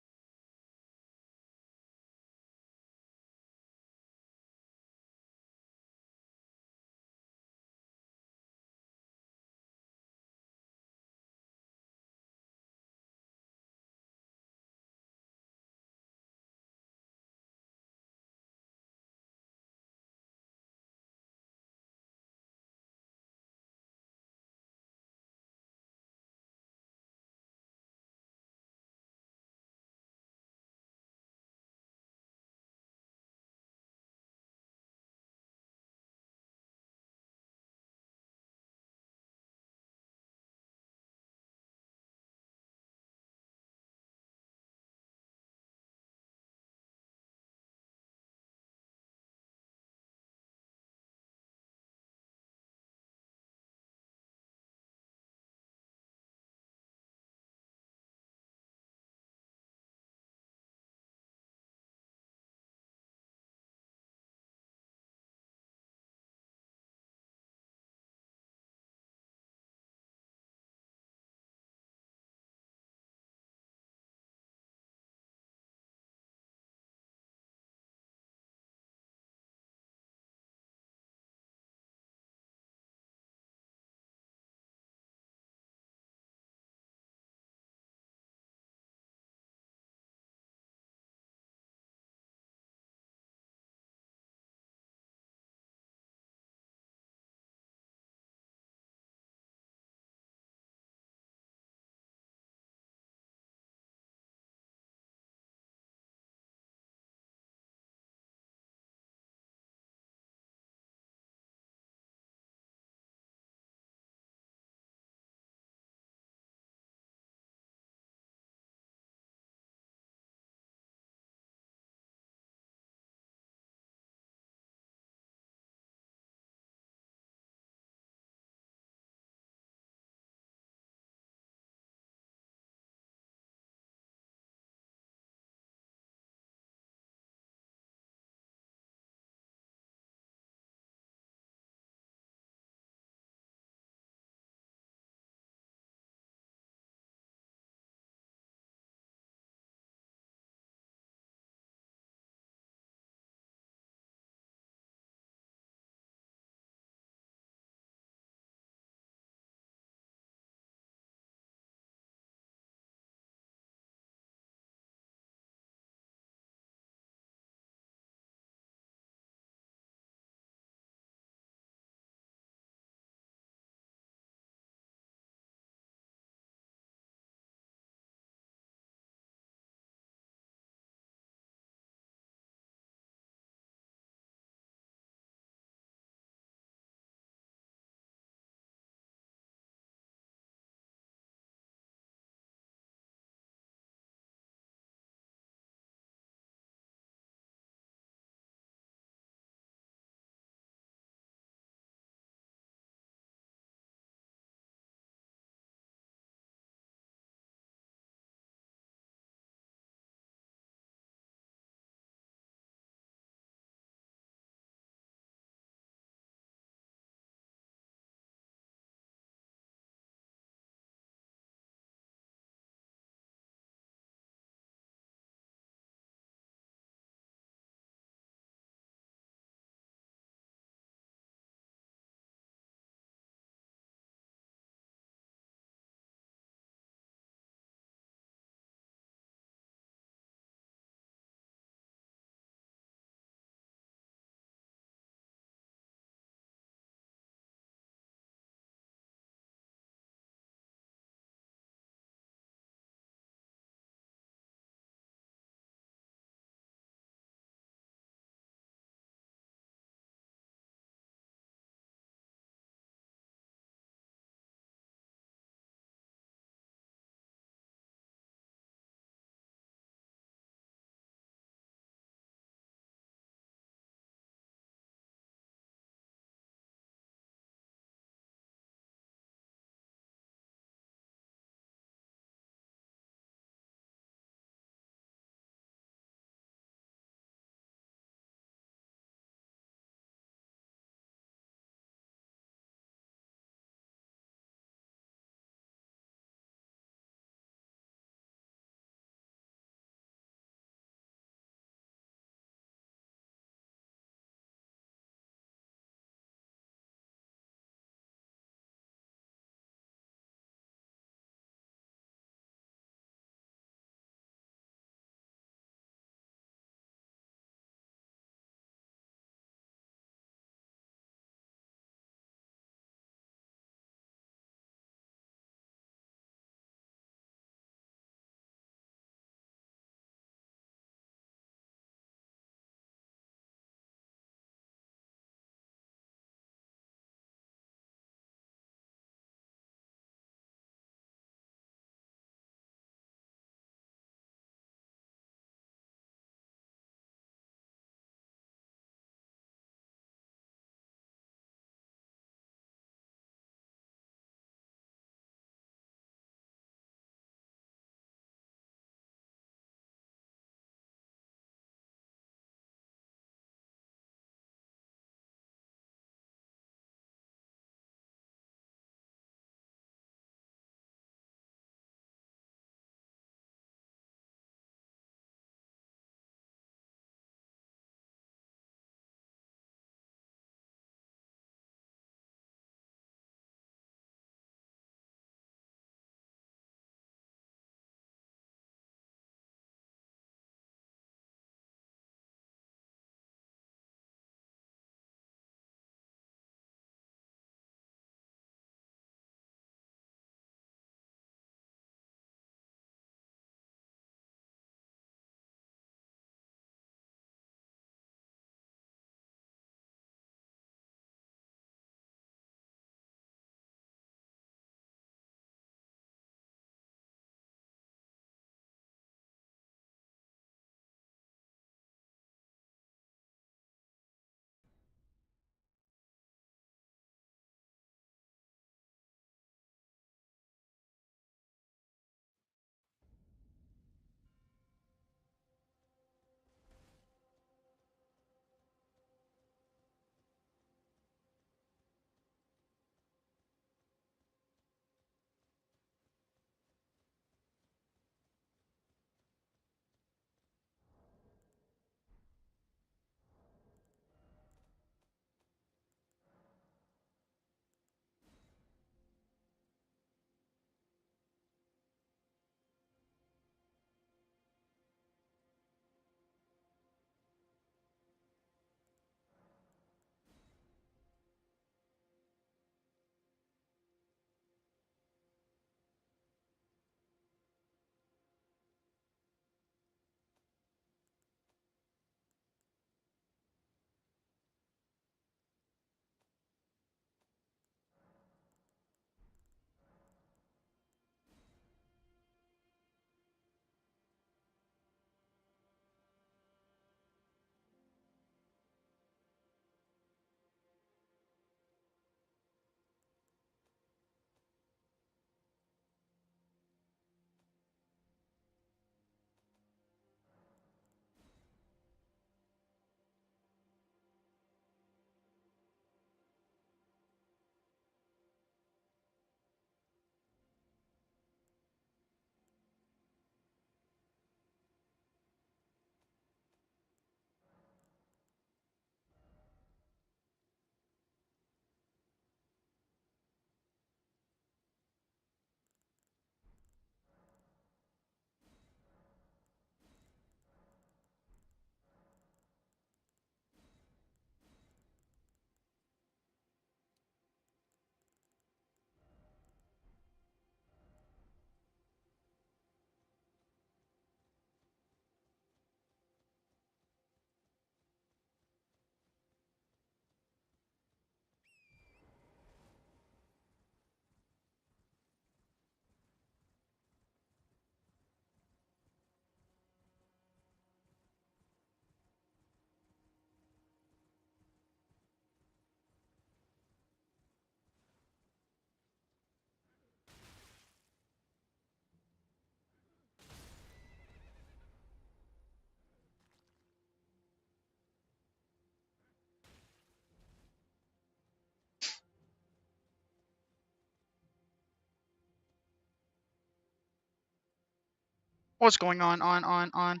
What's going on? I'm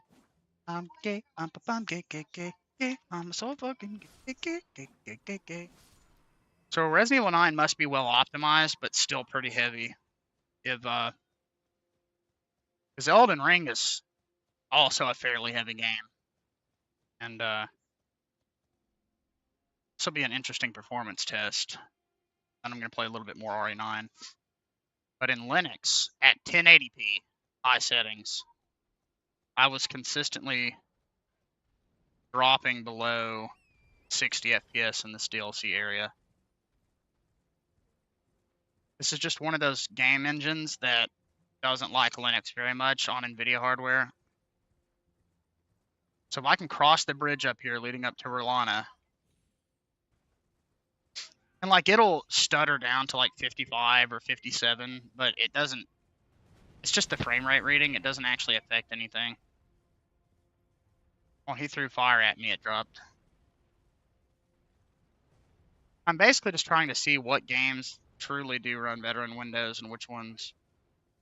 gay. I'm gay, gay, gay, gay. I'm so fucking gay, gay, gay, gay, gay, gay. So Resident Evil 9 must be well optimized, but still pretty heavy. If because Elden Ring is also a fairly heavy game, and this will be an interesting performance test. And I'm gonna play a little bit more RE9, but in Linux at 1080p high settings, I was consistently dropping below 60 FPS in this DLC area. This is just one of those game engines that doesn't like Linux very much on NVIDIA hardware. So if I can cross the bridge up here leading up to Rolana, and like it'll stutter down to like 55 or 57, but it doesn't, it's just the frame rate reading. It doesn't actually affect anything. Well, he threw fire at me, it dropped. I'm basically just trying to see what games truly do run better in Windows and which ones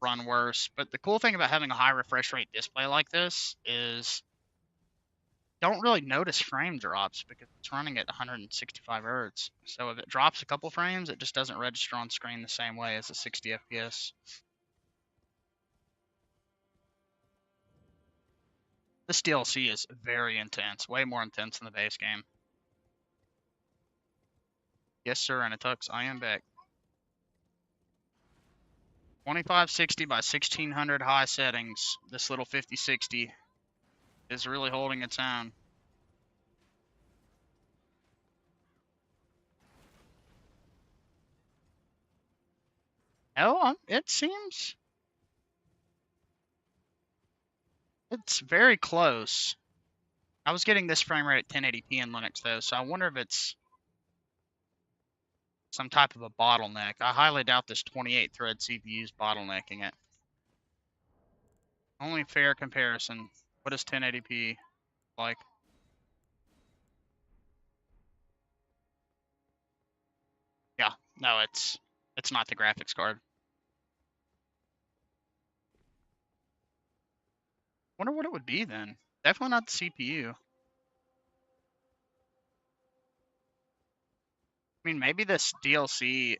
run worse. But the cool thing about having a high refresh rate display like this is don't really notice frame drops because it's running at 165 hertz. So if it drops a couple frames, it just doesn't register on screen the same way as a 60 FPS. This DLC is very intense, way more intense than the base game. Yes, sir, and a tux, I am back. 2560 by 1600 high settings. This little 5060 is really holding its own. Oh, it seems it's very close. I was getting this frame rate at 1080p in Linux though, so I wonder if it's some type of a bottleneck. I highly doubt this 28 thread CPU is bottlenecking it. Only fair comparison. What is 1080p like? Yeah, no, it's not the graphics card. Wonder what it would be then. Definitely not the CPU. I mean, maybe this DLC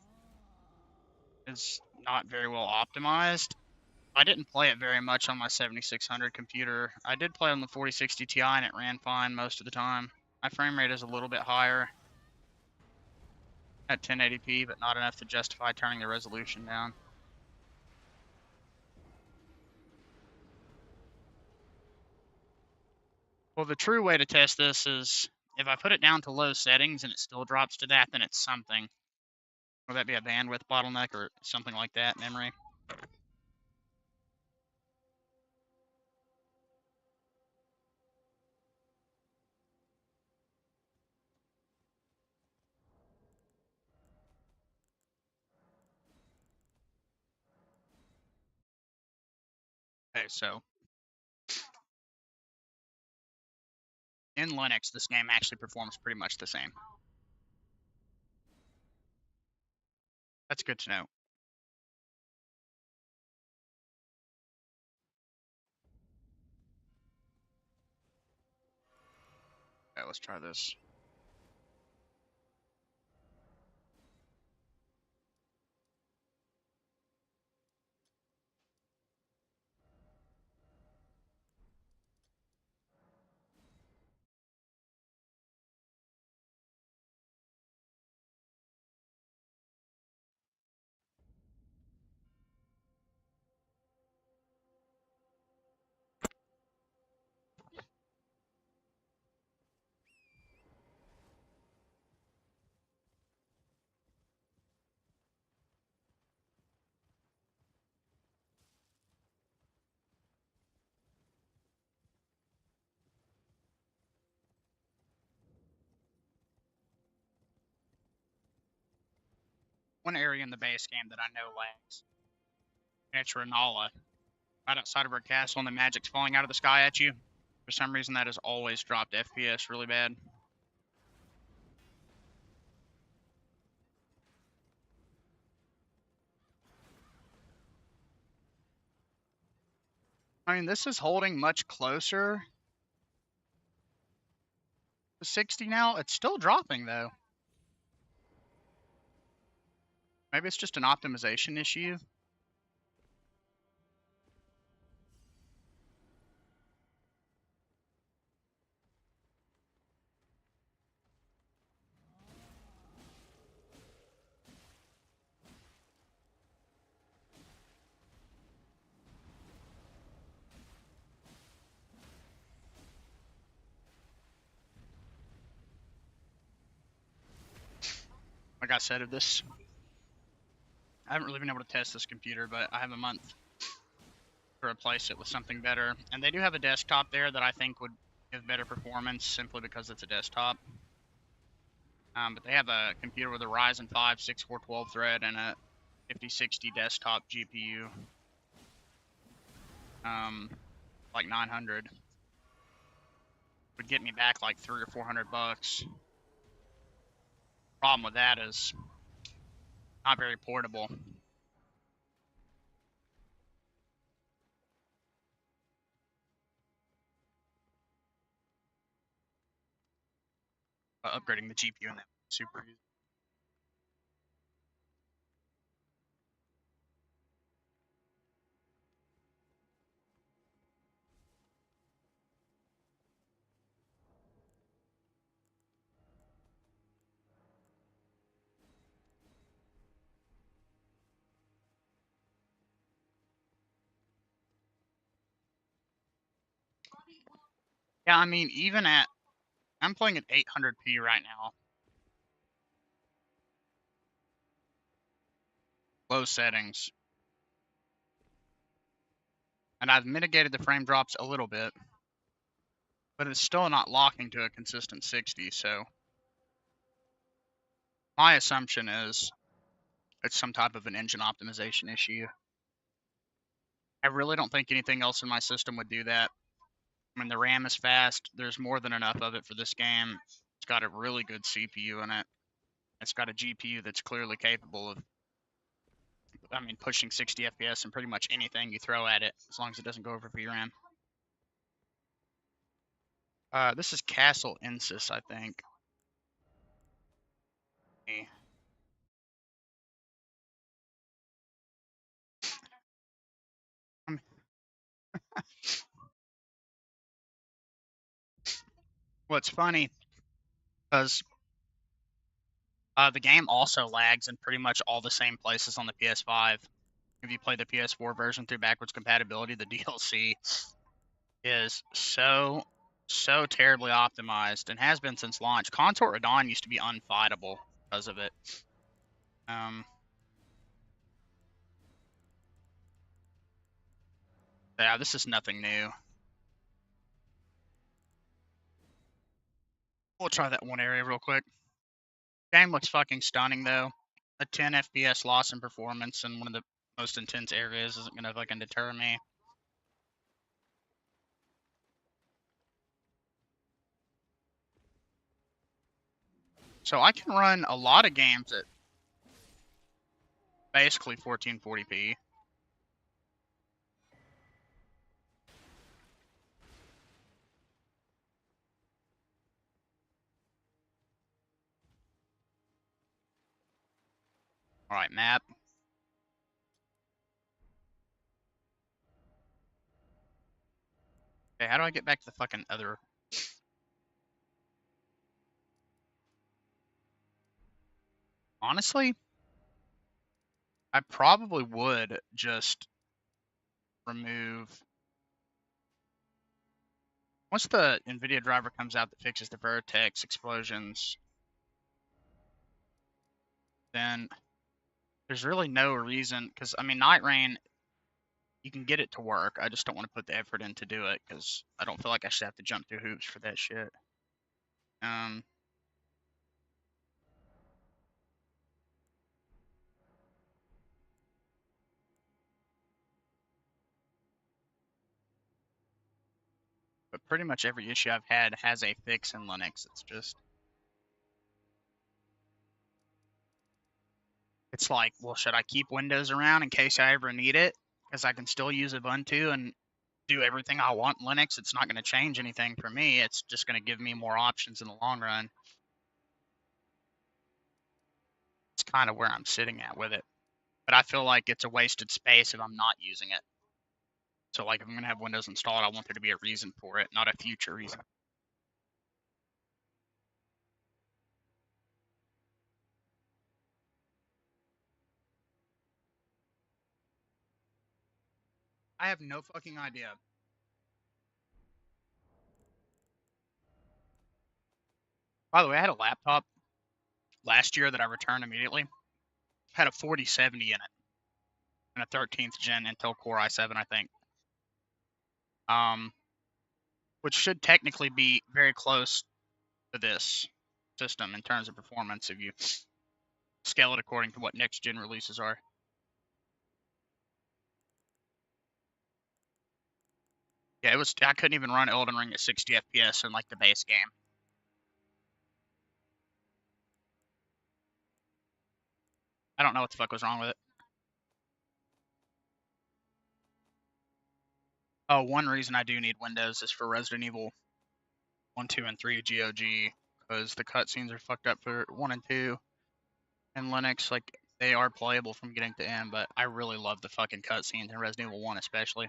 is not very well optimized. I didn't play it very much on my 7600 computer. I did play on the 4060 Ti and it ran fine most of the time. My frame rate is a little bit higher at 1080p, but not enough to justify turning the resolution down. Well, the true way to test this is if I put it down to low settings and it still drops to that, then it's something. Will that be a bandwidth bottleneck or something like that, memory? Okay, so in Linux, this game actually performs pretty much the same. That's good to know. Okay, let's try this. One area in the base game that I know lags, and it's Renala. Right outside of her castle and the magic's falling out of the sky at you. For some reason, that has always dropped FPS really bad. I mean, this is holding much closer to 60 now. It's still dropping, though. Maybe it's just an optimization issue. Like I said, I haven't really been able to test this computer, but I have a month to replace it with something better. And they do have a desktop there that I think would give better performance simply because it's a desktop. But they have a computer with a Ryzen 5 6412 thread and a 5060 desktop GPU. Like 900. Would get me back like $300 or $400. Problem with that is not very portable. Upgrading the GPU in that super easy. Yeah, I mean, even at, I'm playing at 800p right now. Low settings. And I've mitigated the frame drops a little bit. But it's still not locking to a consistent 60, so my assumption is it's some type of an engine optimization issue. I really don't think anything else in my system would do that. I mean, the RAM is fast. There's more than enough of it for this game. It's got a really good CPU in it. It's got a GPU that's clearly capable of, I mean, pushing 60 FPS in pretty much anything you throw at it, as long as it doesn't go over VRAM. This is Castle Insis, I think. What's funny, because the game also lags in pretty much all the same places on the PS5. If you play the PS4 version through backwards compatibility, the DLC is so terribly optimized and has been since launch. Contour Radon used to be unfightable because of it. Yeah, this is nothing new. We'll try that one area real quick. Game looks fucking stunning though. A 10 FPS loss in performance in one of the most intense areas isn't gonna fucking deter me. So I can run a lot of games at basically 1440p. Alright, map. Okay, how do I get back to the fucking other? Honestly, I probably would just remove. Once the NVIDIA driver comes out that fixes the vertex explosions, then there's really no reason, because, I mean, Night Rain, you can get it to work. I just don't want to put the effort in to do it, because I don't feel like I should have to jump through hoops for that shit. But pretty much every issue I've had has a fix in Linux. It's like, well, should I keep Windows around in case I ever need it? Because I can still use Ubuntu and do everything I want in Linux. It's not going to change anything for me. It's just going to give me more options in the long run. It's kind of where I'm sitting at with it. But I feel like it's a wasted space if I'm not using it. So like if I'm going to have Windows installed, I want there to be a reason for it, not a future reason. I have no fucking idea. By the way, I had a laptop last year that I returned immediately. Had a 4070 in it and a 13th gen Intel Core i7, I think. Which should technically be very close to this system in terms of performance if you scale it according to what next gen releases are. Yeah, I couldn't even run Elden Ring at 60 FPS in like the base game. I don't know what the fuck was wrong with it. Oh, one reason I do need Windows is for Resident Evil 1, 2, and 3 GOG, because the cutscenes are fucked up for 1 and 2. And Linux, like, they are playable from beginning to end, but I really love the fucking cutscenes in Resident Evil 1 especially.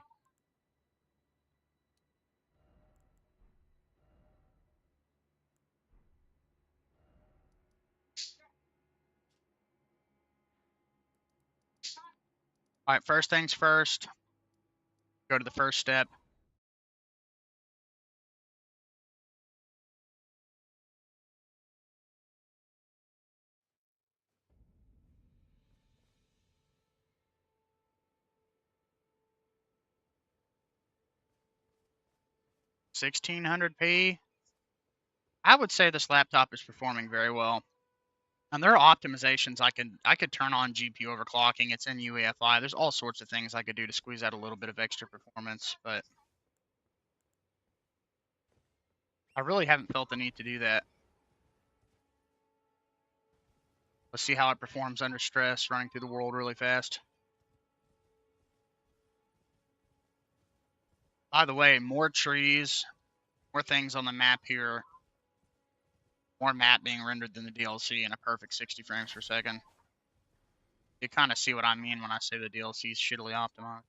Alright, first things first, go to the first step. $1600p. I would say this laptop is performing very well. And there are optimizations I could turn on GPU overclocking. It's in UEFI. There's all sorts of things I could do to squeeze out a little bit of extra performance, but I really haven't felt the need to do that. Let's see how it performs under stress, running through the world really fast. By the way, more trees, more things on the map here, more map being rendered than the DLC in a perfect 60 frames per second. You kind of see what I mean when I say the DLC is shittily optimized.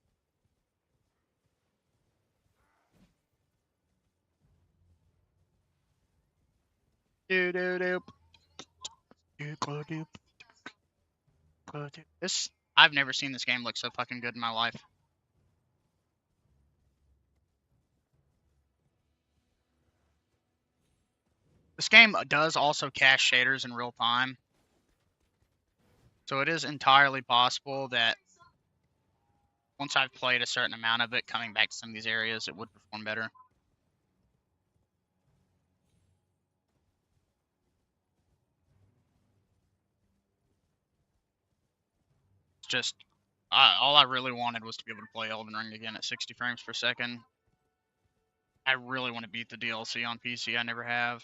I've never seen this game look so fucking good in my life. This game does also cache shaders in real time. So it is entirely possible that once I've played a certain amount of it, coming back to some of these areas, it would perform better. It's just, all I really wanted was to be able to play Elden Ring again at 60 frames per second. I really want to beat the DLC on PC. I never have.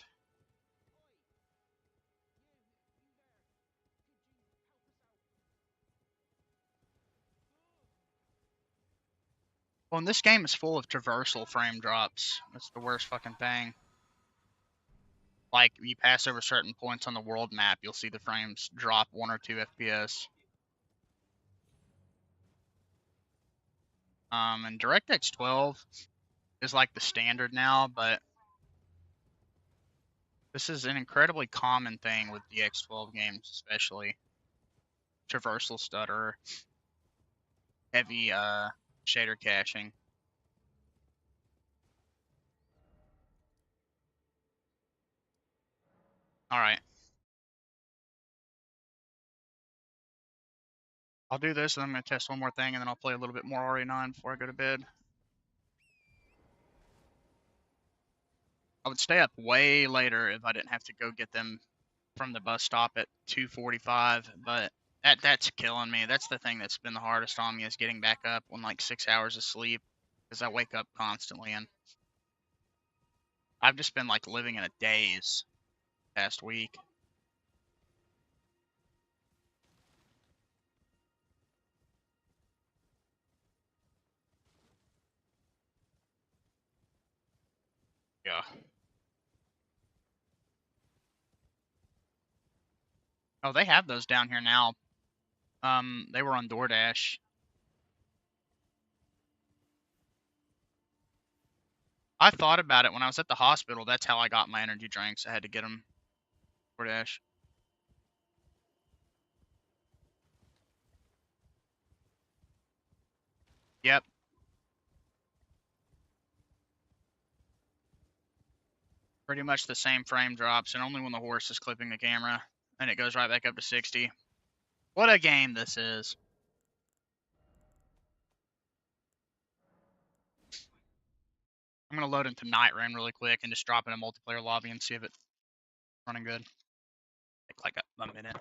Well, and this game is full of traversal frame drops. That's the worst fucking thing. Like, you pass over certain points on the world map, you'll see the frames drop 1 or 2 FPS. And DirectX 12 is like the standard now, but this is an incredibly common thing with DX12 games, especially. Traversal stutter, heavy shader caching. Alright. I'll do this, and I'm going to test one more thing, and then I'll play a little bit more RE9 before I go to bed. I would stay up way later if I didn't have to go get them from the bus stop at 2:45, but that's killing me. That's the thing that's been the hardest on me, is getting back up on like 6 hours of sleep, because I wake up constantly, and I've just been like living in a daze past week. Yeah. Oh, they have those down here now. They were on DoorDash. I thought about it when I was at the hospital. That's how I got my energy drinks. I had to get them DoorDash. Yep. Pretty much the same frame drops, and only when the horse is clipping the camera, and it goes right back up to 60. What a game this is. I'm going to load into Night Rain really quick and just drop in a multiplayer lobby and see if it's running good. Take like a minute.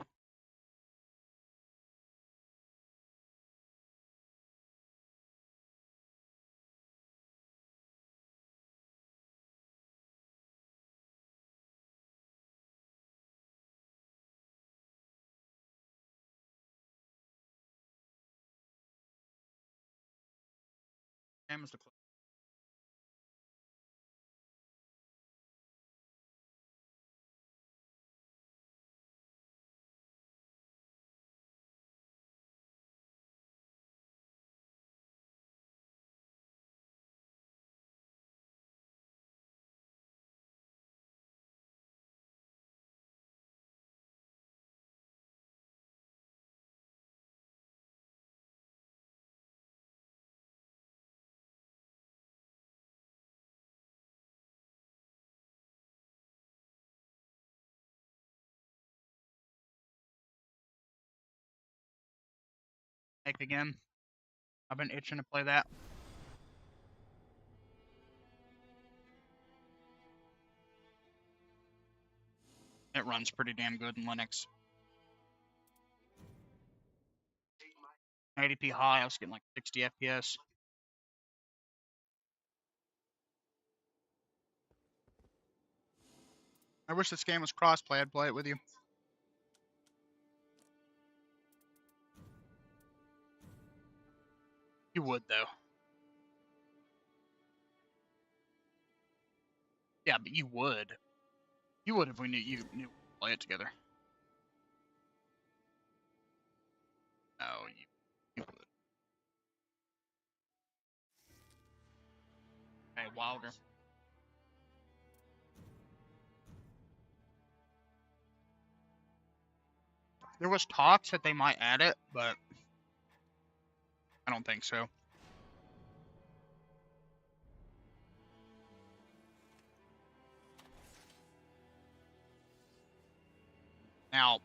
Game is the Take again. I've been itching to play that. It runs pretty damn good in Linux. 80p high, I was getting like 60 FPS. I wish this game was crossplay. I'd play it with you. You would, though. Yeah, but you would. You would if we knew you knew we'd play it together. No, you would. Hey, Wilder. There was talks that they might add it, but I don't think so. Now,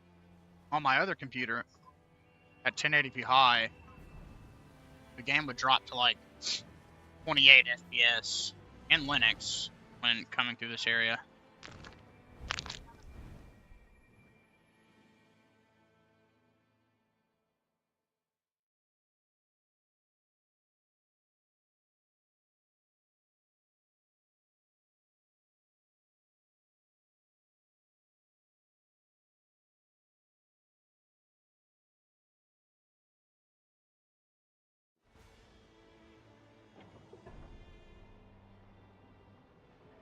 on my other computer, at 1080p high, the game would drop to like 28 FPS in Linux when coming through this area.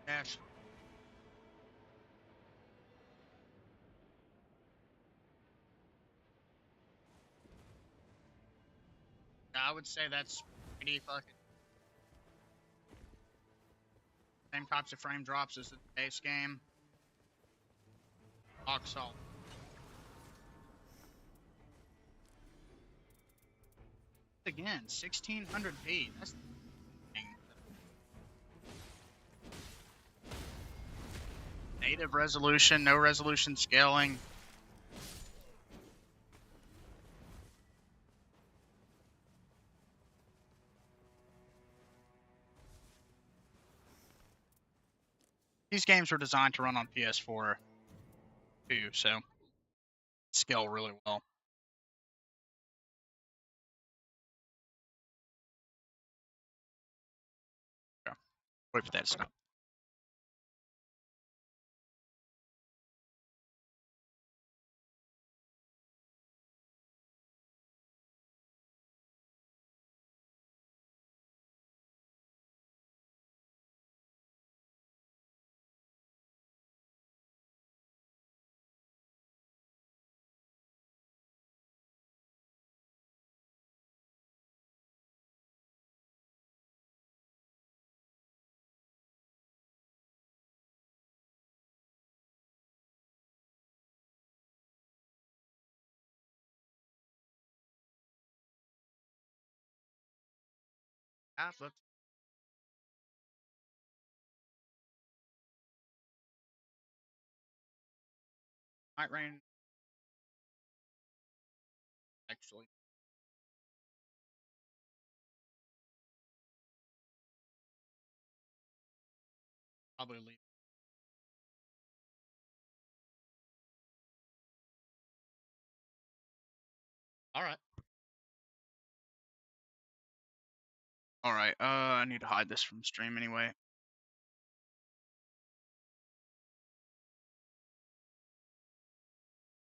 Yes. I would say that's pretty fucking same types of frame drops as the base game. Rock solid. Again, 1600p. That's the thing. Native resolution, no resolution scaling. These games were designed to run on PS4 too, so scale really well. Okay. Wait for that to stop. I flipped. Might rain. Actually, probably leave. All right. All right. I need to hide this from stream anyway.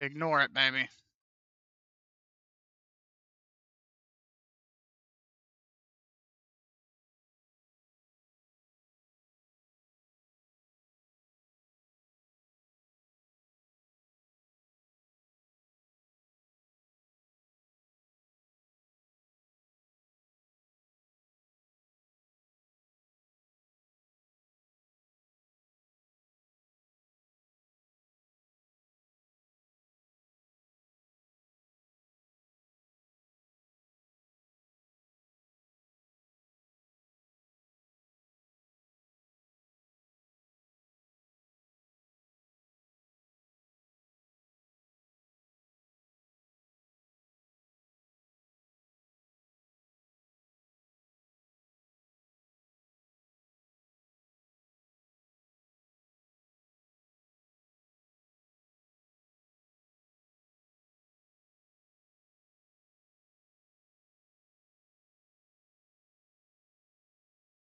Ignore it, baby.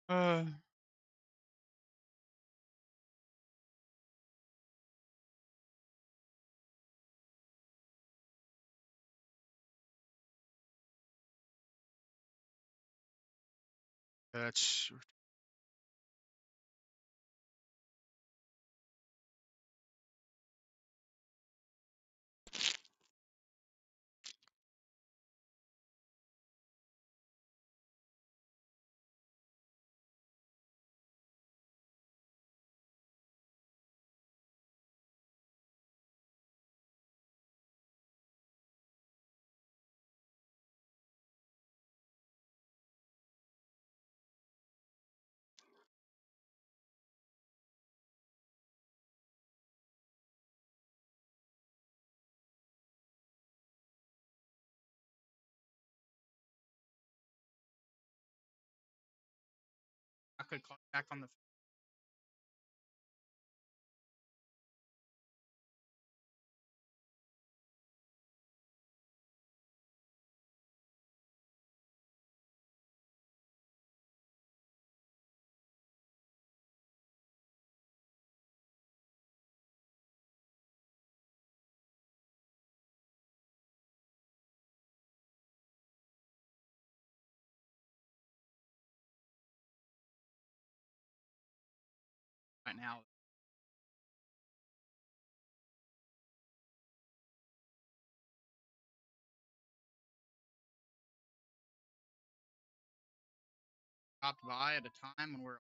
Uh. That's I could call back on the. Right now. Stopped by at a time when we're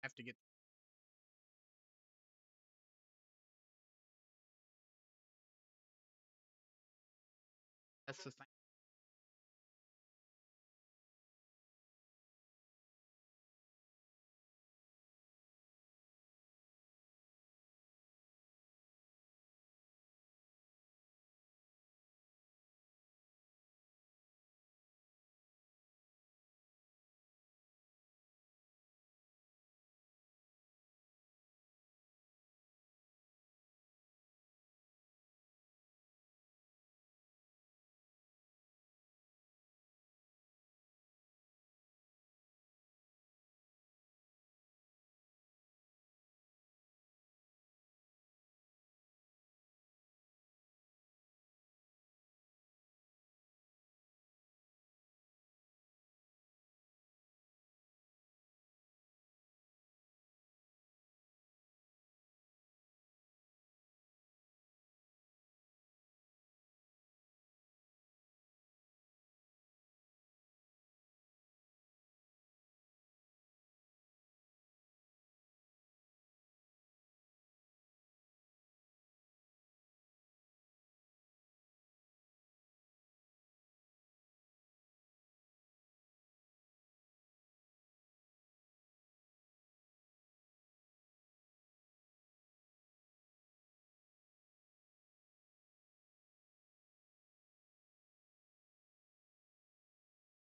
have to get. That's the thing.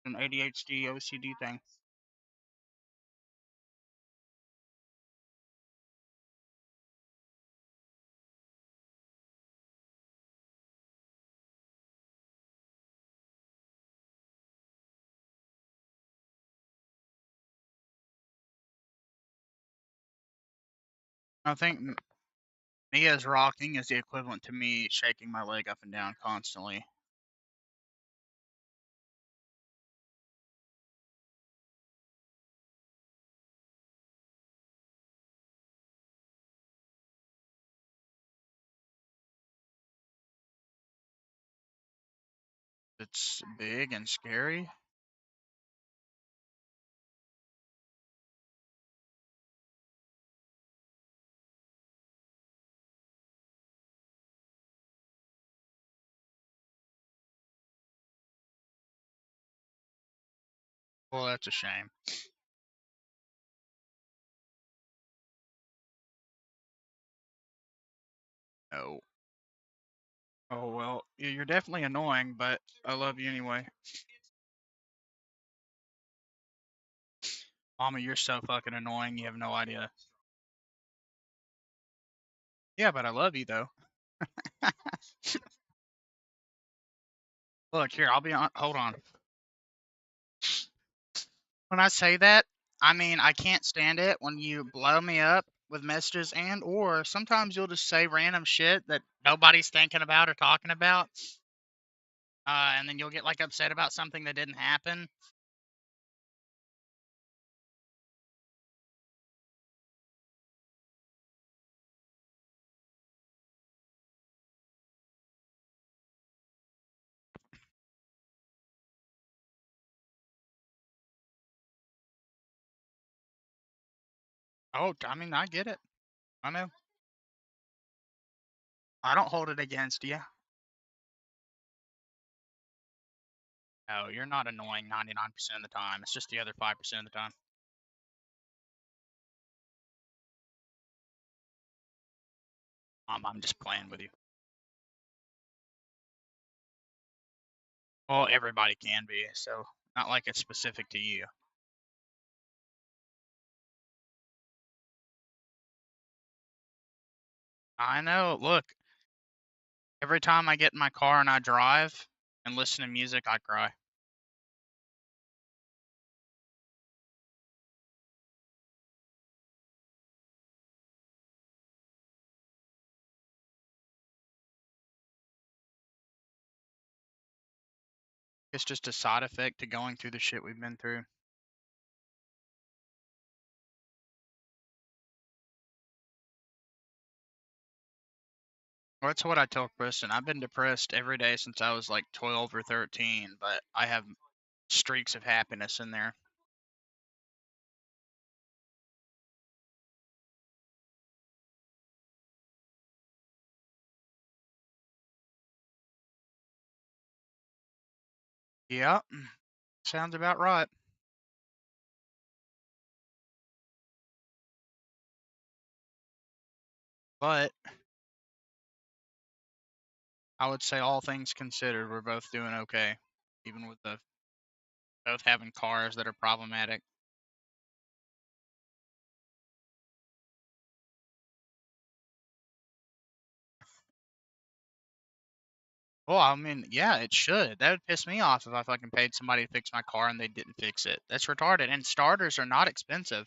An ADHD OCD thing. I think Mia's rocking is the equivalent to me shaking my leg up and down constantly. It's big and scary. Well, that's a shame. Oh. Oh, well, you're definitely annoying, but I love you anyway. Mama, you're so fucking annoying, you have no idea. Yeah, but I love you, though. Look, here, I'll be on. Hold on. When I say that, I mean I can't stand it when you blow me up with messages and or sometimes you'll just say random shit that nobody's thinking about or talking about, and then you'll get like upset about something that didn't happen. Oh, I mean I get it. I know. I don't hold it against you. No, you're not annoying 99% of the time. It's just the other 5% of the time. I'm just playing with you. Well, everybody can be, so not like it's specific to you. I know. Look, every time I get in my car and I drive and listen to music, I cry. It's just a side effect to going through the shit we've been through. Well, that's what I tell Kristen. I've been depressed every day since I was like 12 or 13, but I have streaks of happiness in there. Yeah, sounds about right. But I would say all things considered, we're both doing okay, even with the both having cars that are problematic. Well, I mean, yeah, it should. That would piss me off if I fucking paid somebody to fix my car and they didn't fix it. That's retarded. And starters are not expensive.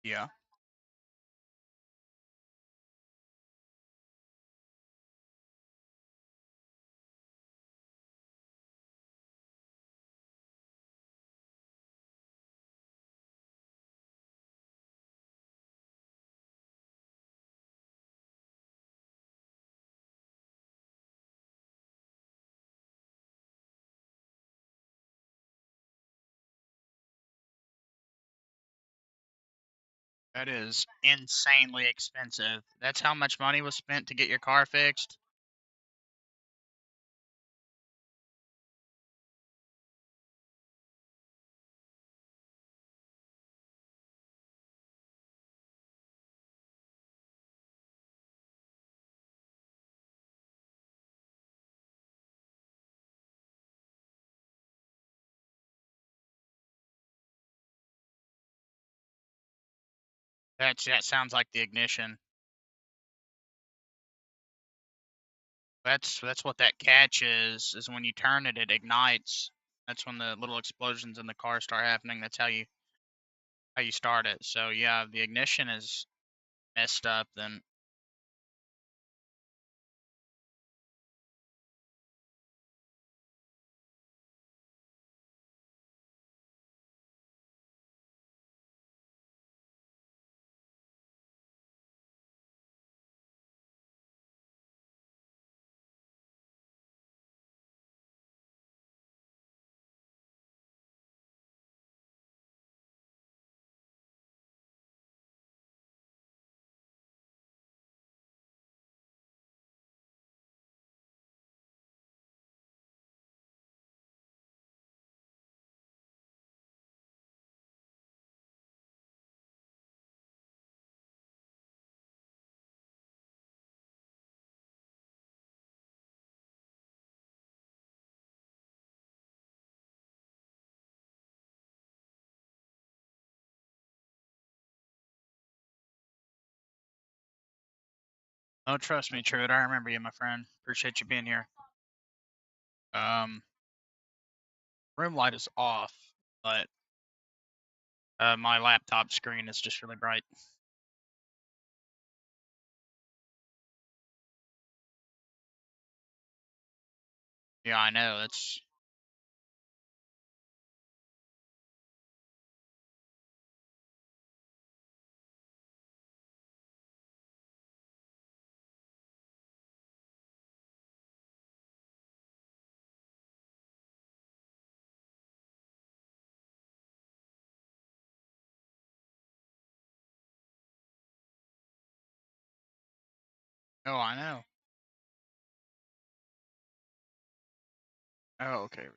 Yeah. That is insanely expensive. That's how much money was spent to get your car fixed. That sounds like the ignition. That's what that catch is when you turn it, it ignites. That's when the little explosions in the car start happening. That's how you start it. So yeah, if the ignition is messed up, then oh, trust me, Truett. I remember you, my friend. Appreciate you being here. Um, room light is off, but my laptop screen is just really bright. Yeah, I know. That's oh, I know. Oh, okay.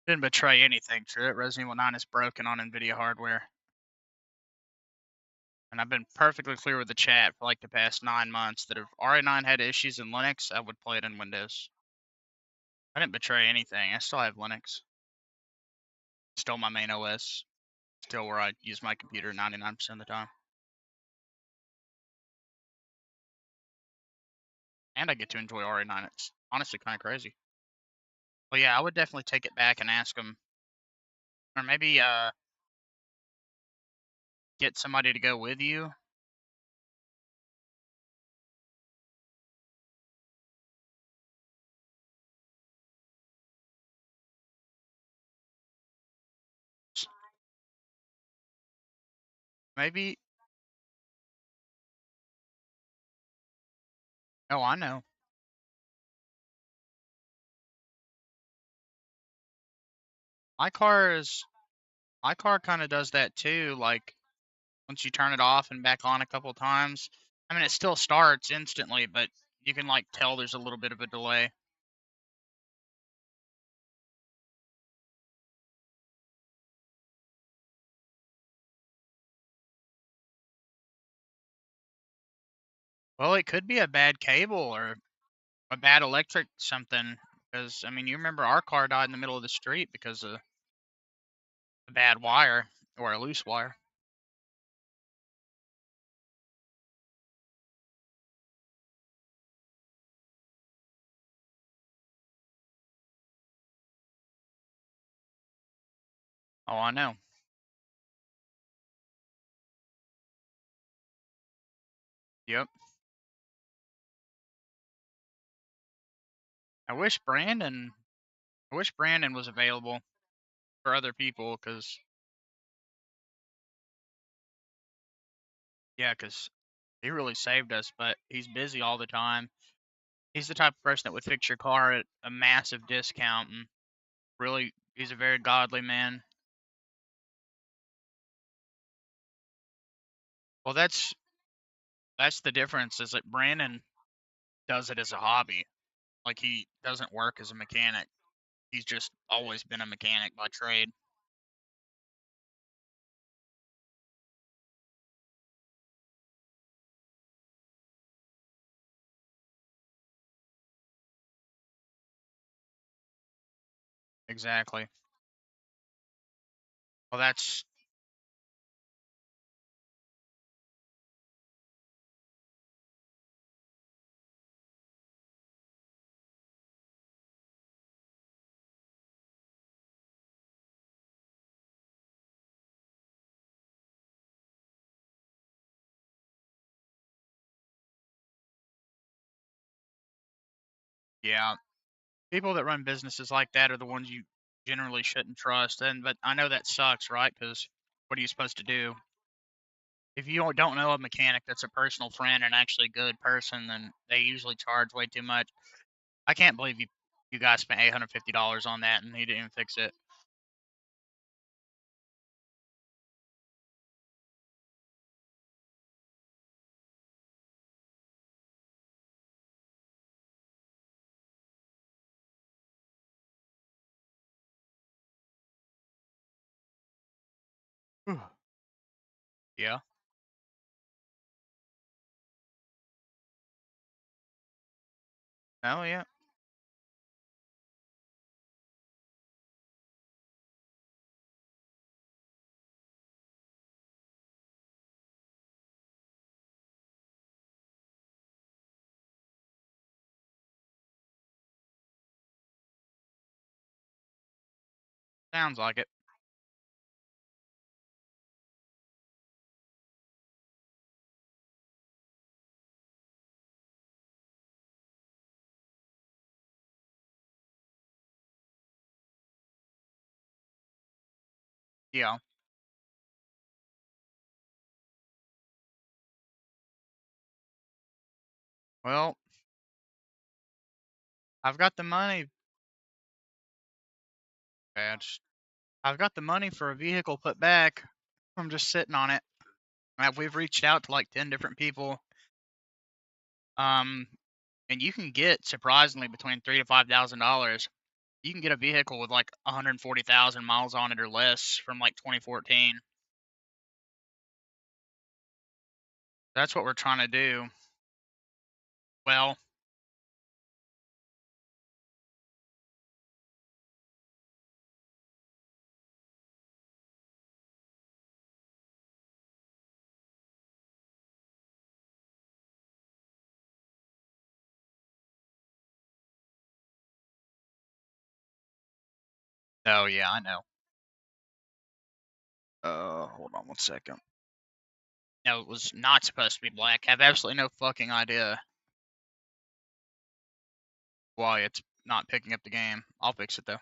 Didn't betray anything, Truett. Resident Evil 9 is broken on NVIDIA hardware. And I've been perfectly clear with the chat for like the past 9 months that if RA9 had issues in Linux, I would play it in Windows. I didn't betray anything. I still have Linux. Still my main OS. Still where I use my computer 99% of the time. And I get to enjoy RA9. It's honestly kind of crazy. But yeah, I would definitely take it back and ask them, or maybe get somebody to go with you. Maybe. Oh, I know. My car is. My car kind of does that too. Like once you turn it off and back on a couple times, I mean it still starts instantly, but you can like tell there's a little bit of a delay. Well, it could be a bad cable or a bad electric something. Because I mean, you remember our car died in the middle of the street because of a bad wire or a loose wire. Oh, I know. Yep. I wish Brandon. I wish Brandon was available for other people, because yeah, because he really saved us. But he's busy all the time. He's the type of person that would fix your car at a massive discount, and really, he's a very godly man. Well, that's the difference. Is that Brandon does it as a hobby. Like he doesn't work as a mechanic. He's just always been a mechanic by trade. Exactly. Well, that's yeah. People that run businesses like that are the ones you generally shouldn't trust. And but I know that sucks, right? Because what are you supposed to do? If you don't know a mechanic that's a personal friend and actually a good person, then they usually charge way too much. I can't believe you guys spent $850 on that and he didn't even fix it. Yeah. Oh yeah. Sounds like it. Yeah. Well, I've got the money. I've got the money for a vehicle put back. I'm just sitting on it. We've reached out to like 10 different people. Um, and you can get surprisingly between $3,000 to $5,000. You can get a vehicle with like 140,000 miles on it or less from like 2014. That's what we're trying to do. Well, oh yeah, I know. Hold on one second. No, it was not supposed to be black. I have absolutely no fucking idea why it's not picking up the game. I'll fix it though.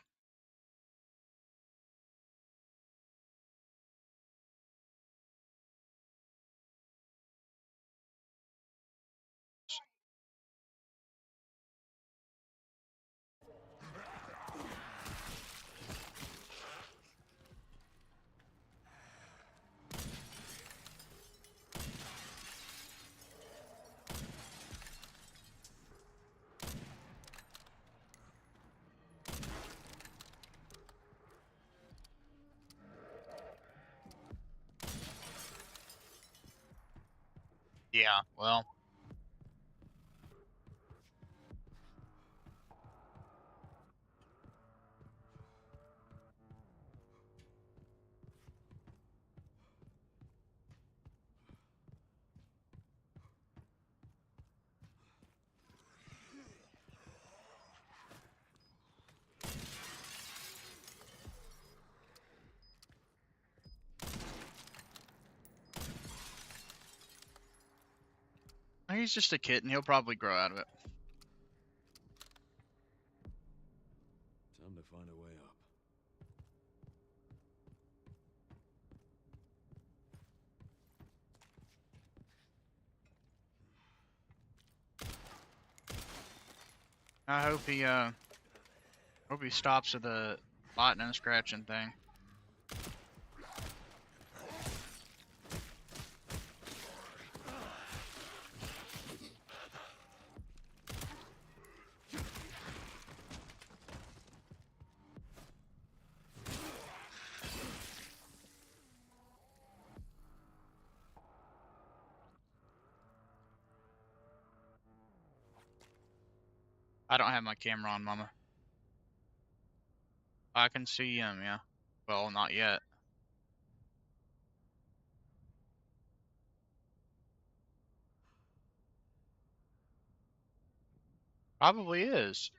Yeah, well, he's just a kitten. He'll probably grow out of it. Time to find a way up. I hope he stops at the biting and scratching thing. I don't have my camera on, Mama. I can see him, yeah. Well, not yet. Probably is.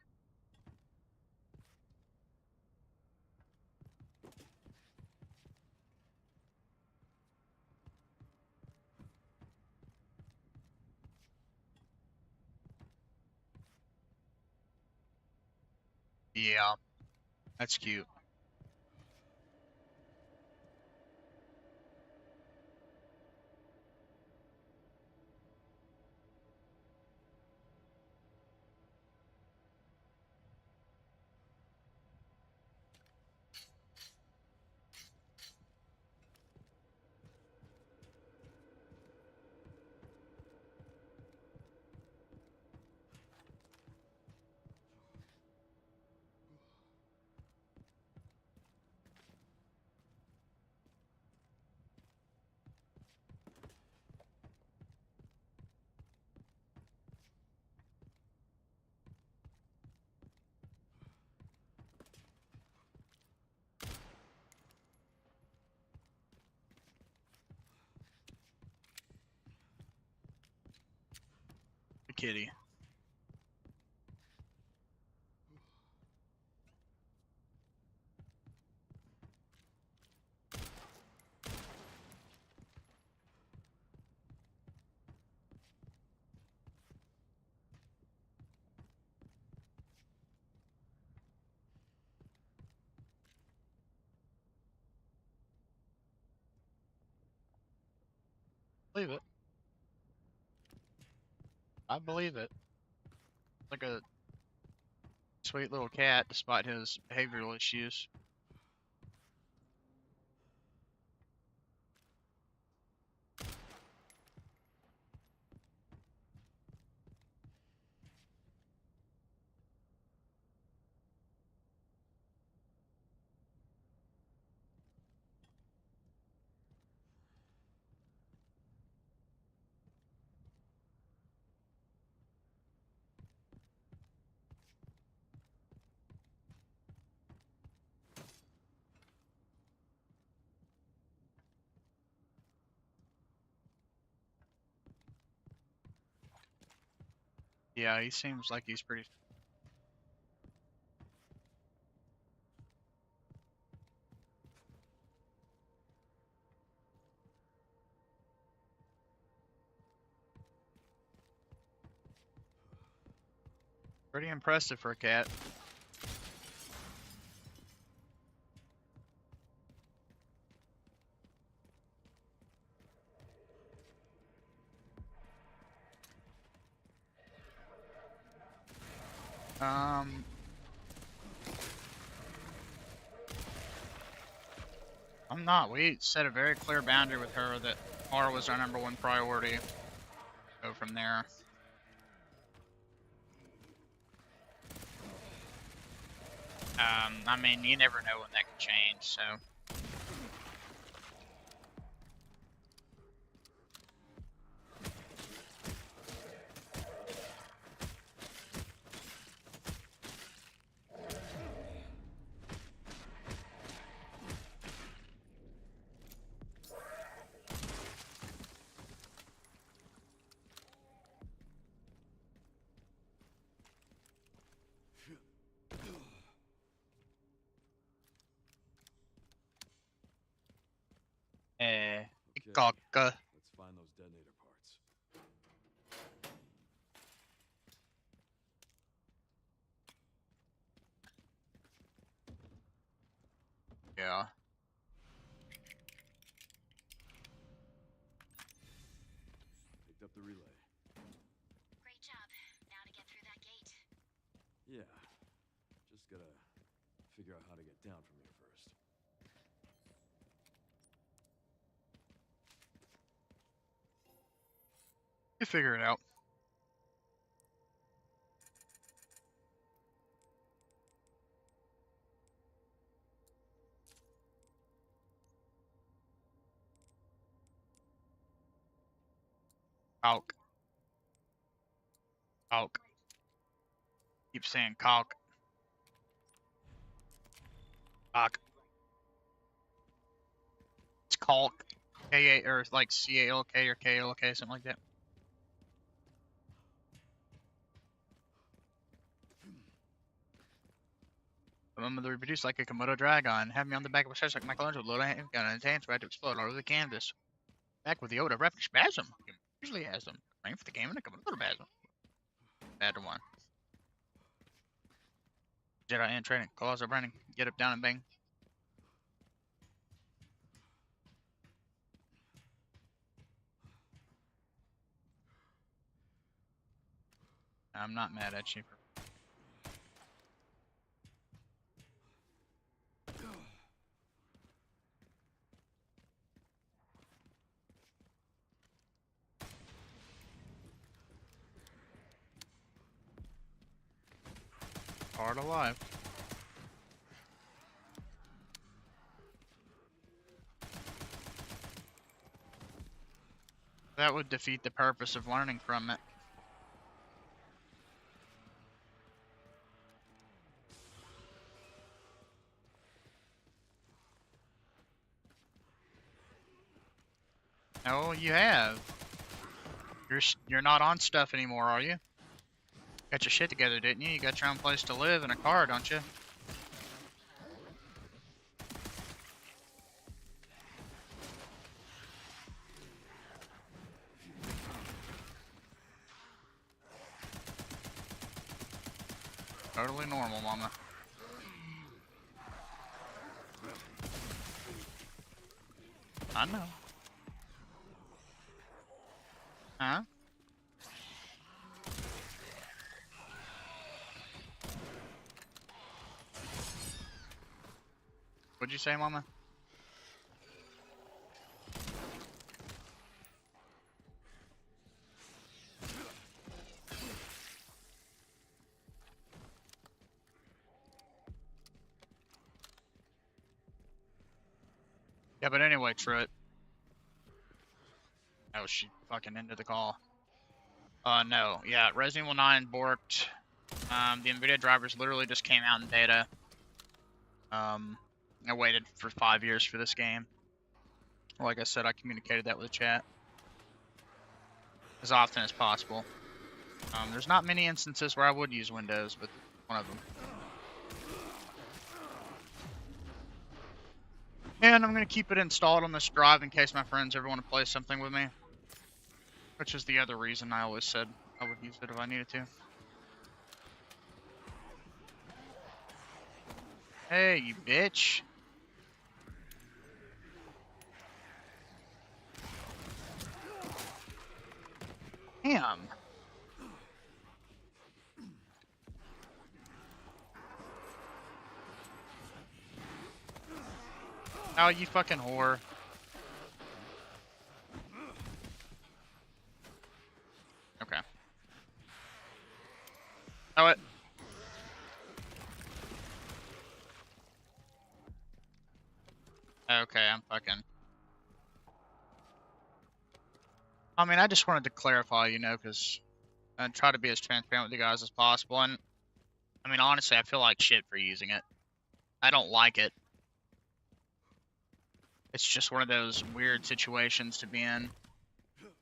Yeah, that's cute. The kitty. Believe it. I believe it. Like a sweet little cat, despite his behavioral issues. Yeah, he seems like he's pretty impressive for a cat. Um, I'm not. We set a very clear boundary with her that R was our #1 priority. Go from there. I mean, you never know when that can change, so. Okay, Kaka. let's find those detonator parts. Yeah. Picked up the relay. Great job. Now to get through that gate. Yeah. Just gotta figure out how to get down from here first. You figure it out. Caulk. Caulk. Keep saying caulk. Caulk. It's caulk. K-A, or like C-A-L-K or K-L-K, something like that. I'm gonna reproduce like a Komodo dragon. Have me on the back of a chest like Michelangelo, load a handgun and hands ready to explode all over the canvas. Back with the Yoda rapid spasm. Usually has them. Train for the game and a Komodo spasm. Bad one. Jedi in training. Claws are burning. Get up, down, and bang. I'm not mad at you. Part of life. That would defeat the purpose of learning from it. No, you have. You're not on stuff anymore, are you? Got your shit together, didn't you? You got your own place to live and a car, don't you? Totally normal, mama. I know. Huh? What'd you say, mama? Yeah, but anyway, Truett. Oh, she fucking ended the call. No. Yeah, Resident Evil 9 borked. The NVIDIA drivers literally just came out in beta. I waited for 5 years for this game. Like I said, I communicated that with chat as often as possible. There's not many instances where I would use Windows, but one of them. And I'm going to keep it installed on this drive in case my friends ever want to play something with me. Which is the other reason I always said I would use it if I needed to. Hey, you bitch. Damn. Oh, you fucking whore. Okay. Oh, it. Okay, I'm fucking. I mean, I just wanted to clarify, you know, because I try to be as transparent with you guys as possible. And, I mean, honestly, I feel like shit for using it. I don't like it. It's just one of those weird situations to be in.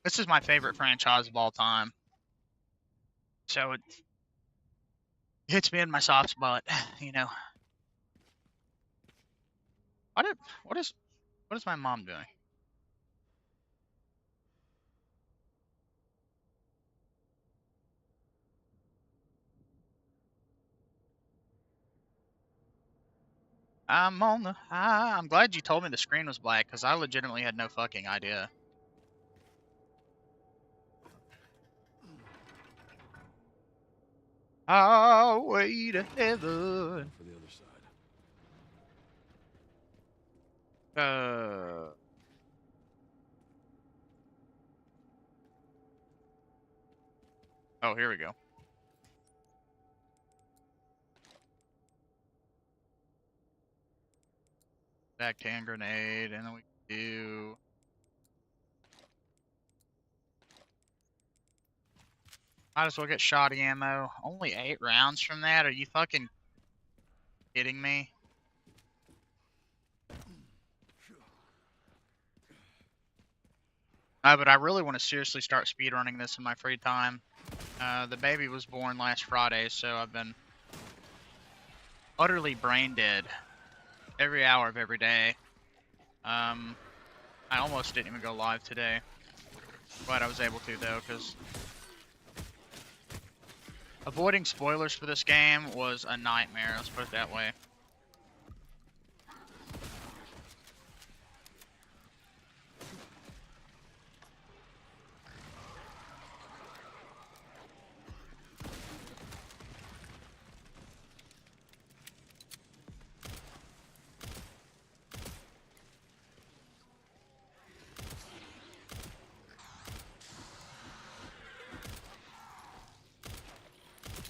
This is my favorite franchise of all time. So it hits me in my soft spot, you know. What is my mom doing? I'm on the high. I'm glad you told me the screen was black, because I legitimately had no fucking idea. Highway to heaven. For the other side. Oh, here we go. Back to hand grenade, and then we do. Might as well get shoddy ammo. Only 8 rounds from that? Are you fucking kidding me? But I really want to seriously start speedrunning this in my free time. The baby was born last Friday, so I've been utterly brain dead every hour of every day. I almost didn't even go live today. Glad I was able to though, because avoiding spoilers for this game was a nightmare, let's put it that way.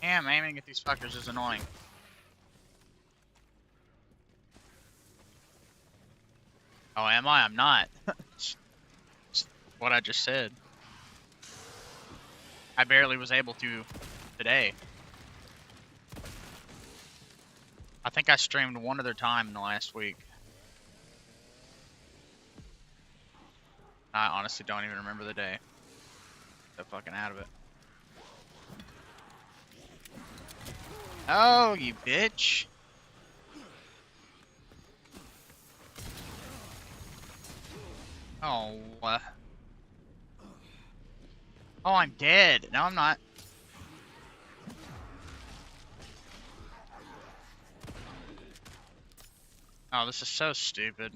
Damn, aiming at these fuckers is annoying. Oh, am I? I'm not. It's what I just said. I barely was able to today. I think I streamed one other time in the last week. I honestly don't even remember the day. So fucking out of it. Oh, you bitch. Oh. Oh, I'm dead. No, I'm not. Oh, this is so stupid.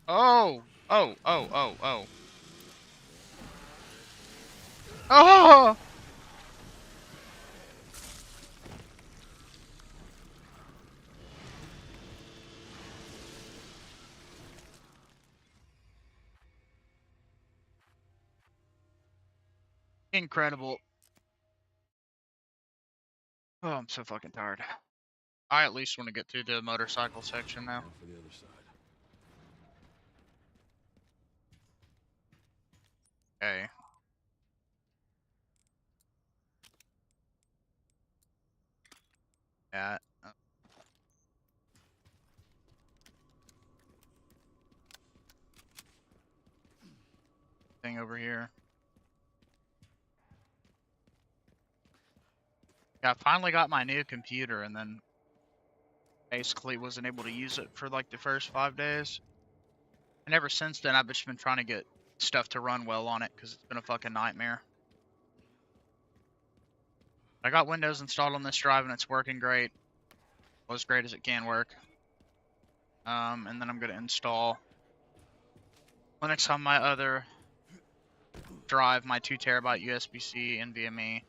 Oh! Oh, oh, oh, oh. Oh! Incredible. Oh, I'm so fucking tired. I at least want to get through the motorcycle section now. Now for the other side. Okay. Yeah. Thing over here. Yeah, I finally got my new computer and then basically wasn't able to use it for like the first 5 days. And ever since then, I've just been trying to get stuff to run well on it because it's been a fucking nightmare. I got Windows installed on this drive and it's working great. Well, as great as it can work. And then I'm going to install Linux on my other drive, my 2 terabyte USB-C NVMe.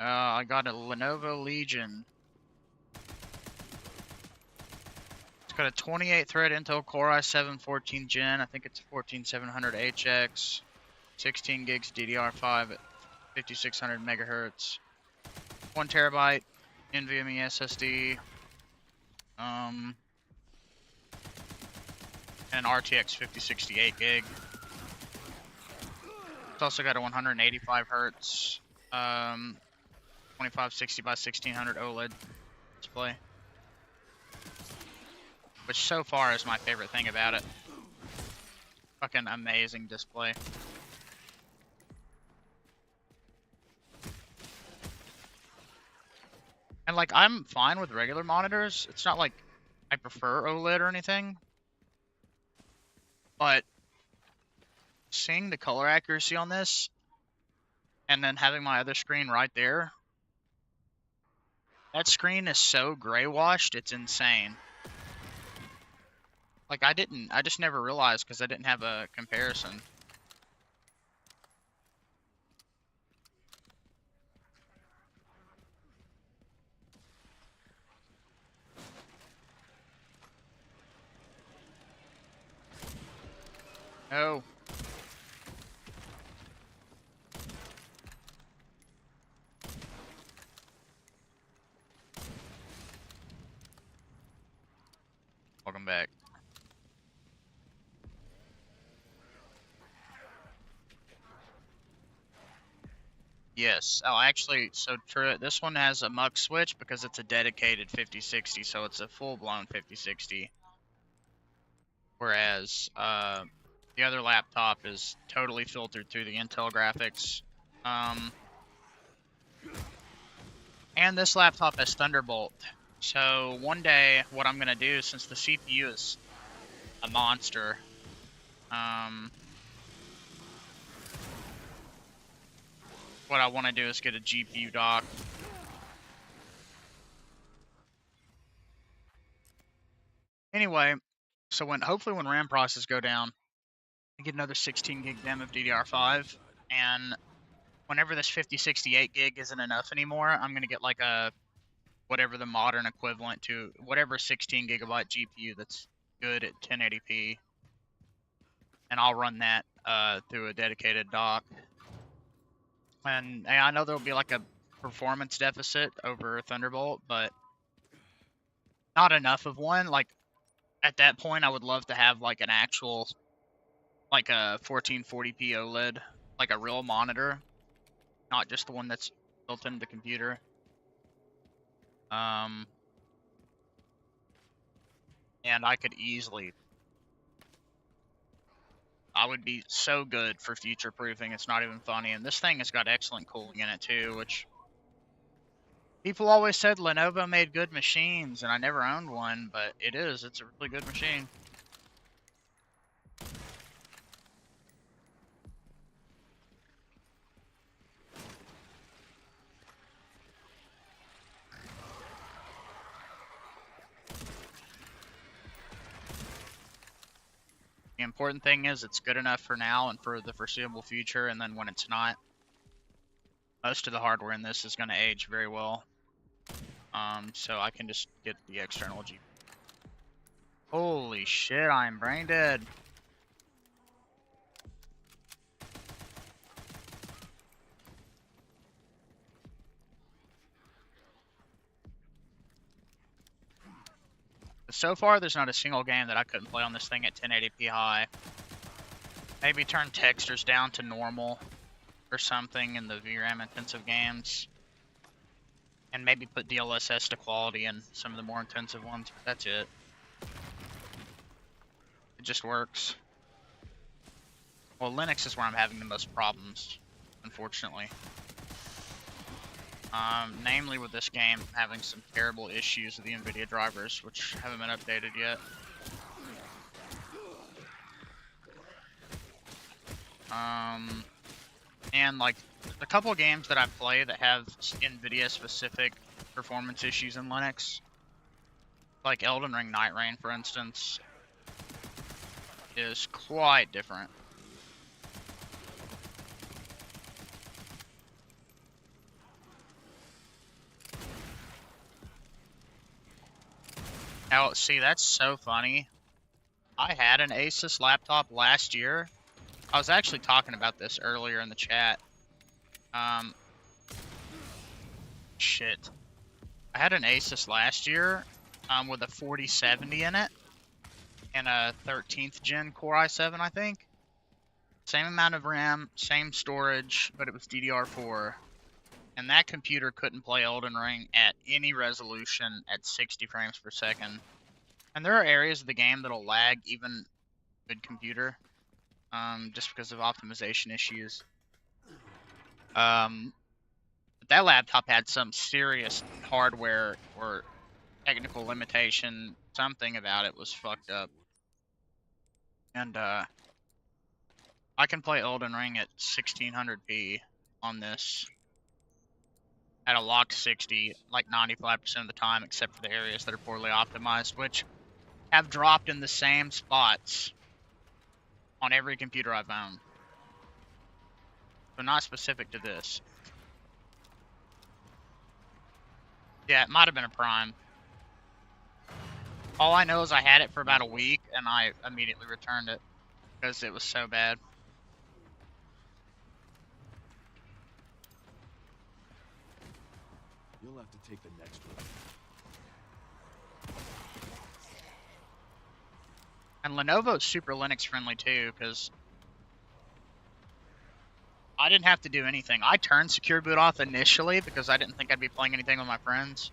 I got a Lenovo Legion. It's got a 28 thread Intel Core i7 14 Gen. I think it's 14700HX. 16 gigs DDR5 at 5600 megahertz. 1 terabyte NVMe SSD. And an RTX 5060 8 gig. It's also got a 185 hertz 2560 by 1600 OLED display, which so far is my favorite thing about it. Fucking amazing display. And like, I'm fine with regular monitors. It's not like I prefer OLED or anything, but seeing the color accuracy on this and then having my other screen right there, that screen is so gray washed, it's insane. Like, I just never realized because I didn't have a comparison. Oh. Welcome back. Yes. Oh, actually, so true. This one has a muck switch because it's a dedicated 5060, so it's a full-blown 5060. Whereas the other laptop is totally filtered through the Intel graphics. And this laptop has Thunderbolt. So one day, what I'm gonna do, since the CPU is a monster, what I want to do is get a GPU dock. Anyway, so hopefully when RAM prices go down, I get another 16 gig DIMM of DDR5, and whenever this 5068 gig isn't enough anymore, I'm gonna get like a whatever the modern equivalent to whatever 16 gigabyte GPU that's good at 1080p, and I'll run that through a dedicated dock. And I know there'll be like a performance deficit over Thunderbolt, but not enough of one. Like at that point, I would love to have like an actual, like a 1440p OLED, like a real monitor, not just the one that's built into the computer. And I could easily, I would be so good for future proofing. It's not even funny. And this thing has got excellent cooling in it too, which people always said Lenovo made good machines, and I never owned one, but it is. It's a really good machine. The important thing is it's good enough for now and for the foreseeable future, and then when it's not, most of the hardware in this is going to age very well. So I can just get the external GPU. Holy shit, I am brain dead. So far, there's not a single game that I couldn't play on this thing at 1080p high. Maybe turn textures down to normal or something in the VRAM intensive games. And maybe put DLSS to quality in some of the more intensive ones. But that's it. It just works. Well, Linux is where I'm having the most problems, unfortunately. Namely with this game, having some terrible issues with the NVIDIA drivers, which haven't been updated yet. And like a couple of games that I play that have NVIDIA specific performance issues in Linux, like Elden Ring Night Rain, for instance, is quite different. Now, see, that's so funny. I had an Asus laptop last year. I was actually talking about this earlier in the chat. Shit. I had an Asus last year with a 4070 in it and a 13th gen Core i7, I think. Same amount of RAM, same storage, but it was DDR4. And that computer couldn't play Elden Ring at any resolution at 60 frames per second. And there are areas of the game that'll lag even good computer, just because of optimization issues. But that laptop had some serious hardware or technical limitation. Something about it was fucked up. And I can play Elden Ring at 1600p on this at a locked 60, like 95% of the time, except for the areas that are poorly optimized, which have dropped in the same spots on every computer I've owned. So not specific to this. Yeah, it might have been a Prime. All I know is I had it for about a week, and I immediately returned it because it was so bad. You'll have to take the next one. And Lenovo's super Linux friendly too, because I didn't have to do anything. I turned Secure Boot off initially because I didn't think I'd be playing anything with my friends.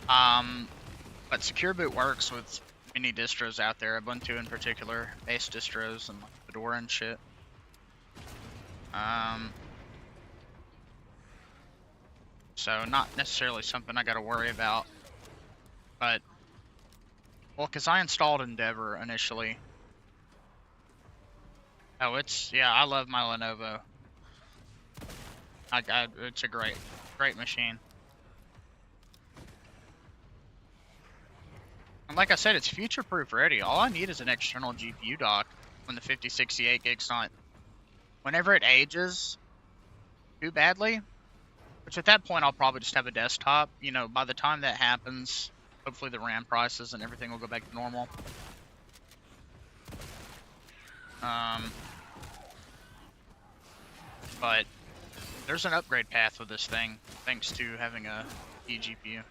But Secure Boot works with many distros out there, Ubuntu in particular, base distros and like Fedora and shit. So not necessarily something I gotta worry about. But, well, because I installed Endeavor initially. Oh, yeah, I love my Lenovo. It's a great machine. And like I said, it's future-proof ready. All I need is an external GPU dock when the 5068 gig's not. Whenever it ages too badly, which at that point I'll probably just have a desktop. You know, by the time that happens, hopefully the RAM prices and everything will go back to normal. But there's an upgrade path with this thing, thanks to having a eGPU.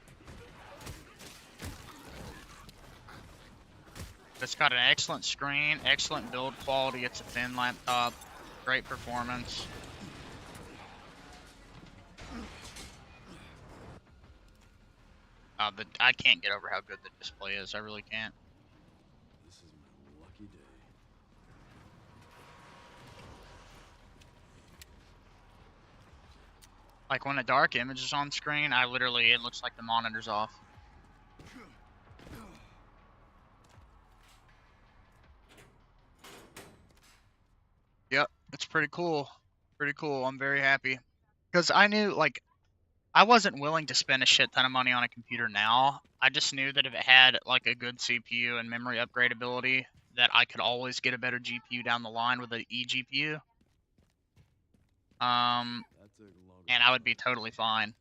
It's got an excellent screen, excellent build quality. It's a thin laptop, great performance. I can't get over how good the display is. I really can't. This is my lucky day. Like when a dark image is on screen, it looks like the monitor's off. Yep, it's pretty cool. Pretty cool. I'm very happy. Because I knew, like, I wasn't willing to spend a shit ton of money on a computer now. I just knew that if it had, like, a good CPU and memory upgradability, that I could always get a better GPU down the line with an eGPU. And I would be totally fine.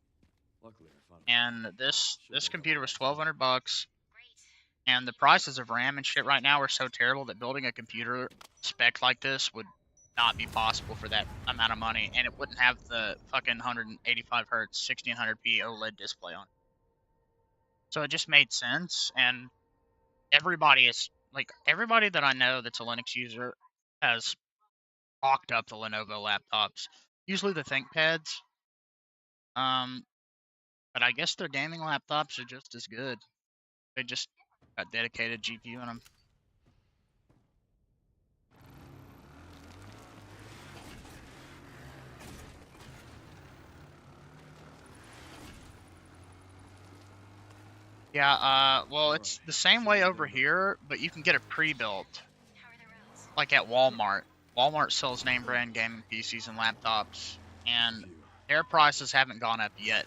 Luckily, I found And this computer was $1,200, and the prices of RAM and shit right now are so terrible that building a computer spec like this would not be possible for that amount of money, and it wouldn't have the fucking 185 hertz 1600p OLED display on. So it just made sense, and everybody that I know that's a Linux user has hawked up the Lenovo laptops, usually the ThinkPads. But I guess their gaming laptops are just as good. They just got dedicated GPU in them. Yeah, well, it's the same way over here, but you can get it pre-built, How are the roads? like at Walmart. Walmart sells name brand gaming PCs and laptops, and their prices haven't gone up yet.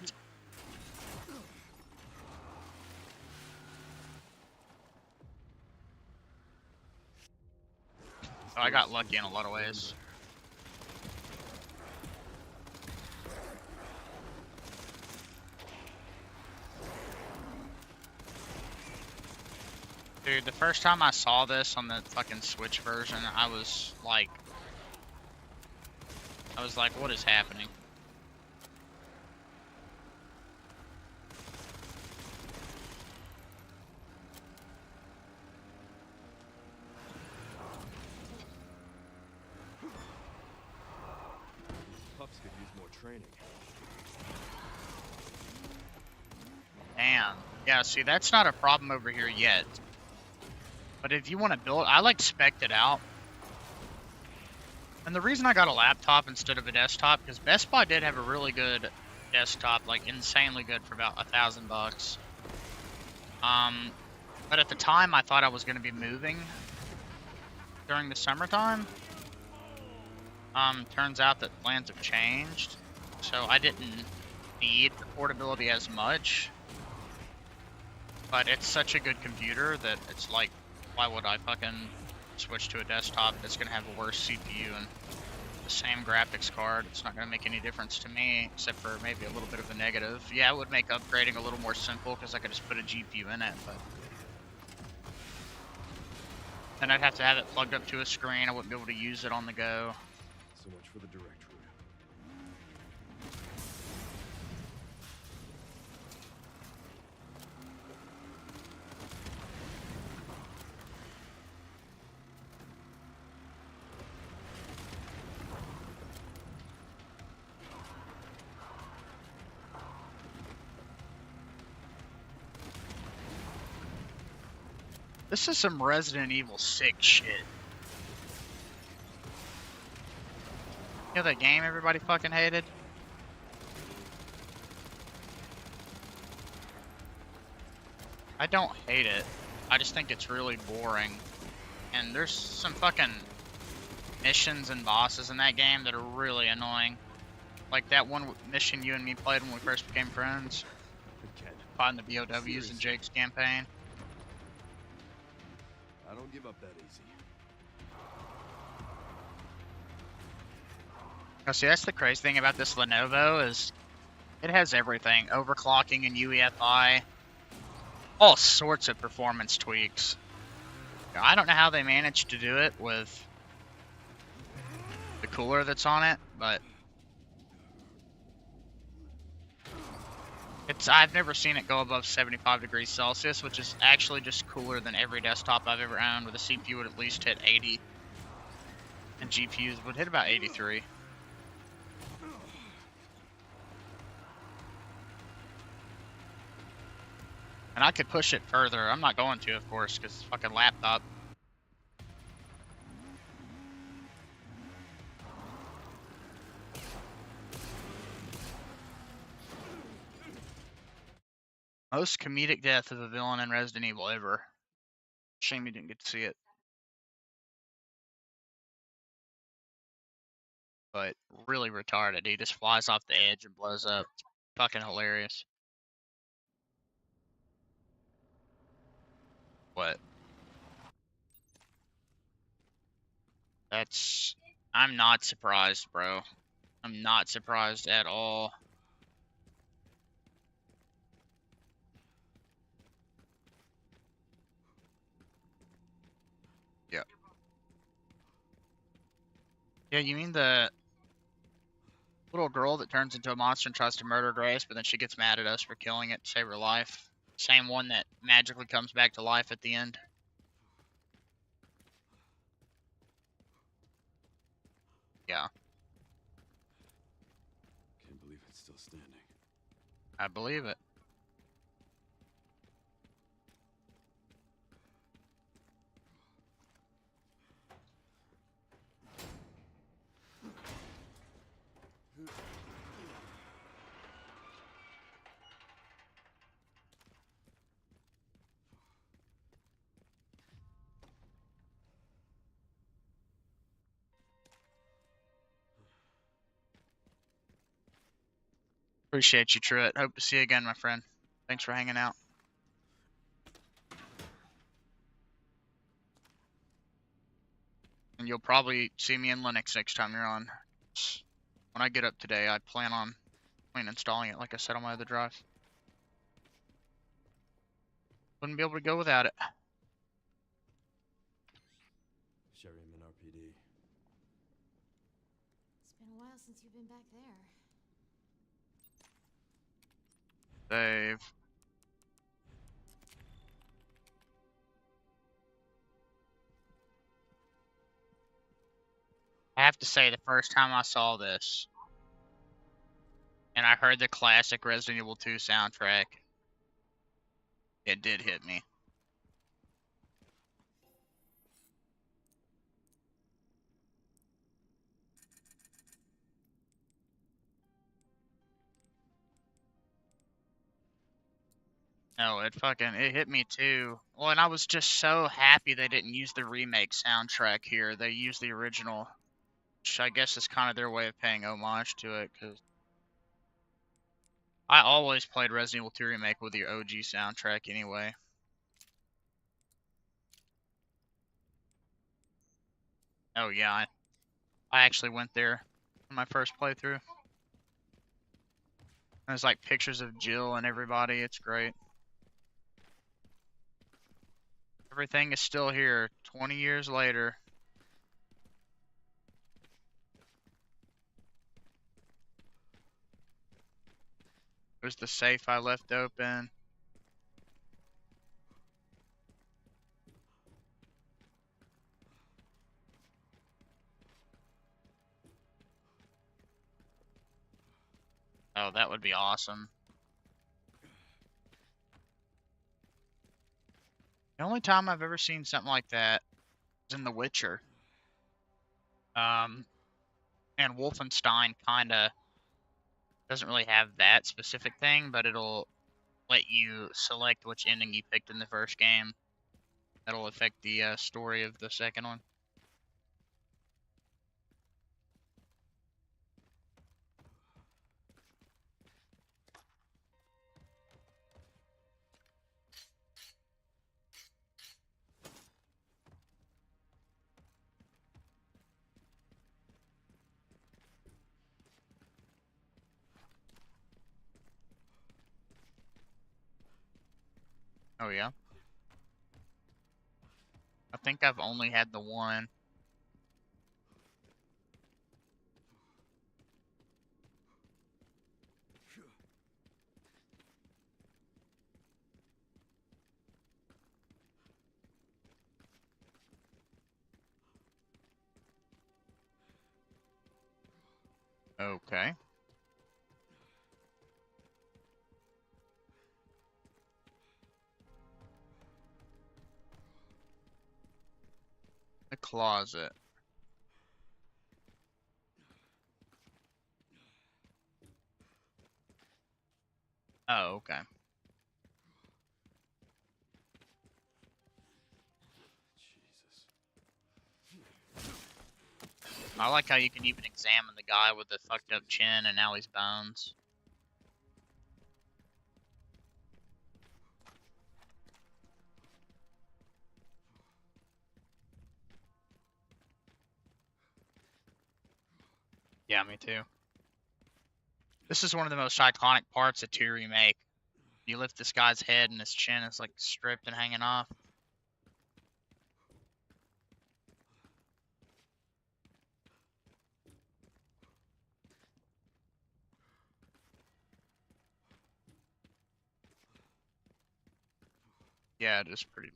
So I got lucky in a lot of ways. Dude, the first time I saw this on the fucking Switch version, I was like, what is happening? pups could use more training. Damn. Yeah, see, that's not a problem over here yet. But if you want to build, I like spec'd it out. And the reason I got a laptop instead of a desktop, because Best Buy did have a really good desktop, like insanely good for about $1,000. But at the time I thought I was going to be moving during the summertime. Turns out that plans have changed, so I didn't need the portability as much. But it's such a good computer that it's like, why would I fucking switch to a desktop that's gonna have a worse CPU and the same graphics card? It's not gonna make any difference to me, except for maybe a little bit of a negative. Yeah, it would make upgrading a little more simple because I could just put a GPU in it, but then I'd have to have it plugged up to a screen. I wouldn't be able to use it on the go. So much for the directory. This is some Resident Evil 6 shit. You know that game everybody fucking hated? I don't hate it. I just think it's really boring. And there's some fucking missions and bosses in that game that are really annoying. Like that one mission you and me played when we first became friends. Again. Fighting the BOWs in Seriously. Jake's campaign. I don't give up that easy. Oh, see, that's the crazy thing about this Lenovo is it has everything. Overclocking and UEFI. All sorts of performance tweaks. I don't know how they managed to do it with the cooler that's on it, but I've never seen it go above 75 degrees Celsius, which is actually just cooler than every desktop I've ever owned, with a CPU would at least hit 80, and GPUs would hit about 83. And I could push it further. I'm not going to, of course, because it's a fucking laptop. Most comedic death of a villain in Resident Evil ever. Shame you didn't get to see it. But really retarded. He just flies off the edge and blows up. Fucking hilarious. What? I'm not surprised, bro. I'm not surprised at all. Yeah. Yeah, you mean the little girl that turns into a monster and tries to murder Grace, but then she gets mad at us for killing it to save her life? Same one that magically comes back to life at the end. Yeah, Can't believe it's still standing. I believe it. Appreciate you, Truett. Hope to see you again, my friend. Thanks for hanging out. And you'll probably see me in Linux next time you're on. When I get up today, I plan on installing it, like I said, on my other drive. Wouldn't be able to go without it. Sherry, I'm in RPD. It's been a while since you've been back there. Save. I have to say, the first time I saw this, and I heard the classic Resident Evil 2 soundtrack, it did hit me. No, it hit me too. Well, and I was just so happy they didn't use the remake soundtrack here. They used the original, which I guess is kind of their way of paying homage to it, because I always played Resident Evil 2 Remake with the OG soundtrack anyway. Oh yeah, I actually went there in my first playthrough. There's like pictures of Jill and everybody. It's great. Everything is still here 20 years later. There's the safe I left open. Oh, that would be awesome. The only time I've ever seen something like that is in The Witcher. And Wolfenstein kinda doesn't really have that specific thing, but it'll let you select which ending you picked in the first game. That'll affect the story of the second one. Oh yeah? I think I've only had the one. Okay. The closet. Oh, okay. I like how you can even examine the guy with the fucked up chin and now he's bones. Yeah, me too. This is one of the most iconic parts of 2 Remake. You lift this guy's head and his chin is like stripped and hanging off. Yeah, it is pretty.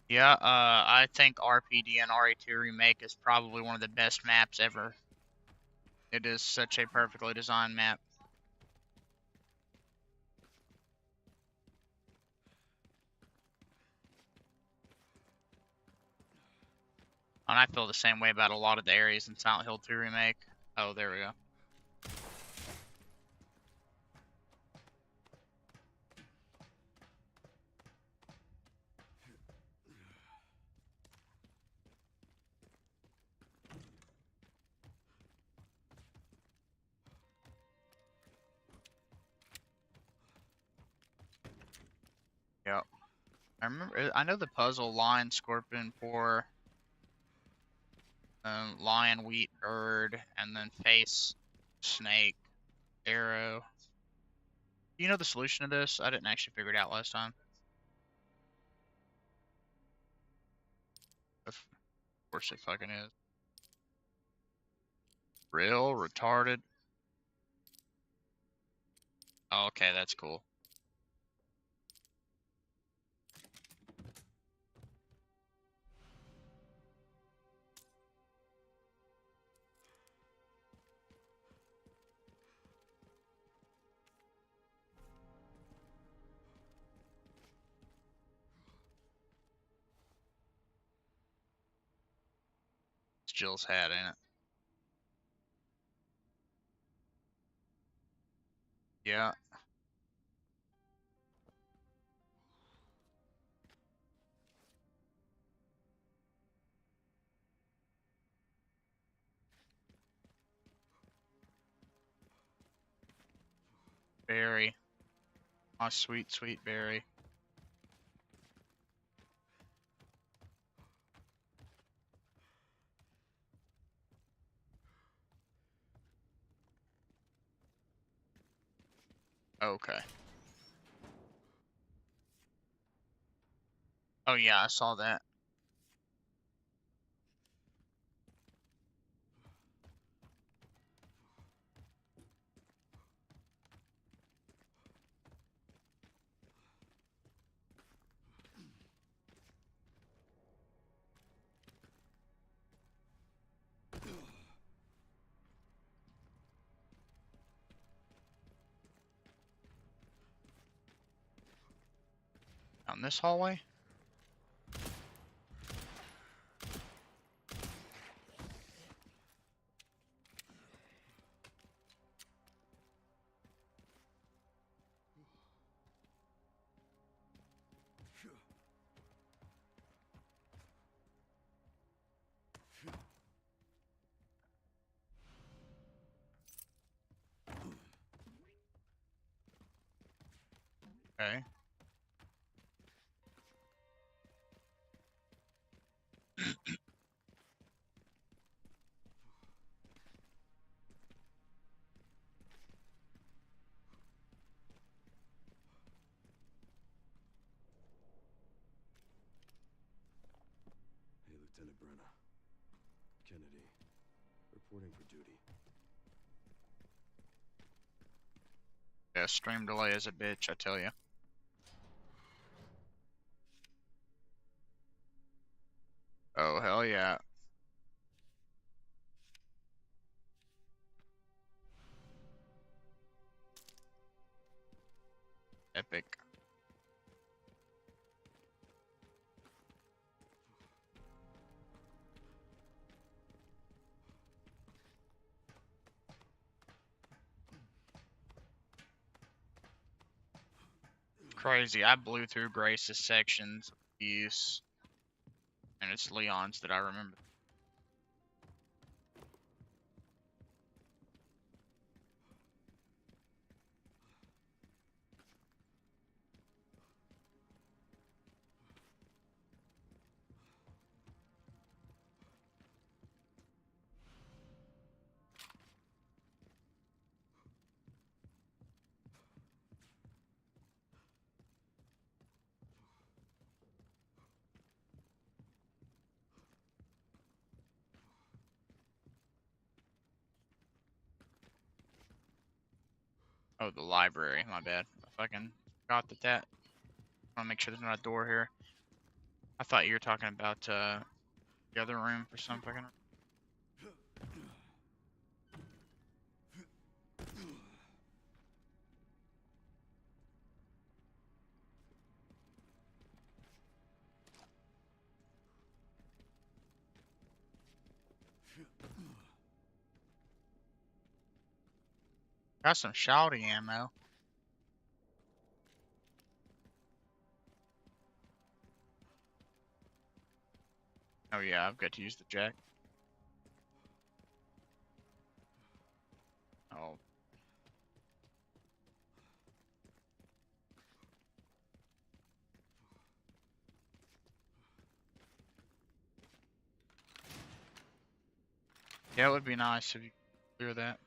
Yeah, I think RPD and RE2 Remake is probably one of the best maps ever. It is such a perfectly designed map. And I feel the same way about a lot of the areas in Silent Hill 2 Remake. Oh, there we go. Yep. I remember. I know the puzzle: lion, scorpion, boar, lion, wheat, bird, and then face, snake, arrow. Do you know the solution to this? I didn't actually figure it out last time. Of course it fucking is. Real retarded. Oh, okay, that's cool. It's Jill's hat, ain't it? Yeah. Berry. My sweet, sweet berry. Okay. Oh yeah, I saw that. Down this hallway? Okay. Hey, Lieutenant Brenner. Kennedy. Reporting for duty. Yeah, stream delay is a bitch, I tell you. Oh, hell yeah. Epic. Crazy. I blew through Grace's sections of use, and it's Leon's that I remember. Oh, the library. My bad. I fucking forgot that. I want to make sure there's not a door here. I thought you were talking about the other room for some fucking. Got some shouty ammo. Oh yeah, I've got to use the jack. Oh. Yeah, it would be nice if you could clear that.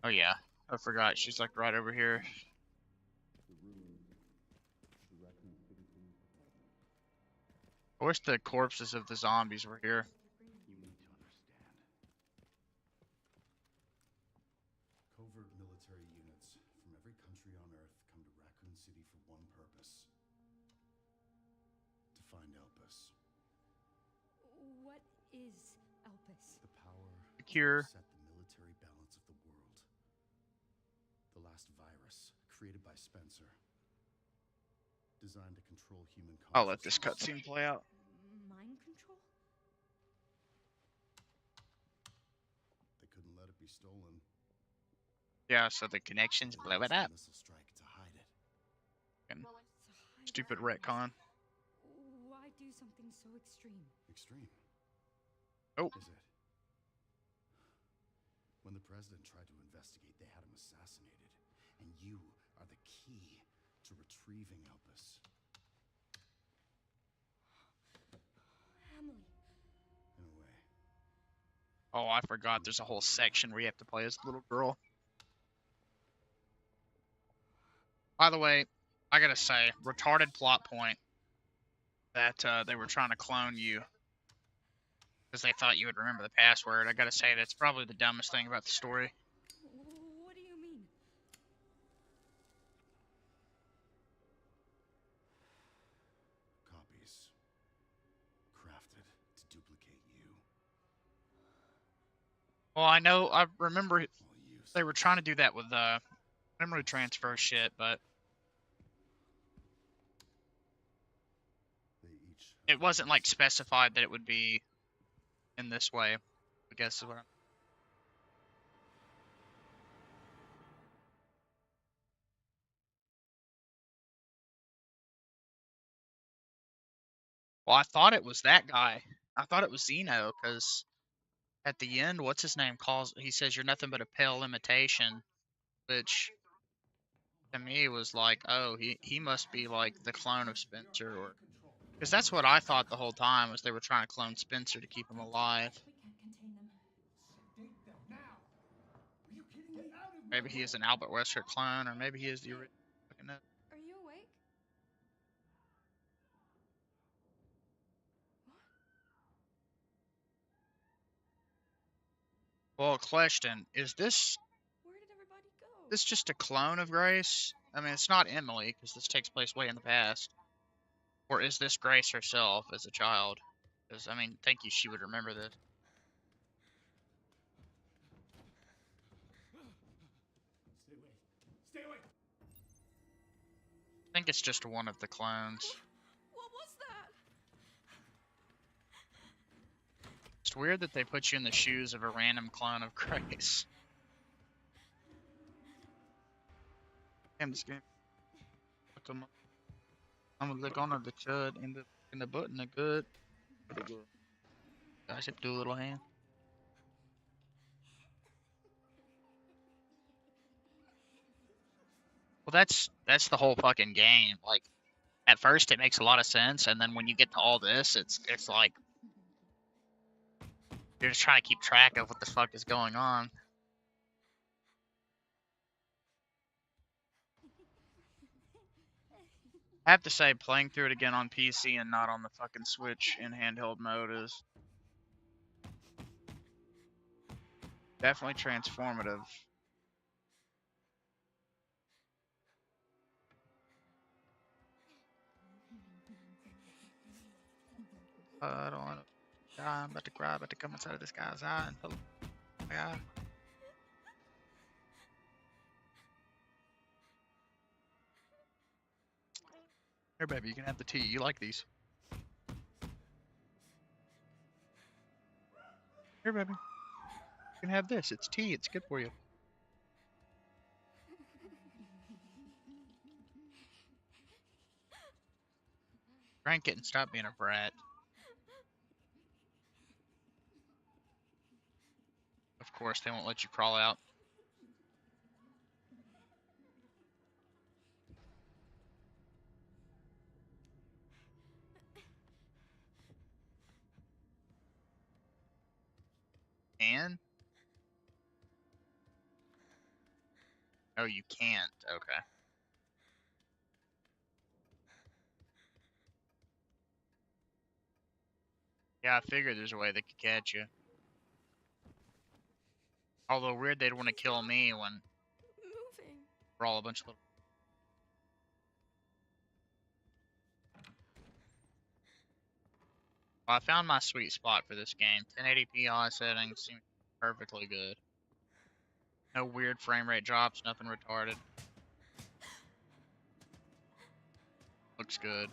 Oh yeah, I forgot. She's like right over here. I wish the corpses of the zombies were here. You need to understand. Covert military units from every country on Earth come to Raccoon City for one purpose. To find Elpis. What is Elpis? The power The cure. to set the military balance of the world. The last virus, created by Spencer. Designed to control human consciousness. I'll let this cutscene play out. Mind control? They couldn't let it be stolen. Yeah, so the connections blow it up. Missile strike to hide it. Fucking To hide stupid virus. retcon. Why do something so extreme? Extreme. Oh. Is it? When the president tried to investigate, they had him assassinated. And you are the key to retrieving Elpis. Emily. In a way. Oh, I forgot. There's a whole section where you have to play as a little girl. By the way, I gotta say, retarded plot point that they were trying to clone you because they thought you would remember the password. I gotta say, that's probably the dumbest thing about the story. What do you mean? Copies. Crafted to duplicate you. Well, I know, I remember All they useless. were trying to do that with memory transfer shit, but They each it wasn't like specified that it would be in this way, I guess is what I'm Well, I thought it was that guy. I thought it was Zeno, because at the end, what's his name he says you're nothing but a pale imitation, which to me was like, oh, he must be like the clone of Spencer, or because that's what I thought the whole time was they were trying to clone Spencer to keep him alive. We can't contain them. Sedate them now. Are you kidding me? Out of Maybe he is an Albert Wesker clone, or maybe he is the original. Are you awake? Well, question is Where did everybody go? this just a clone of Grace? I mean, it's not Emily because this takes place way in the past, or is this Grace herself as a child? Because I mean, thank you, she would remember this. Stay away. Stay away. I think it's just one of the clones. What was that? It's weird that they put you in the shoes of a random clone of Grace. Damn, this game. I'm gonna look on the chud in the button the good. I should do a little hand. Well, that's the whole fucking game. Like, at first it makes a lot of sense, and then when you get to all this, it's like you're just trying to keep track of what the fuck is going on. I have to say, playing through it again on PC and not on the fucking Switch in handheld mode is definitely transformative. I don't want to die. I'm about to cry. About to come inside of this guy's eye and pull my eye. Here, baby, you can have the tea. You like these. Here, baby. You can have this. It's tea. It's good for you. Drink it and stop being a brat. Of course, they won't let you crawl out. Can? Oh, you can't. Okay. Yeah, I figured there's a way they could catch you. Although weird they'd want to kill me when Moving. we're all a bunch of little... Well, I found my sweet spot for this game. 1080p settings seem perfectly good. No weird frame rate drops, nothing retarded. Looks good.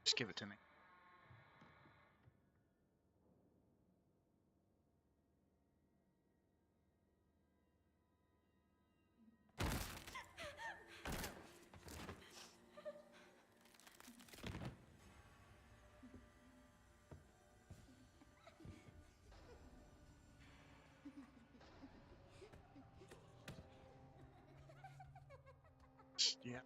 Just give it to me. Yeah.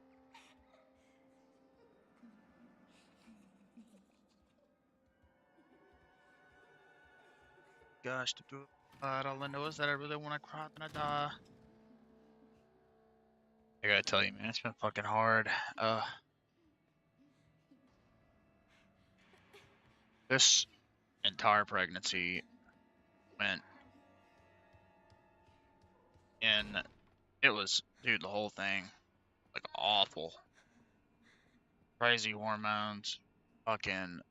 Gosh, to do it. All I know is that I really want to cry and I die. I gotta tell you, man, it's been fucking hard. This entire pregnancy went in. It was, dude, the whole thing, like, awful. Crazy hormones. Fucking.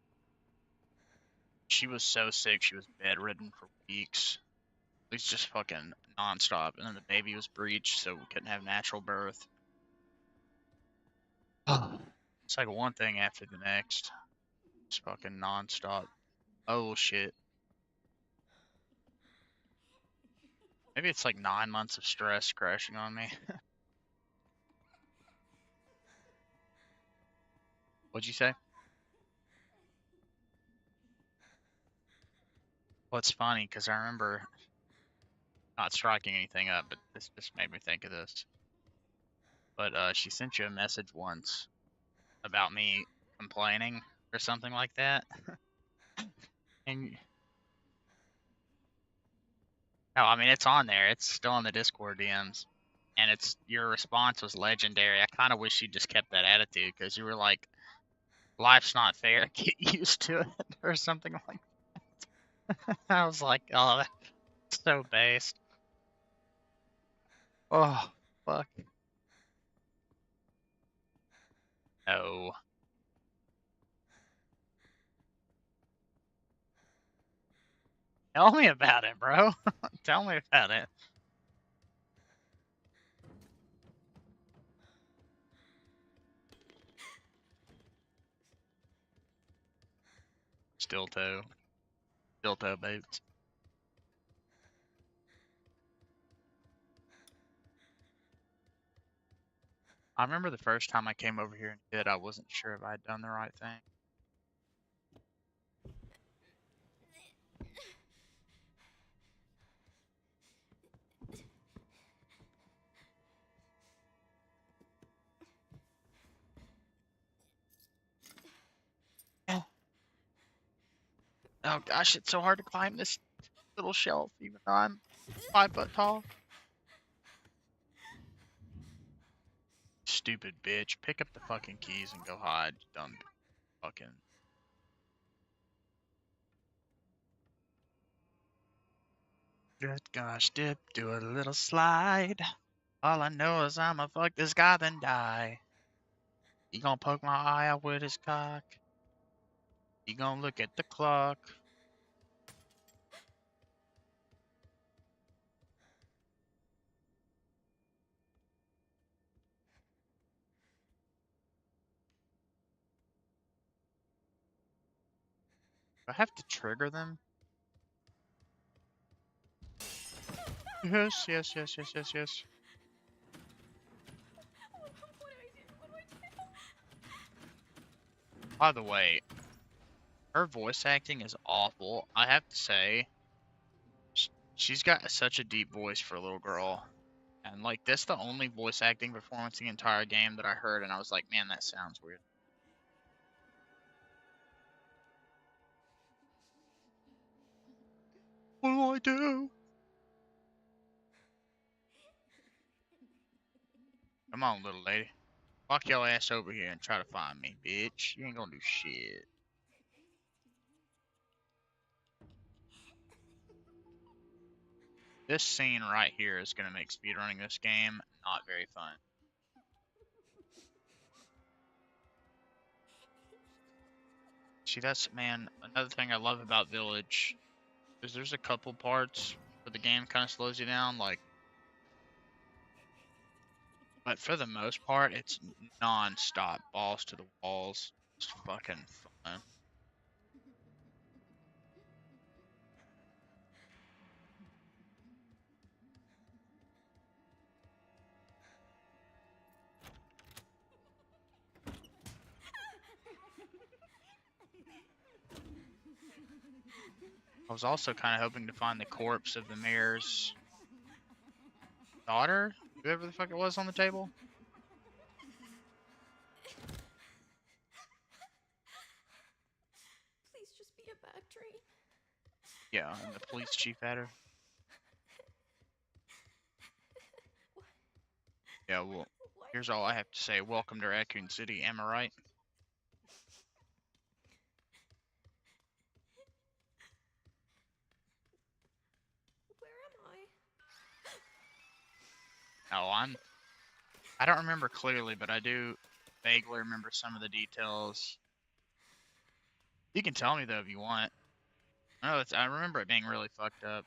She was so sick, she was bedridden for weeks. It's just fucking nonstop. And then the baby was breached, so we couldn't have natural birth. It's like one thing after the next. It's fucking nonstop. Oh shit. Maybe it's like 9 months of stress crashing on me. What'd you say? Well, it's funny because I remember not striking anything up, but this just made me think of this. But she sent you a message once about me complaining or something like that. And no, I mean it's on there. It's still in the Discord DMs, and it's your response was legendary. I kind of wish you just kept that attitude because you were like, "Life's not fair. Get used to it," or something like. I was like, "Oh, that's so based." Oh, fuck. No. Tell me about it, bro. Tell me about it. Still toe. Still toe boots. I remember the first time I came over here and did, I wasn't sure if I had done the right thing. Oh, oh gosh, it's so hard to climb this little shelf, even though I'm 5 foot tall. Stupid bitch. Pick up the fucking keys and go hide, you dumb fucking. Good gosh, dip, do a little slide. All I know is I'ma fuck this guy, then die. He gonna poke my eye out with his cock. He gonna look at the clock. Do I have to trigger them? Yes, yes, yes, yes, yes, yes. What do I do? What do I do? By the way, her voice acting is awful. I have to say, she's got such a deep voice for a little girl. And like, that's the only voice acting performance in the entire game that I heard, and I was like, man, that sounds weird. What do I do? Come on, little lady. Walk your ass over here and try to find me, bitch. You ain't gonna do shit. This scene right here is gonna make speedrunning this game not very fun. See, that's, man, another thing I love about Village is there's a couple parts where the game kind of slows you down, like, but for the most part, it's non-stop, balls to the walls. It's fucking fun. I was also kind of hoping to find the corpse of the mayor's daughter, whoever the fuck it was on the table. Please just be a bad dream. Yeah, and the police chief had her. Yeah, well, Why? here's all I have to say. Welcome to Raccoon City, am I right? Where am I? Oh, I don't remember clearly, but I do vaguely remember some of the details. You can tell me though if you want. I remember it being really fucked up.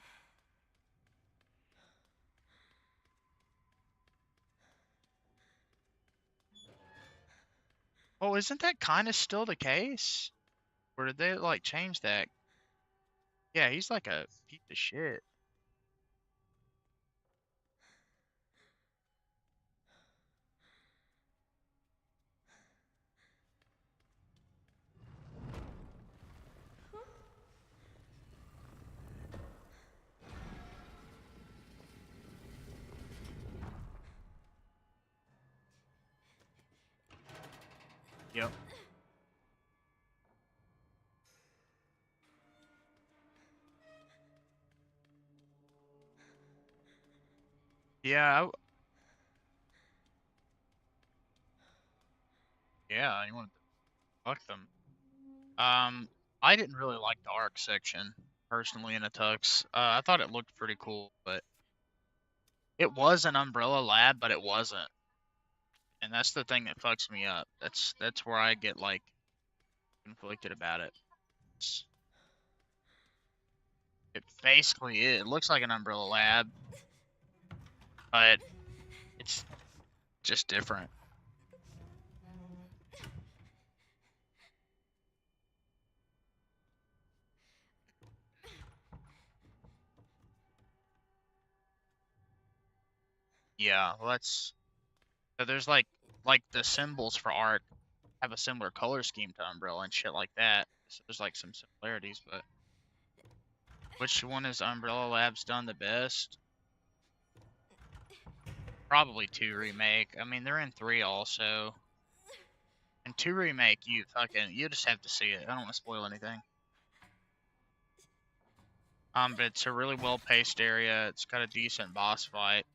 Oh, isn't that kind of still the case? Or did they like change that? Yeah, he's like a piece of shit. Yep. Yeah, yeah, you want to fuck them. I didn't really like the arc section personally in a tux. I thought it looked pretty cool, but it was an Umbrella Lab, but it wasn't, and that's the thing that fucks me up. That's where I get like conflicted about it. It basically is. It looks like an Umbrella Lab, but it's just different. Yeah, well, that's so there's like the symbols for arc have a similar color scheme to Umbrella and shit like that. So there's like some similarities, but which one has Umbrella Labs done the best? Probably 2 remake. I mean, they're in 3 also. And 2 remake, you just have to see it. I don't want to spoil anything. But it's a really well paced area. It's got a decent boss fight.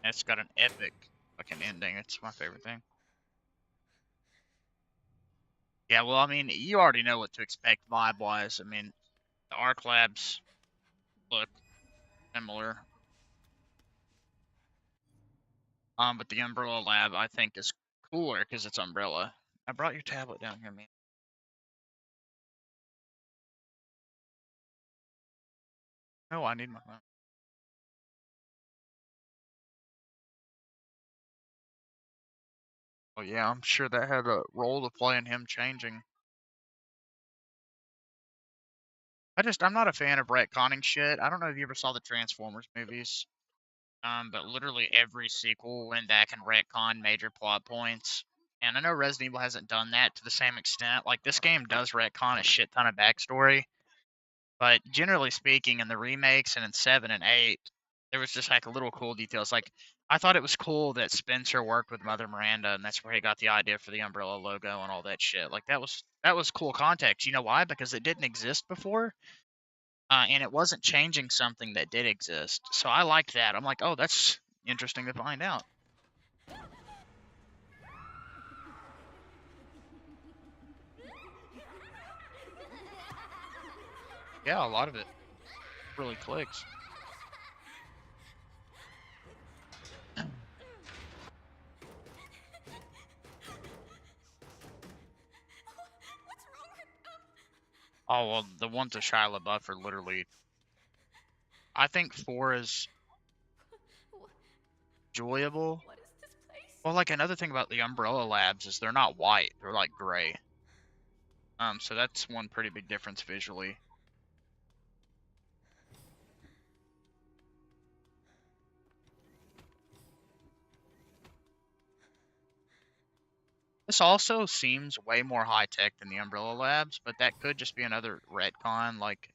And it's got an epic fucking ending. It's my favorite thing. Yeah, well, I mean, you already know what to expect vibe wise. I mean, the Arc Labs look similar. But the Umbrella Lab I think is cooler because it's Umbrella. I brought your tablet down here, man. No, I need my phone. Oh yeah, I'm sure that had a role to play in him changing. I'm not a fan of retconning shit. I don't know if you ever saw the Transformers movies. But literally every sequel went back and retconned major plot points. And I know Resident Evil hasn't done that to the same extent. Like this game does retcon a shit ton of backstory, but generally speaking, in the remakes and in 7 and 8, there was just like little cool details. Like I thought it was cool that Spencer worked with Mother Miranda, and that's where he got the idea for the Umbrella logo and all that shit. Like that was cool context. You know why? Because it didn't exist before, and it wasn't changing something that did exist. So I liked that. I'm like, oh, that's interesting to find out. Yeah, a lot of it really clicks. What's wrong with them? Oh well, the ones with Shia LaBeouf are literally. I think 4 is enjoyable. What is this place? Well, like another thing about the Umbrella Labs is they're not white; they're like gray. So that's one pretty big difference visually. This also seems way more high tech than the Umbrella Labs, but that could just be another retcon. Like,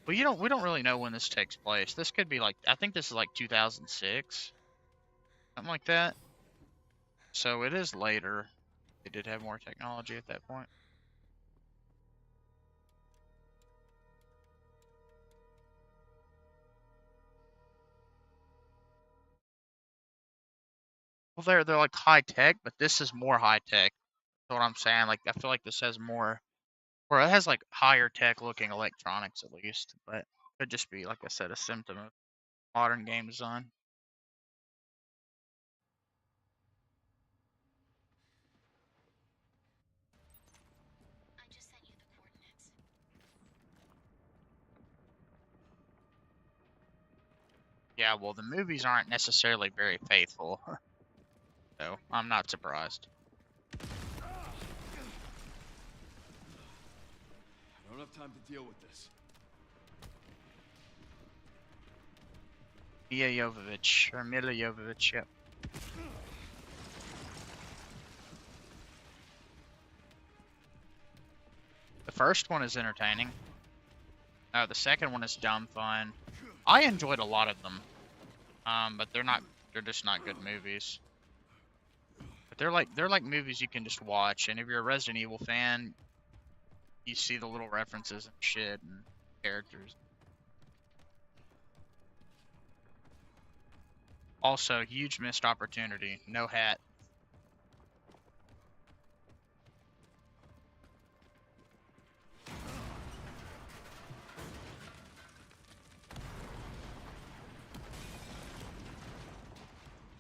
well, we don't really know when this takes place. This could be like, I think this is like 2006, something like that. So it is later. They did have more technology at that point. Well, they're like high tech, but this is more high tech. That's what I'm saying. Like I feel like this has more, or it has like higher tech looking electronics at least, but it could just be like I said, a symptom of modern game design. I just sent you the coordinates. Yeah, well, the movies aren't necessarily very faithful, so I'm not surprised. I don't have time to deal with this. Mila Jovovich, or Mila Jovovich, yep. The first one is entertaining. The second one is dumb fun. I enjoyed a lot of them, but they're just not good movies. But they're like movies you can just watch, and if you're a Resident Evil fan, you see the little references and shit and characters. Also, huge missed opportunity. No hat.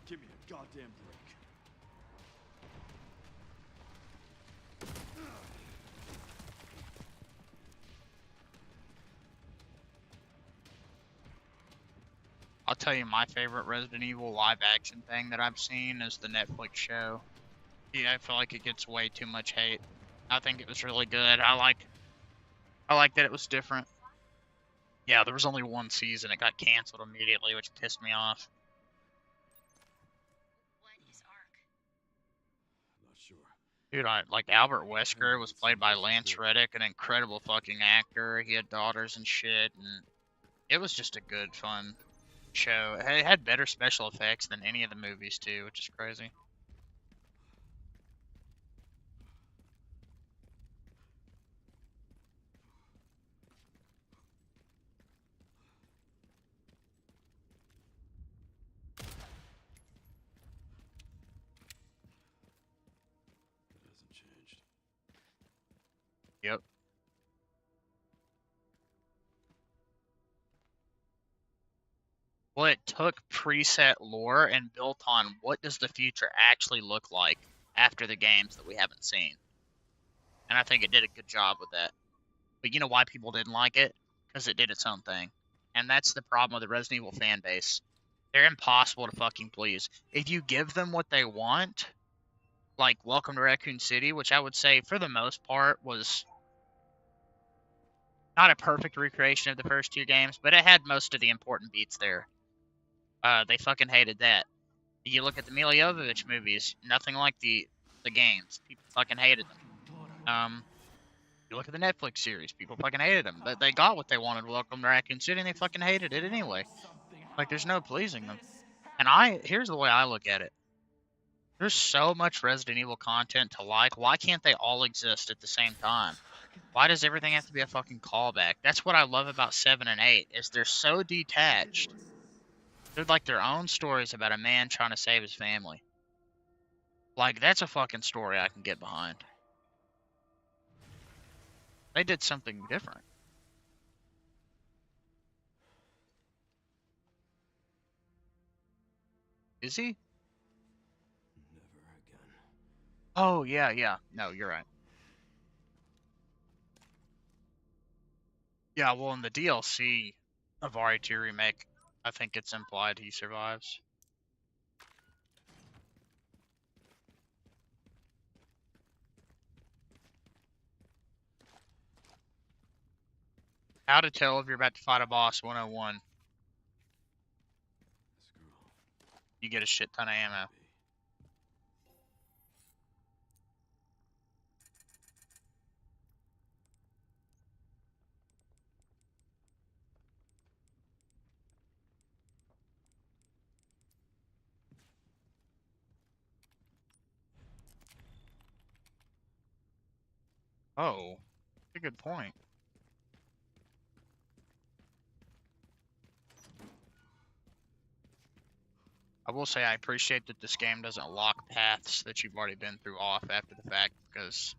Give me a goddamn break. I'll tell you my favorite Resident Evil live action thing that I've seen is the Netflix show. Yeah, I feel like it gets way too much hate. I think it was really good. I like that it was different. Yeah, there was only one season. It got canceled immediately, which pissed me off. What is ARC? Not sure. Dude, like Albert Wesker was played by Lance Reddick, an incredible fucking actor. He had daughters and shit, and it was just a good, fun show. It had better special effects than any of the movies too, which is crazy. It hasn't changed. Yep. Well, it took preset lore and built on what does the future actually look like after the games that we haven't seen. And I think it did a good job with that. But you know why people didn't like it? Because it did its own thing. And that's the problem with the Resident Evil fan base. They're impossible to fucking please. If you give them what they want, like Welcome to Raccoon City, which I would say for the most part was not a perfect recreation of the first two games, but it had most of the important beats there. They fucking hated that. You look at the Mila Jovovich movies, nothing like the games. People fucking hated them. You look at the Netflix series, people fucking hated them. They got what they wanted, Welcome to Raccoon City, and they fucking hated it anyway. Like, there's no pleasing them. And here's the way I look at it. There's so much Resident Evil content to like. Why can't they all exist at the same time? Why does everything have to be a fucking callback? That's what I love about 7 and 8, is they're so detached. They're like their own stories about a man trying to save his family. Like, that's a fucking story I can get behind. They did something different. Is he? Never again. Oh, yeah. No, you're right. Yeah, well, in the DLC of RE2 Remake, I think it's implied he survives. How to tell if you're about to fight a boss 101. This girl. You get a shit ton of ammo. Oh, that's a good point. I will say I appreciate that this game doesn't lock paths that you've already been through off after the fact, because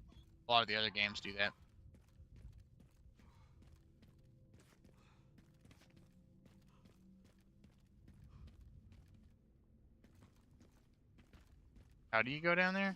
a lot of the other games do that. How do you go down there?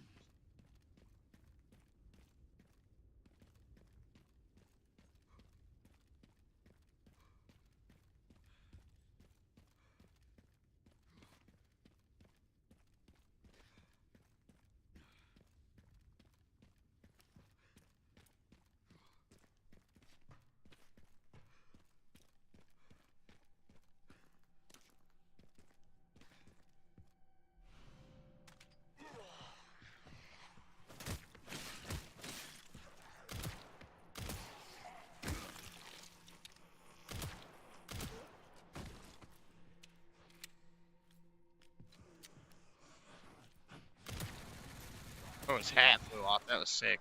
Oh, his hat flew off. That was sick.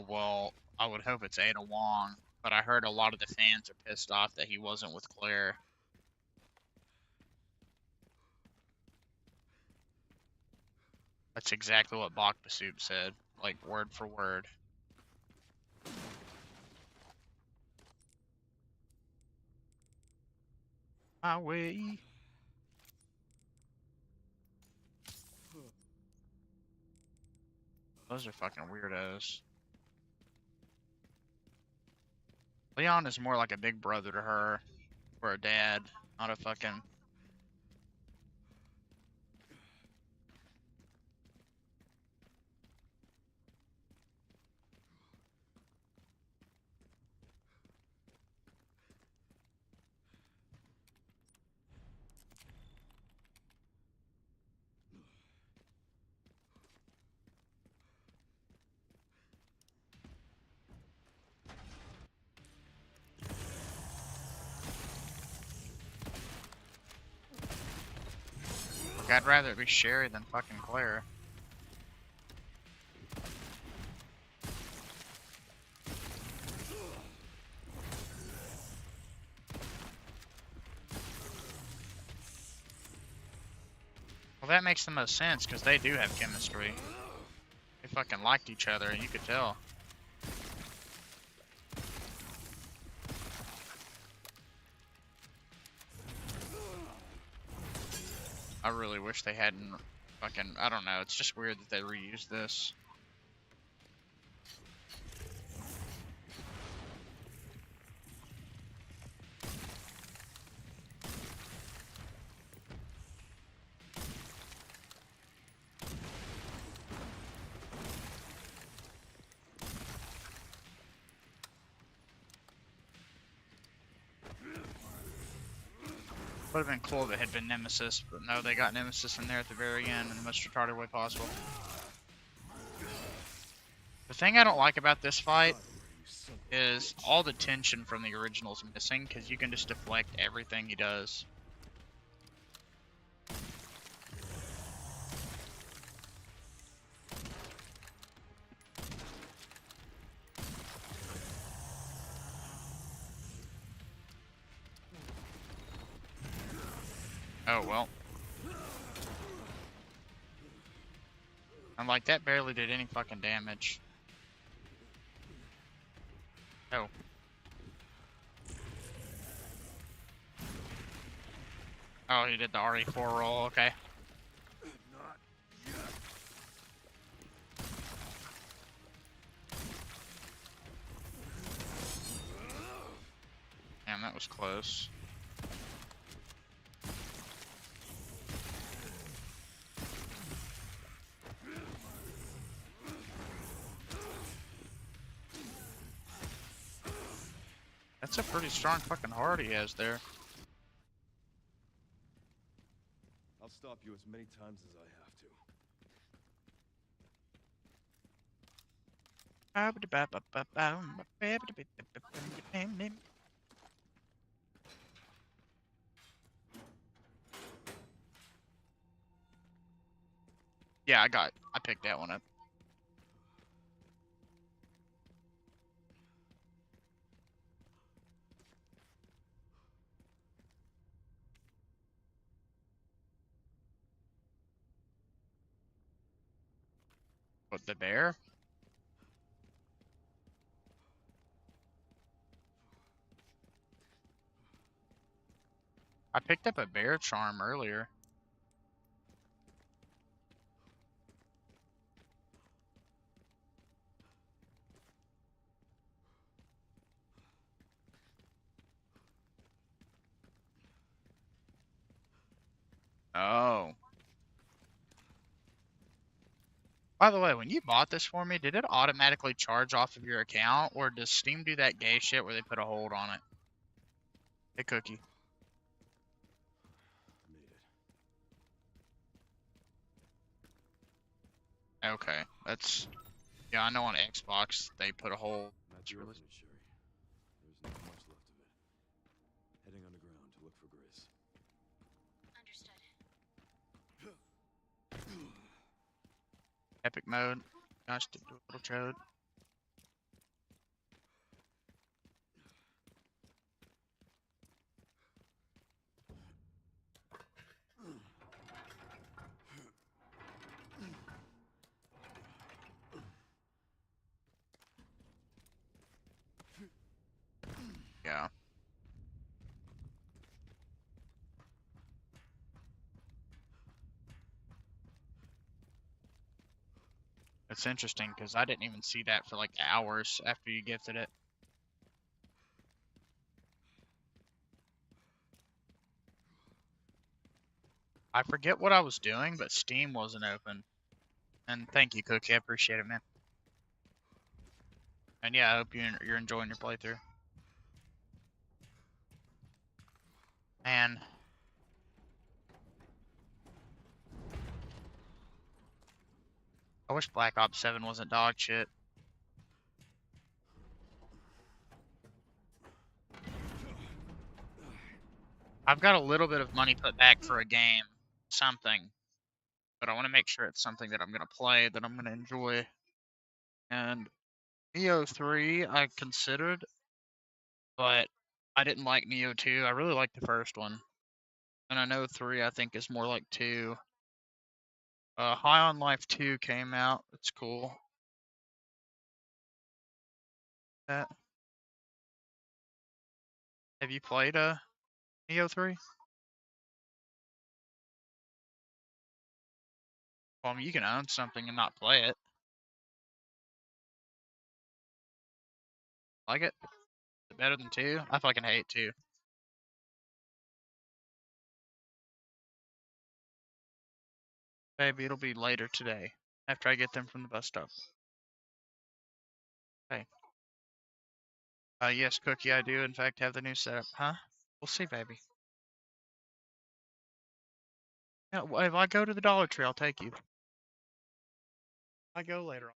Well, I would hope it's Ada Wong, but I heard a lot of the fans are pissed off that he wasn't with Claire. That's exactly what Bach Basub said, like word for word. My way. Those are fucking weirdos. Leon is more like a big brother to her, or a dad, not a fucking... Like, I'd rather it be Sherry than fucking Claire. Well, that makes the most sense, because they do have chemistry. They fucking liked each other, and you could tell. I really wish they hadn't fucking... I don't know, it's just weird that they reused this. Would have been cool if it had been Nemesis, but no, they got Nemesis in there at the very end in the most retarded way possible. The thing I don't like about this fight is all the tension from the original is missing, because you can just deflect everything he does. Oh, well. I'm like, that barely did any fucking damage. Oh. Oh, he did the RE4 roll, okay. Damn, that was close. That's a pretty strong fucking heart he has there. I'll stop you as many times as I have to. Yeah, I picked that one up. What, the bear? I picked up a bear charm earlier. Oh. By the way, when you bought this for me, did it automatically charge off of your account, or does Steam do that gay shit where they put a hold on it? Hey, Cookie. I made it. Okay, that's... Yeah, I know on Xbox they put a hold. That's It's your really... orphanage, Sherry. There's not much left of it. Heading underground to look for Grace. Understood. Epic mode. Gosh, the little chode. Yeah. It's interesting because I didn't even see that for like hours after you gifted it. I forget what I was doing, but Steam wasn't open. And thank you, Cookie. I appreciate it, man. And yeah, I hope you're enjoying your playthrough. Man. I wish Black Ops 7 wasn't dog shit. I've got a little bit of money put back for a game. Something. But I want to make sure it's something that I'm going to play, that I'm going to enjoy. And Neo 3 I considered, but I didn't like Neo 2. I really liked the first one. And I know 3 I think is more like 2. High on Life 2 came out. It's cool. That. Have you played Neo 3? Well, I mean, you can own something and not play it. Like it? Is it better than 2? I fucking hate 2. Maybe it'll be later today, after I get them from the bus stop. Hey. Yes, Cookie, I do in fact have the new setup. Huh? We'll see, baby. Yeah, if I go to the Dollar Tree, I'll take you. I go later on.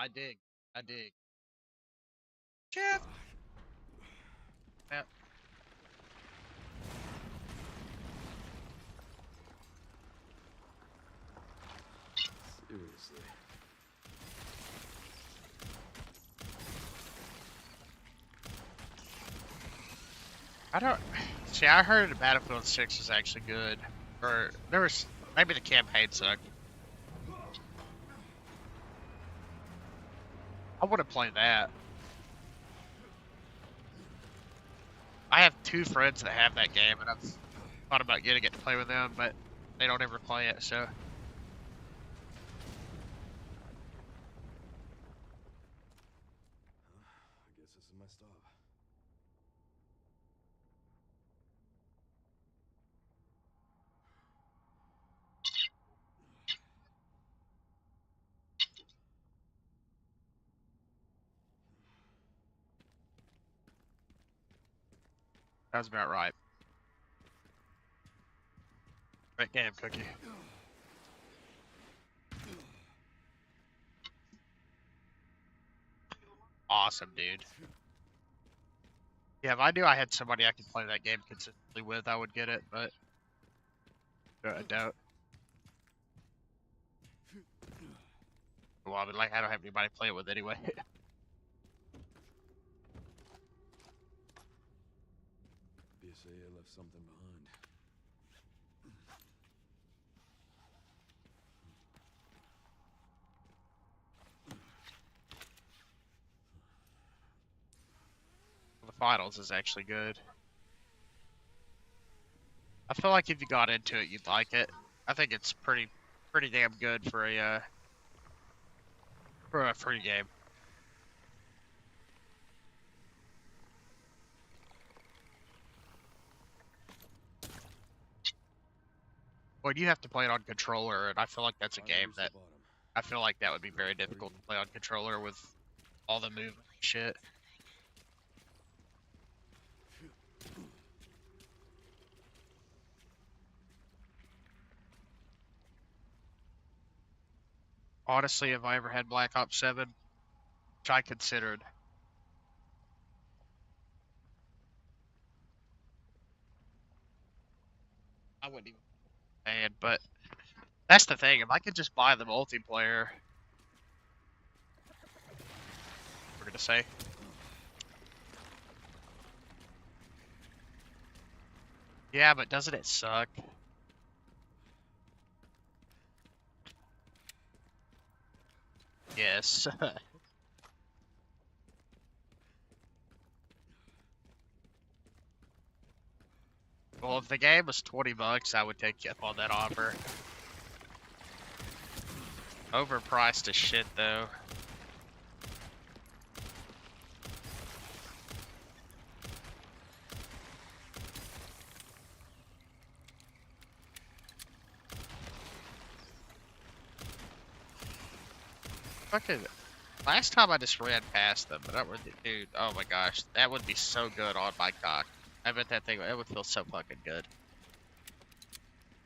I dig. I dig. Jeff! Yeah. Seriously. I don't... See, I heard Battlefield 6 is actually good. Or, there was... Maybe the campaign sucked. I would have played that. I have 2 friends that have that game, and I've thought about getting it to play with them, but they don't ever play it, so. I guess this is my stop. That's about right. Great game, Cookie. Awesome, dude. Yeah, if I knew I had somebody I could play that game consistently with, I would get it, but I doubt. Well, I mean, like, I don't have anybody to play it with anyway. BSAA left something behind. The finals is actually good. I feel like if you got into it, you'd like it. I think it's pretty damn good for a free game. Well, you have to play it on controller, and I feel like that's a game that I feel like that would be very difficult to play on controller with all the movement and shit. Honestly, if I ever had Black Ops 7, which I considered, I wouldn't even play it, but that's the thing. If I could just buy the multiplayer, we're gonna say. Yeah, but doesn't it suck? Yes. Well, if the game was $20, I would take you up on that offer. Overpriced as shit, though. Fucking last time I just ran past them, but that was, dude. Oh my gosh, that would be so good on my cock. I bet that thing, it would feel so fucking good.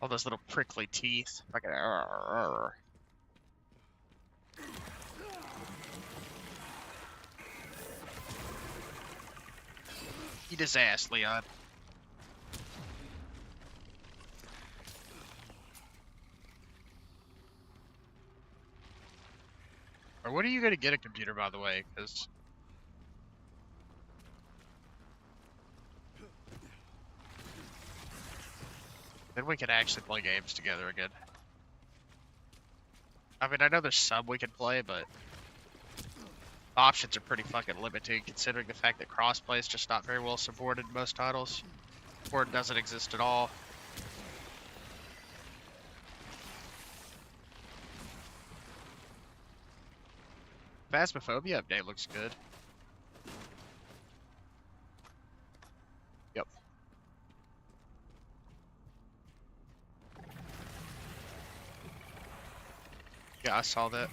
All those little prickly teeth. Fucking. Eat his ass, Leon. Or when are you gonna get a computer, by the way? Because then we can actually play games together again. I mean, I know there's some we can play, but the options are pretty fucking limited considering the fact that crossplay is just not very well supported in most titles, or it doesn't exist at all. Phasmophobia update looks good. Yep. Yeah, I saw that.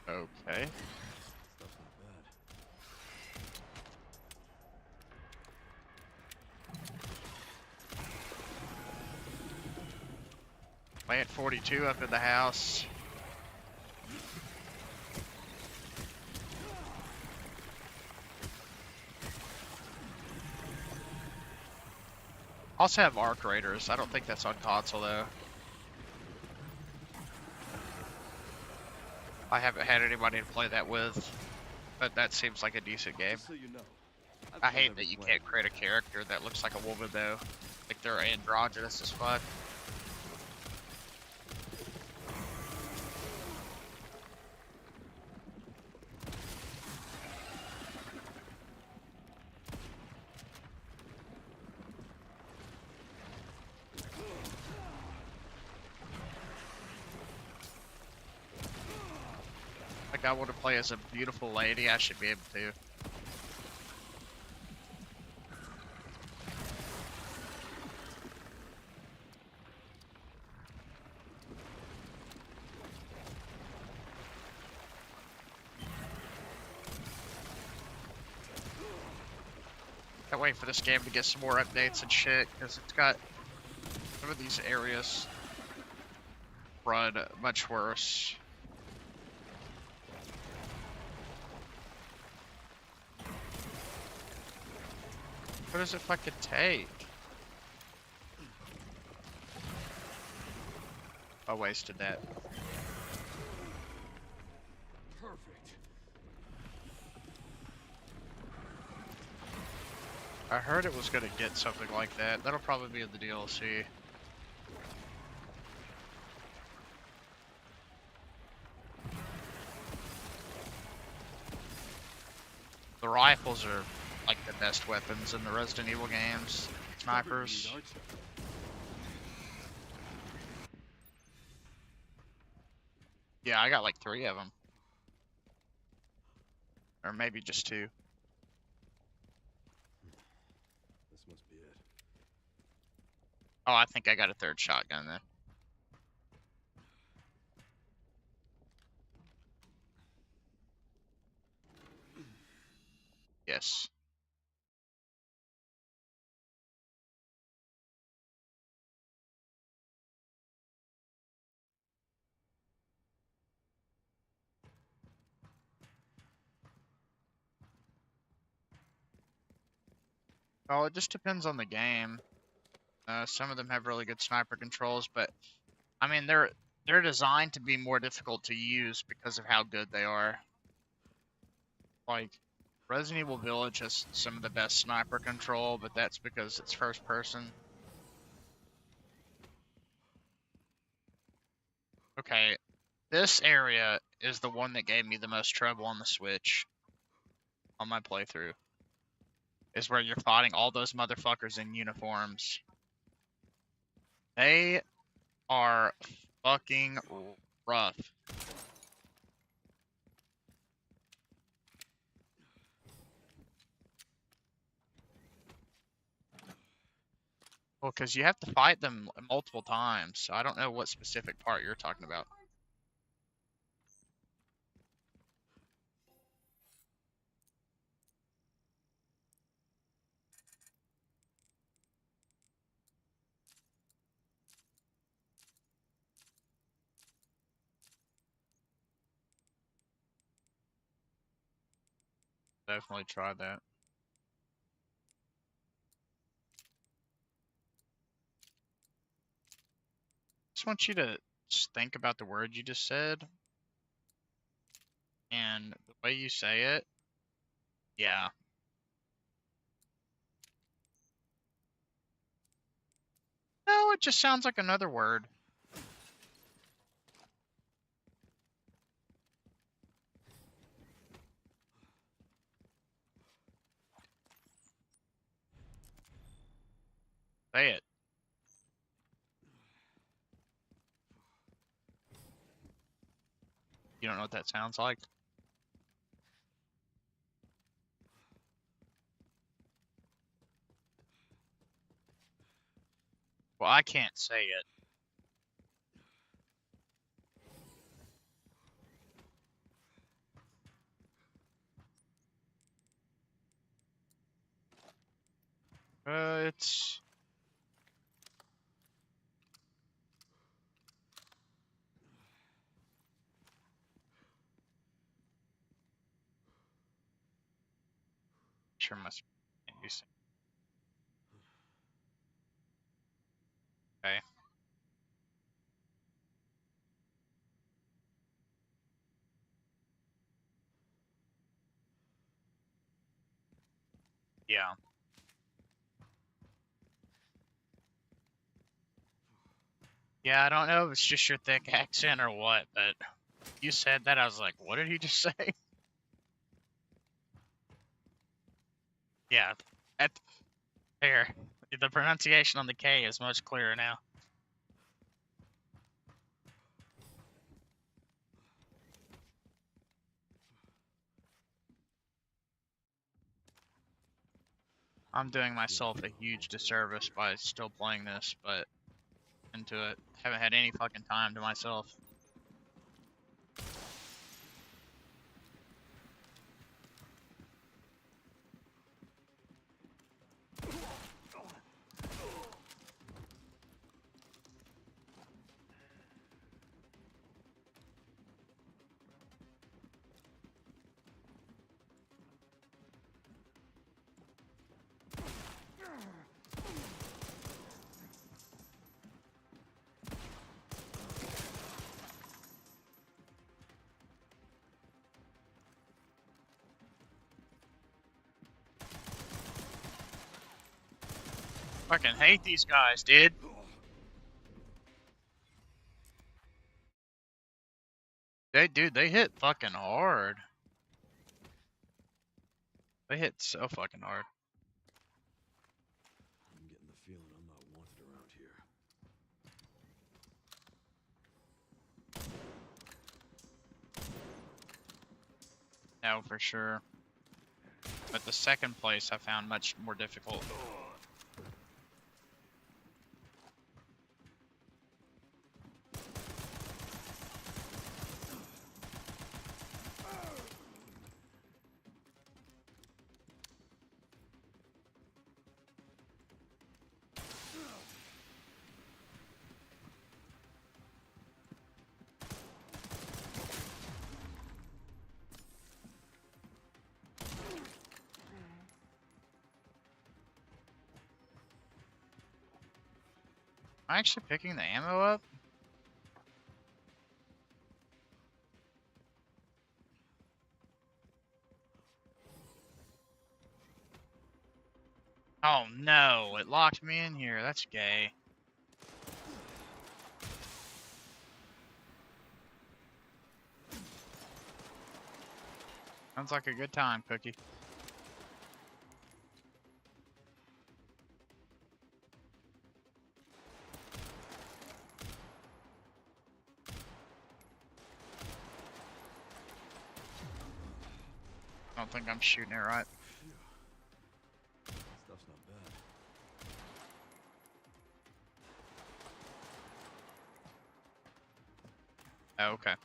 Okay. Stuff's not bad. Plant 42 up in the house. Also have Arc Raiders. I don't think that's on console though. I haven't had anybody to play that with, but that seems like a decent game. Just so you know, I hate that you can't create a character that looks like a woman though. Like they're androgynous as fuck. like I want to play as a beautiful lady, I should be able to. Can't wait for this game to get some more updates and shit, because it's got some of these areas run much worse. What does it fucking take? I wasted that. Perfect. I heard it was gonna get something like that. That'll probably be in the DLC. The rifles are like the best weapons in the Resident Evil games. Snipers. Aren't you? Yeah, I got like 3 of them. Or maybe just 2. This must be it. Oh, I think I got a 3rd shotgun then. Yes. Oh, it just depends on the game. Some of them have really good sniper controls, but I mean they're designed to be more difficult to use because of how good they are. Like Resident Evil Village has some of the best sniper control, but that's because it's first person. Okay, this area is the one that gave me the most trouble on the Switch on my playthrough. Is where you're fighting all those motherfuckers in uniforms. They are fucking rough. Well, because you have to fight them multiple times, so I don't know what specific part you're talking about. Definitely try that. Just want you to just think about the word you just said and the way you say it. Yeah. No, it just sounds like another word. Say it. You don't know what that sounds like? Well, I can't say it. It's sure must be you say. Okay. Yeah. Yeah, I don't know if it's just your thick accent or what, but you said that, I was like, what did he just say? Yeah. At, there. The pronunciation on the K is much clearer now. I'm doing myself a huge disservice by still playing this, but into it. Haven't had any fucking time to myself. Fucking hate these guys, dude. They hit fucking hard. They hit so fucking hard. I'm getting the feeling I'm not wanted around here. No, for sure. But the second place I found much more difficult. Am I actually picking the ammo up? Oh no, it locked me in here. That's gay. Sounds like a good time, Cookie. I don't think I'm shooting it right. Stuff's not bad. Oh, okay.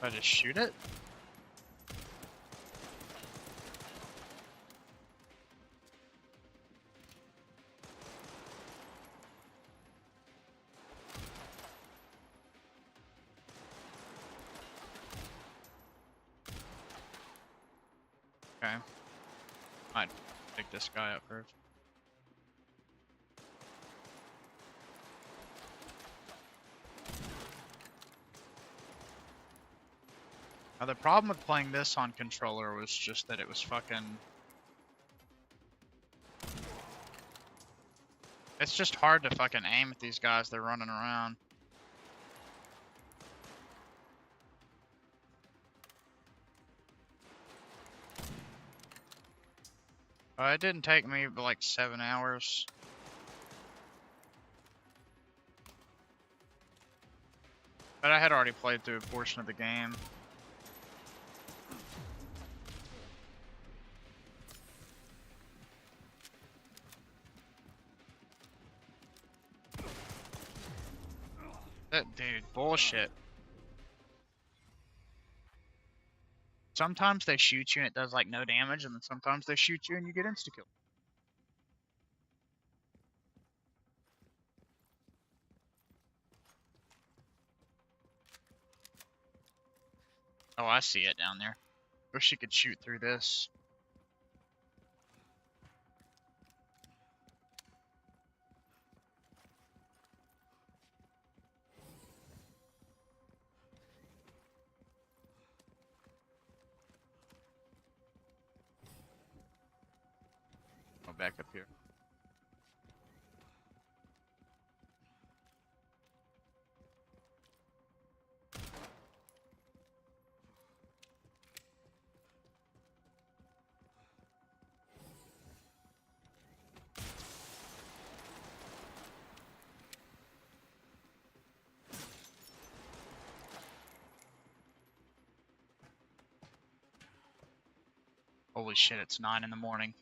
I just shoot it? Okay. I'd pick this guy up first. Now the problem with playing this on controller was just that it was fucking... It's just hard to fucking aim at these guys, they're running around. It didn't take me but like 7 hours. But I had already played through a portion of the game. That dude, bullshit. Sometimes they shoot you and it does like no damage, and then sometimes they shoot you and you get insta-kill. Oh, I see it down there. Wish you could shoot through this. Go back up here. Holy shit, it's 9 in the morning.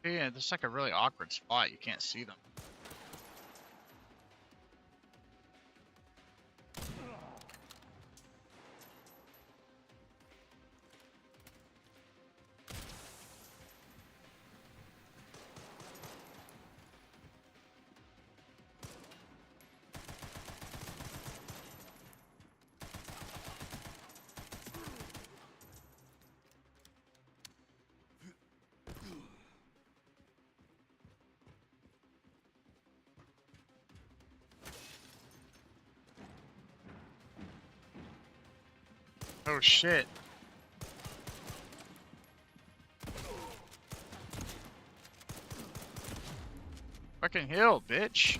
Yeah, this is like a really awkward spot. You can't see them. Oh shit. Fucking heal, bitch.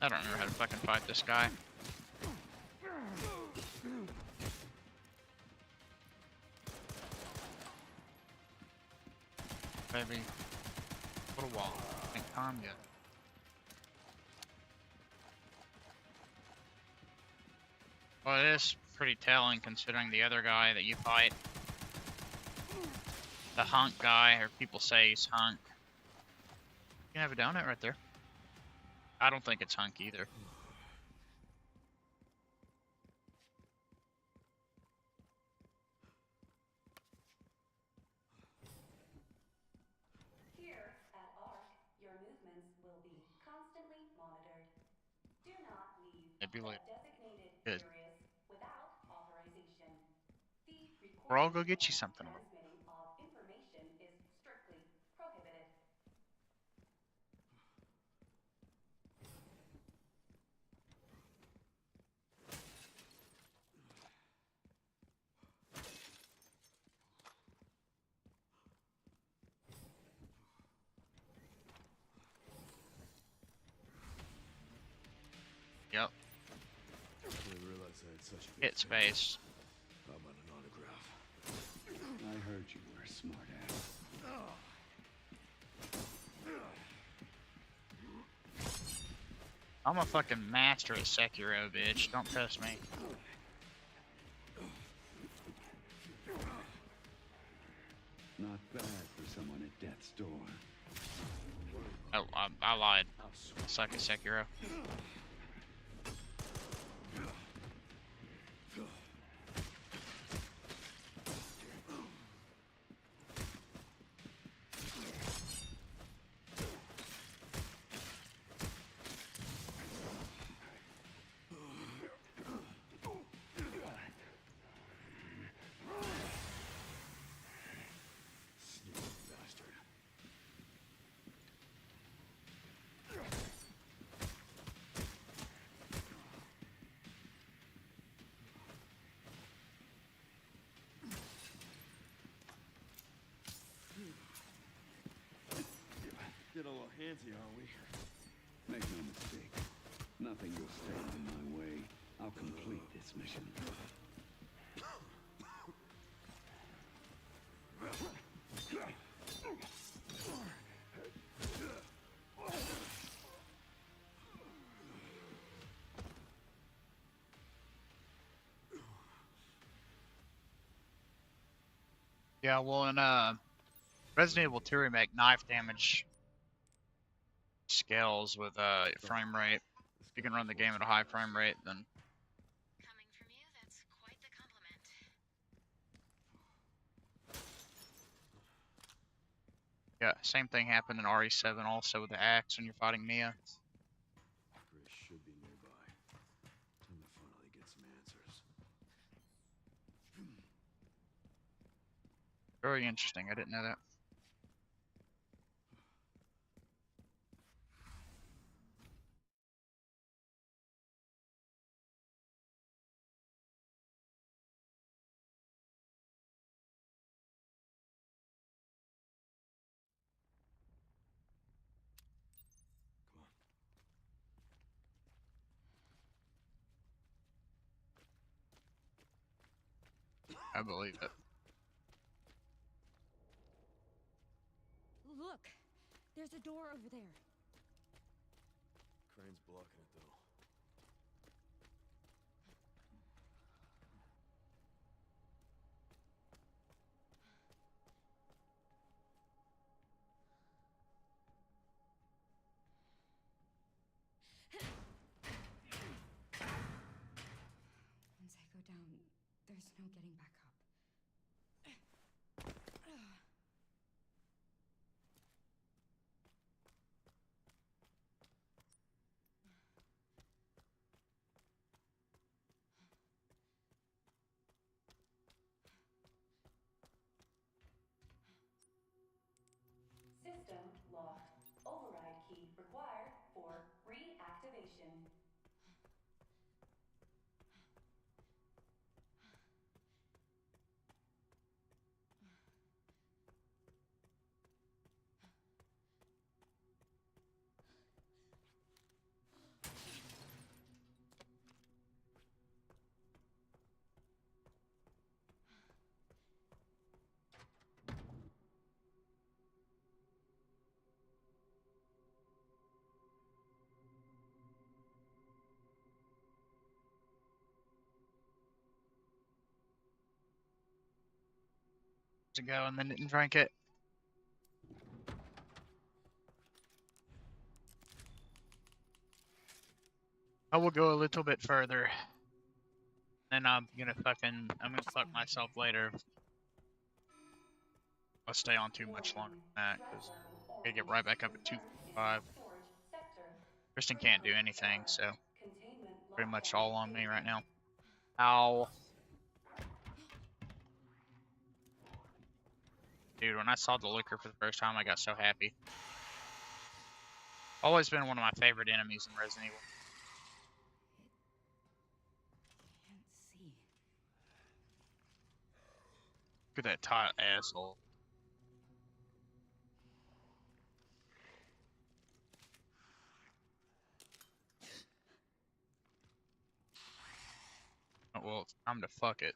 I don't know how to fucking fight this guy. Baby. Put a wall. Ain't time yet. Well, it is pretty telling considering the other guy that you fight. The hunk guy, or people say he's hunk. You can have a donut right there. I don't think it's hunk either. Here at ARC, your movements will be constantly monitored. Do not leave Maybe the later. designated Good. areas without authorization. The Or I'll recording go get you and something. transmitting of information is strictly prohibited. Yep. I didn't realize I had such a good Hit space. How about an autograph? I heard you were a smart ass. I'm a fucking master at Sekiro, bitch. Don't test me. Not bad for someone at death's door. Oh, I lied. I suck at Sekiro. Sneaky bastard. Get a little handsy, aren't we? Make no mistake. Nothing will stand in my way. I'll complete this mission. Yeah, well, in Resident Evil 2 Remake, knife damage scales with frame rate. If you can run the game at a high frame rate, then Coming from you, that's quite the compliment. yeah, same thing happened in RE7 also with the axe when you're fighting Mia. Grace should be nearby. Time to finally get some answers. Very interesting. I didn't know that. I believe it. Look, there's a door over there. Crane's blocking it, though. Once I go down, there's no getting back up. System locked. Override key required for reactivation. To go and then didn't drink it. I will go a little bit further. Then I'm gonna fuck myself later. I'll stay on too much longer than that because I gotta get right back up at 2:45. Storage sector. Kristen can't do anything, so Containment pretty much lockdown all on me right imminent. now. Ow. Dude, when I saw the liquor for the first time, I got so happy. Always been one of my favorite enemies in Resident Evil. Can't see. Look at that tight asshole. Oh, well, it's time to fuck it.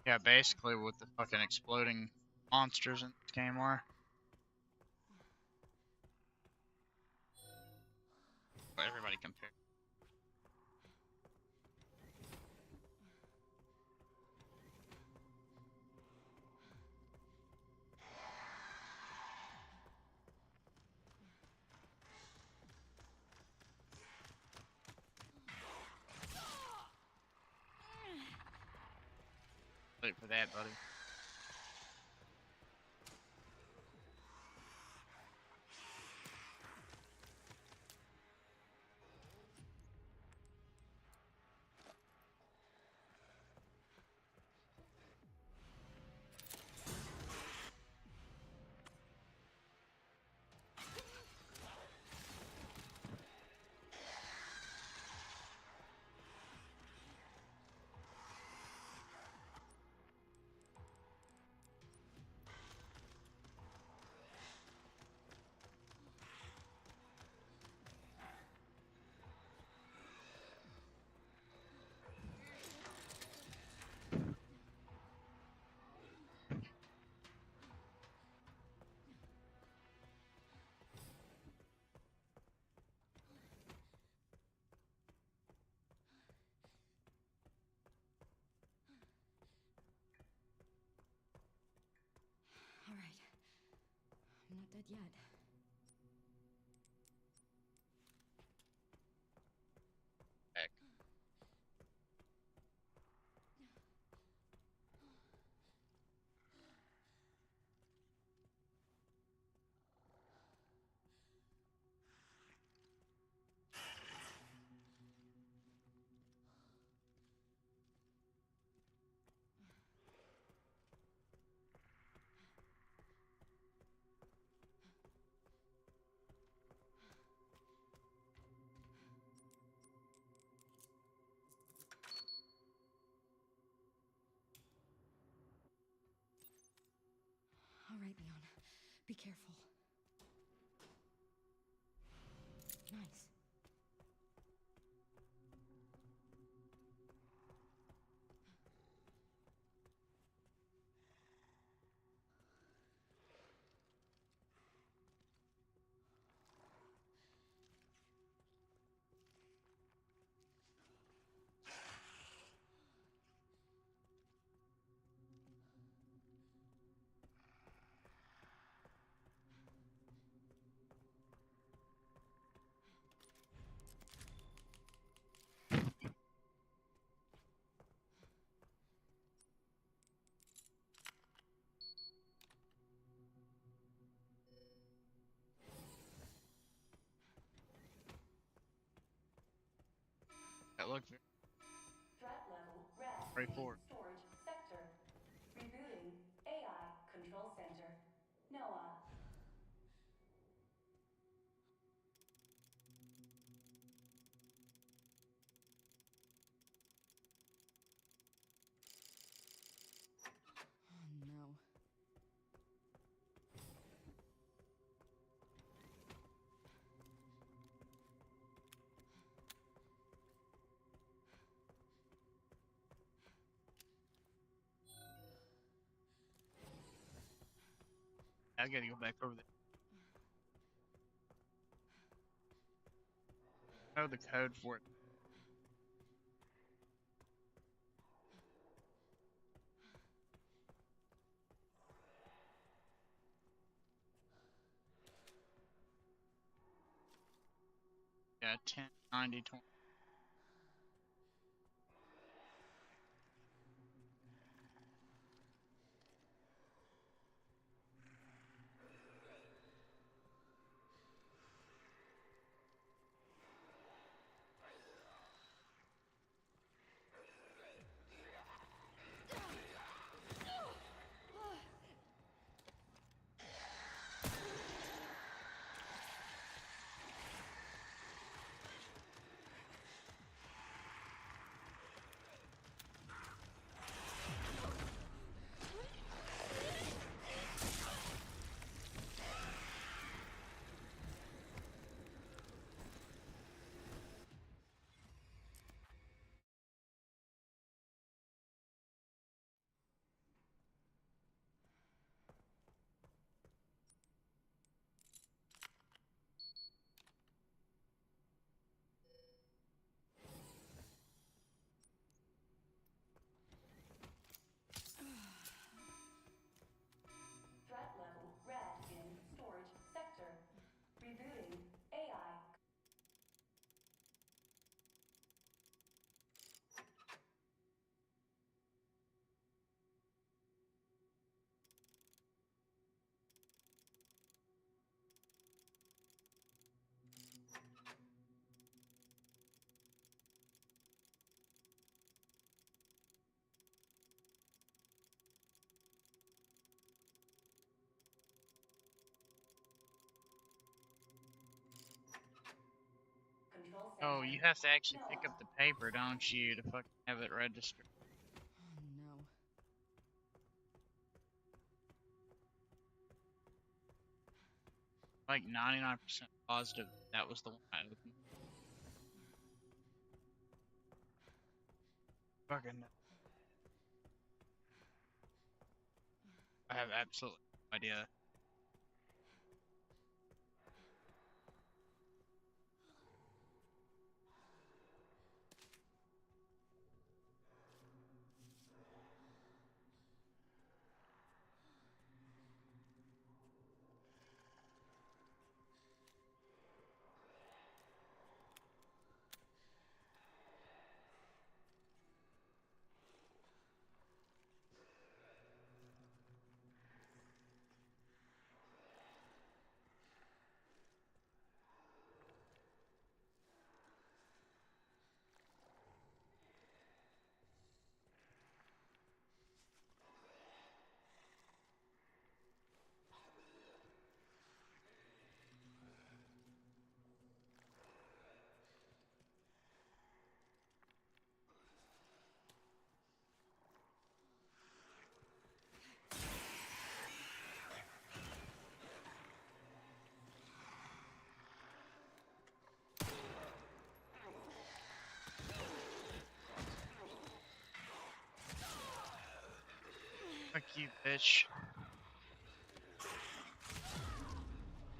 Yeah, basically what the fucking exploding monsters in this game are. But everybody compare. Wait for that, buddy. All right. I'm not dead yet. Heck. All right, Leon. Be careful. Nice. look Threat level red very in forward. storage sector. Rebooting AI control center. Noah. Oh no. I gotta go back over there. Know the code for it. Yeah, 10, 90, 20. Threat level red in storage sector. Rebooting AI. Control Oh, center. you have to actually pick Noah. up the paper, don't you, to fucking have it registered? Oh no. Like 99% positive that was the one I opened. Fucking. I have absolutely no idea. Fuck you, bitch.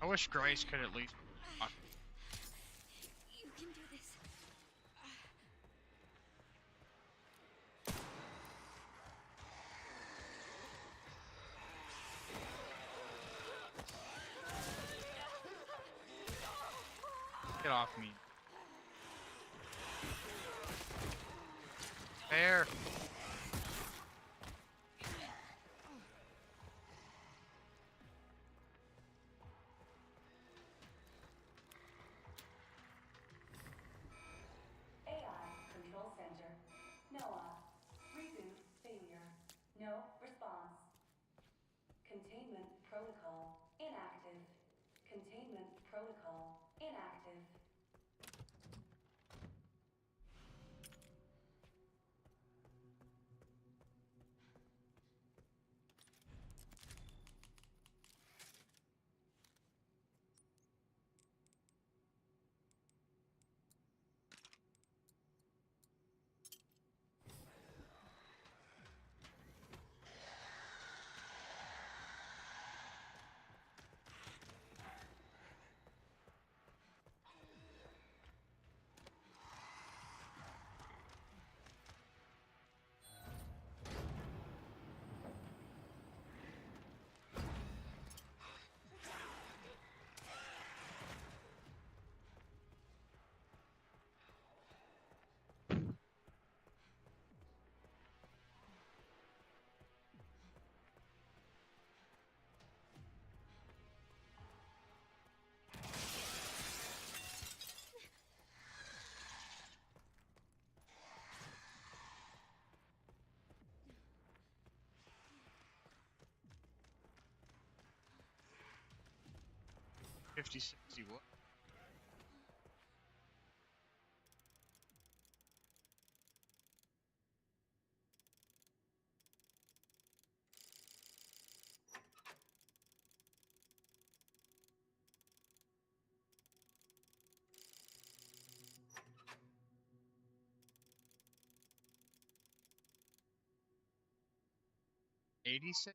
I wish Grace could at least. Fuck. You can do this. Get off me. There. AI control 50, 60, what? $86?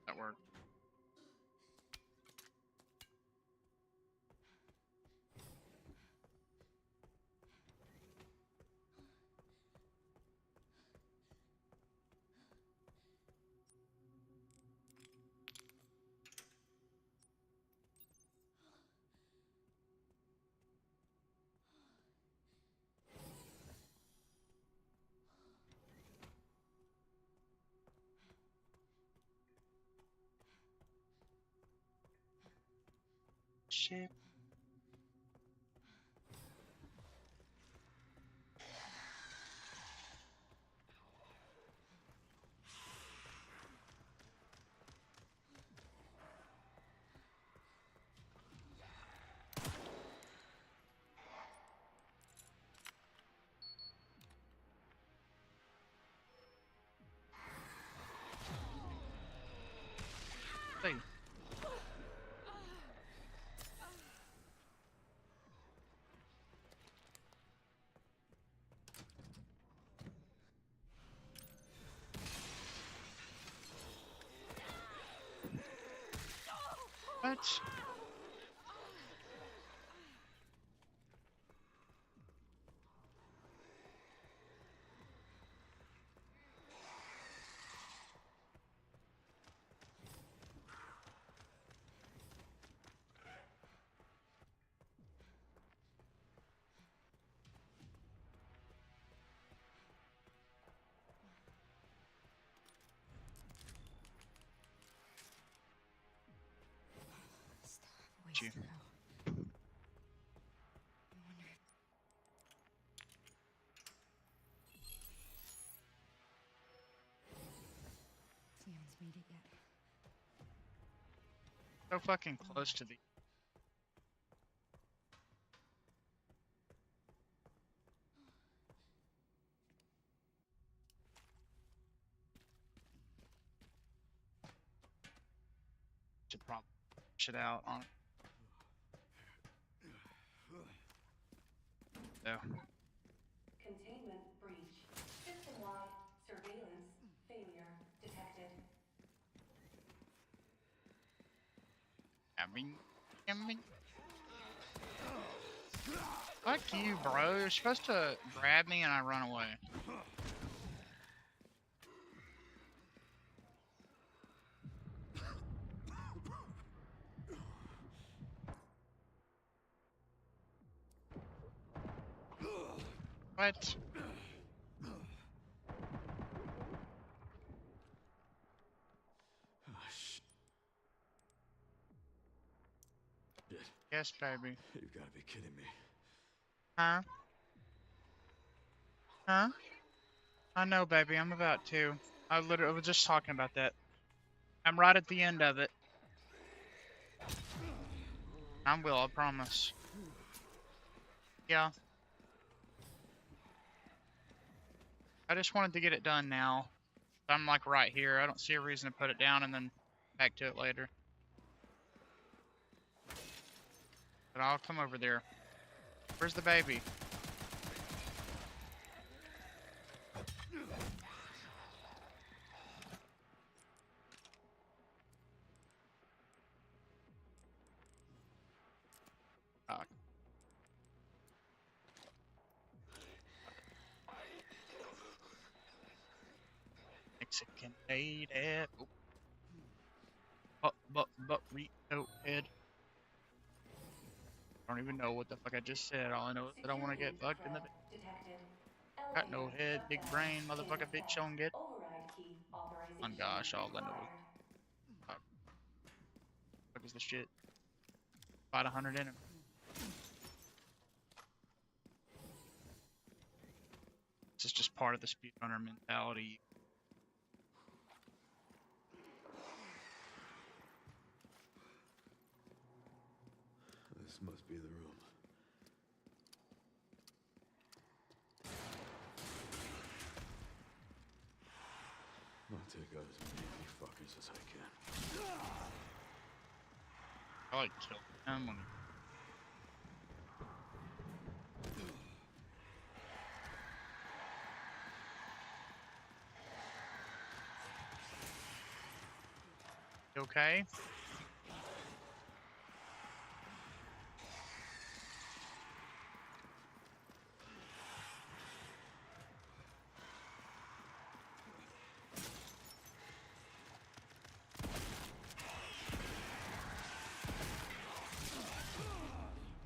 That worked. Shit. Hey. What? Still have a You. ways to go. I wonder if he hasn't made it yet. So fucking close to the. Should probably push it out on it. So. Containment breach. System-wide surveillance failure detected. I mean. Fuck you, bro. You're supposed to grab me and I run away. What? Oh, shit. Yes, baby. You've got to be kidding me. Huh? Huh? I know, baby. I'm about to. I literally was just talking about that. I'm right at the end of it. I will, I promise. Yeah. I just wanted to get it done now. I'm like right here. I don't see a reason to put it down and then back to it later. But I'll come over there. Where's the baby? Fuck. Mexican lady. Burrito head. don't even know what the fuck I just said. All I know is that I want to get Security fucked in the. threat detected. Got no Elevator head, shut big down. brain, In motherfucker, bitch. effect. Don't get. Override key Oh authorization gosh, all I know is required. fuck is the shit. About 100 in it. This is just part of the speedrunner mentality. This must be the room. I'll take out as many of you fuckers as I can. I like kill him when he... Okay.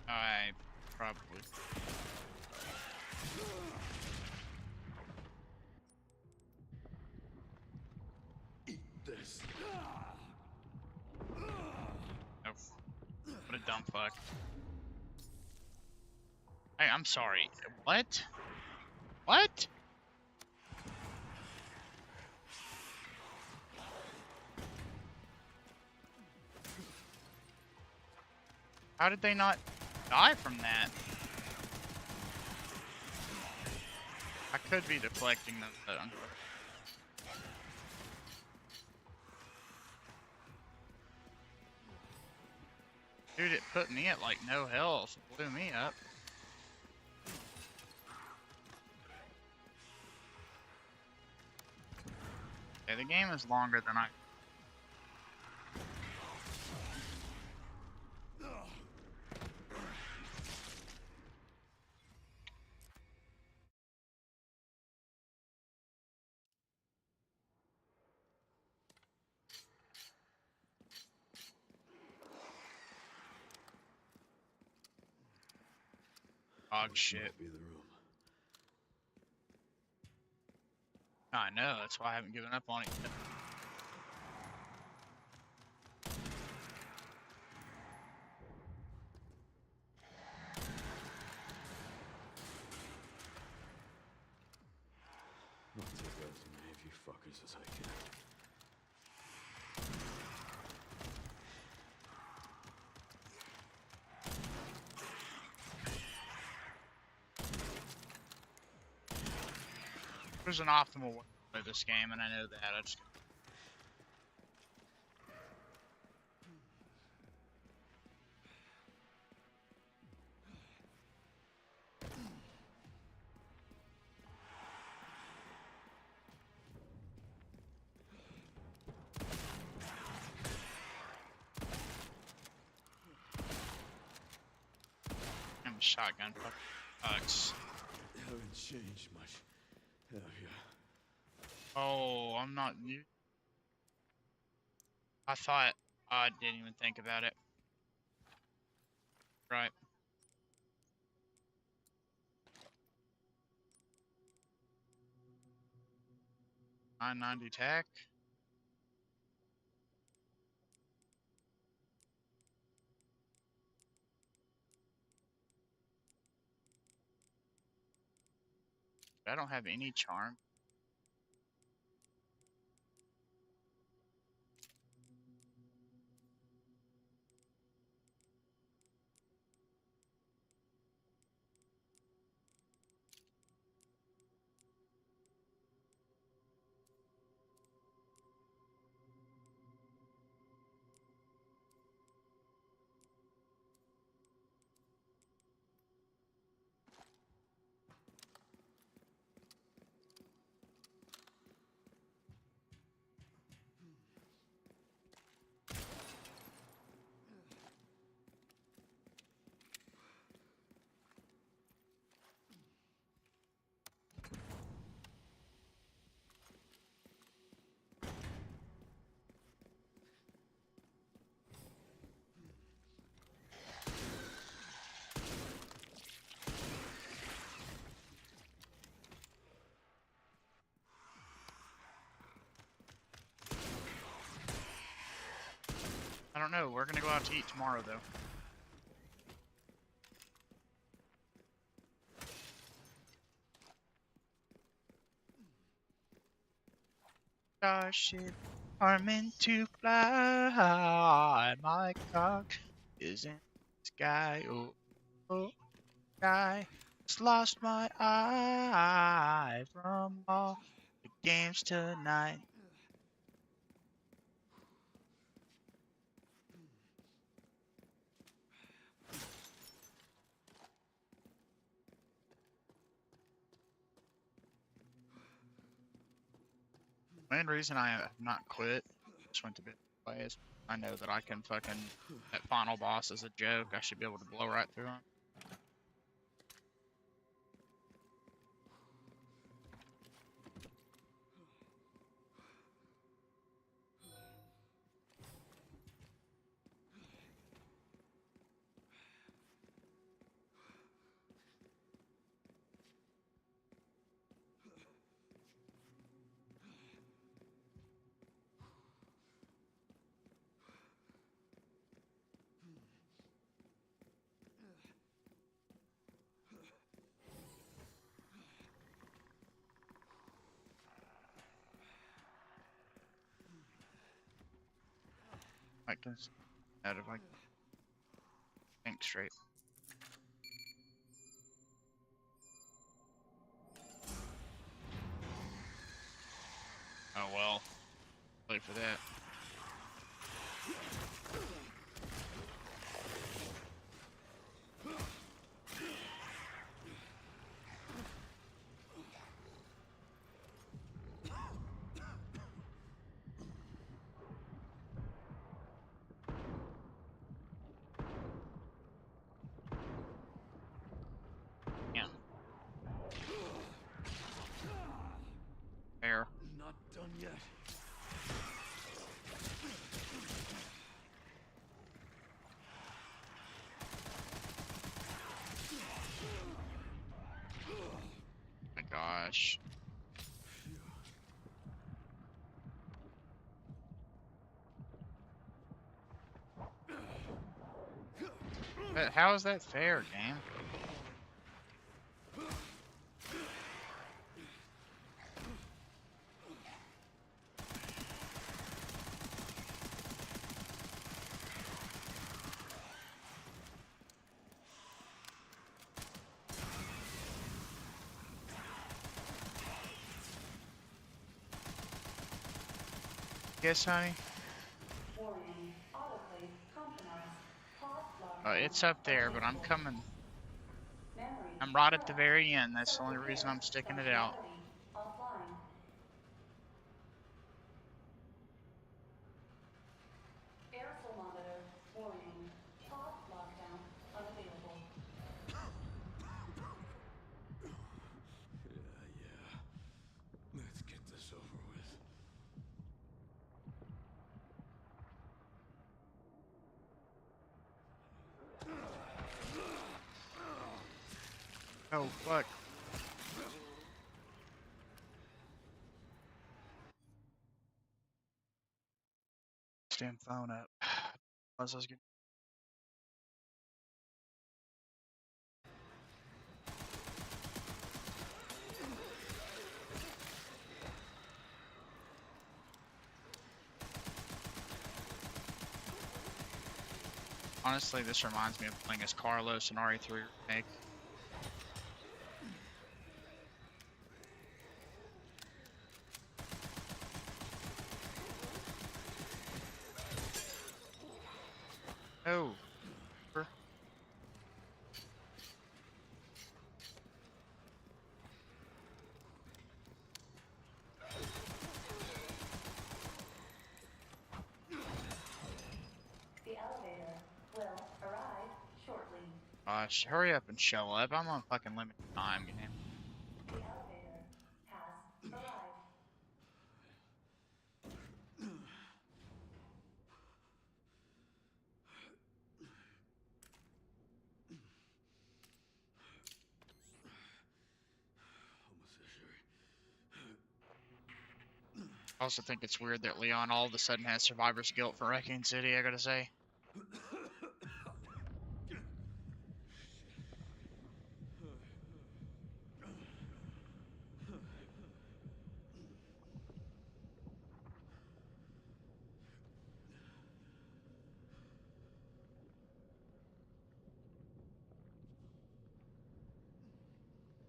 I probably. Eat this. Oh, what a dumb fuck. Hey, I'm sorry. What? What? How did they not die from that? I could be deflecting them, but dude, it put me at like no health. It blew me up. Okay, the game is longer than I. Dog This shit. must be the room. I know, that's why I haven't given up on it yet. I'll take out as many of you fuckers as I can. There's an optimal way to play this game, and I know that. I just. I'm a shotgun. Fuck. Sucks. Haven't changed much, have you? Oh, I'm not new. I thought I didn't even think about it. Right. 990 tack. I don't have any charm. don't know. We're gonna go out to eat tomorrow, though. Starship are meant to fly. My cock is in the sky. Oh, oh, sky. Just lost my eye from all the games tonight. Main reason I have not quit, just went to bed anyway, is I know that I can fucking, that final boss is a joke. I should be able to blow right through him. I can out if I think straight. Oh well, wait for that. Yeah, fair. Not done yet. My gosh. But how is that fair, game? Yes, honey? Warning. Autoclave compromised. Pod It's lockdown up there, but I'm unavailable. coming. Memory I'm right at the corrupt. very end. That's the only Circuit reason error. I'm sticking it out. Functionality offline. Aerosol monitor. Warning. Pod lockdown unavailable. Yeah. Let's get this over with. Oh, fuck. Damn phone up. Plus, I was getting. Honestly, this reminds me of playing as Carlos in RE3 Remake. Oh. The elevator will arrive shortly. Gosh, hurry up and show up. I'm on fucking limited time, game. The elevator has arrived. Almost there, Sherry. I also think it's weird that Leon all of a sudden has survivor's guilt for wrecking City, I gotta say.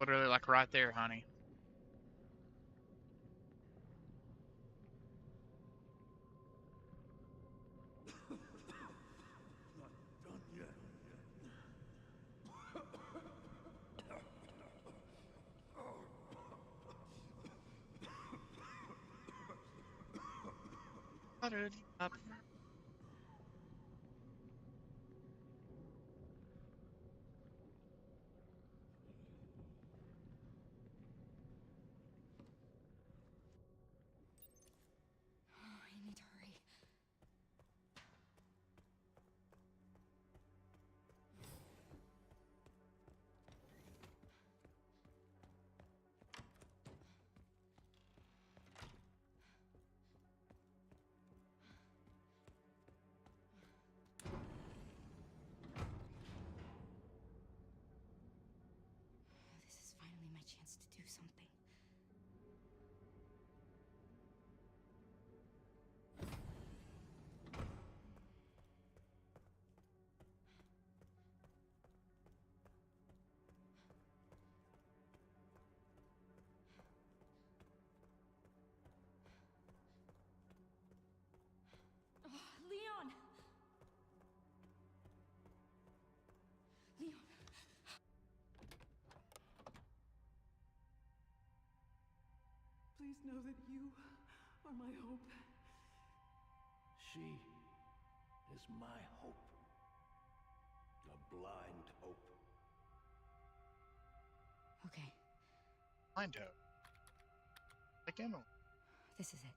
Literally, like right there, honey. Not done yet. Oh, I need to hurry. This is finally my chance to do something. Leon! Leon! Please know that you are my hope. She is my hope. A blind hope. Okay, Blind hope. Like Emily. this is it.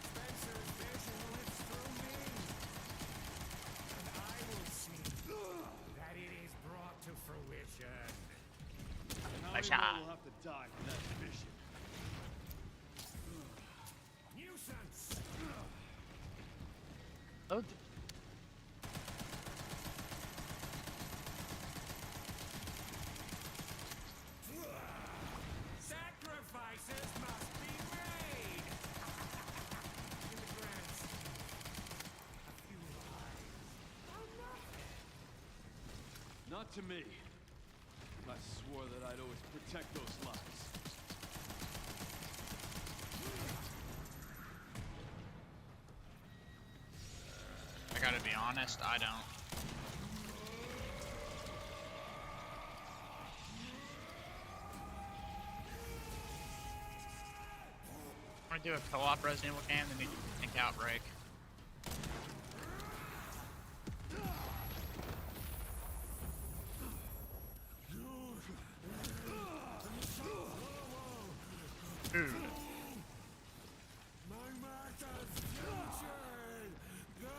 Spencer's vision lives through me, and I will see that it is brought to fruition. And how Nice many more shot. will have to die for that vision? Nuisance! Oh, Sacrifices must be made! In the grand scheme, a few lives are nothing. Not to me. I swore that I'd always protect those lives. I gotta be honest, I don't. I'm gonna do a co-op Resident Evil game, then need to think Outbreak. Dude.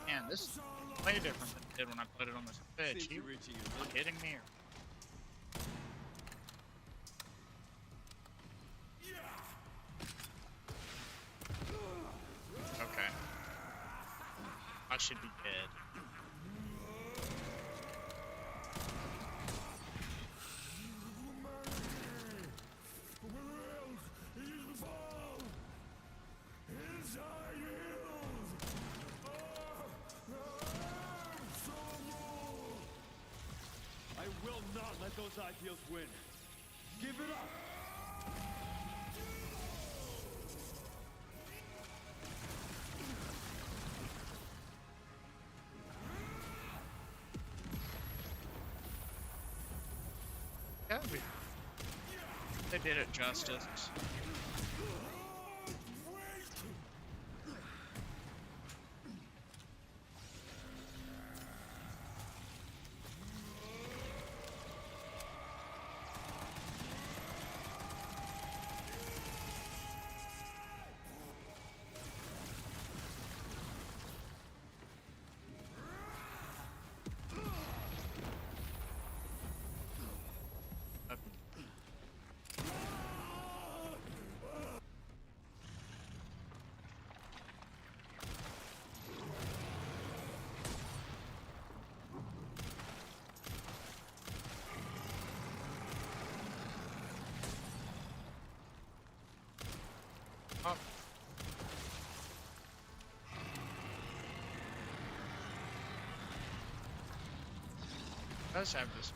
Man, this is way different than it did when I put it on the Switch. Seems You you're reaching your are limit. kidding me? Okay. I should be dead. I will not let those ideals win. Give it up! Yeah, they did it justice. Oh. It does have this.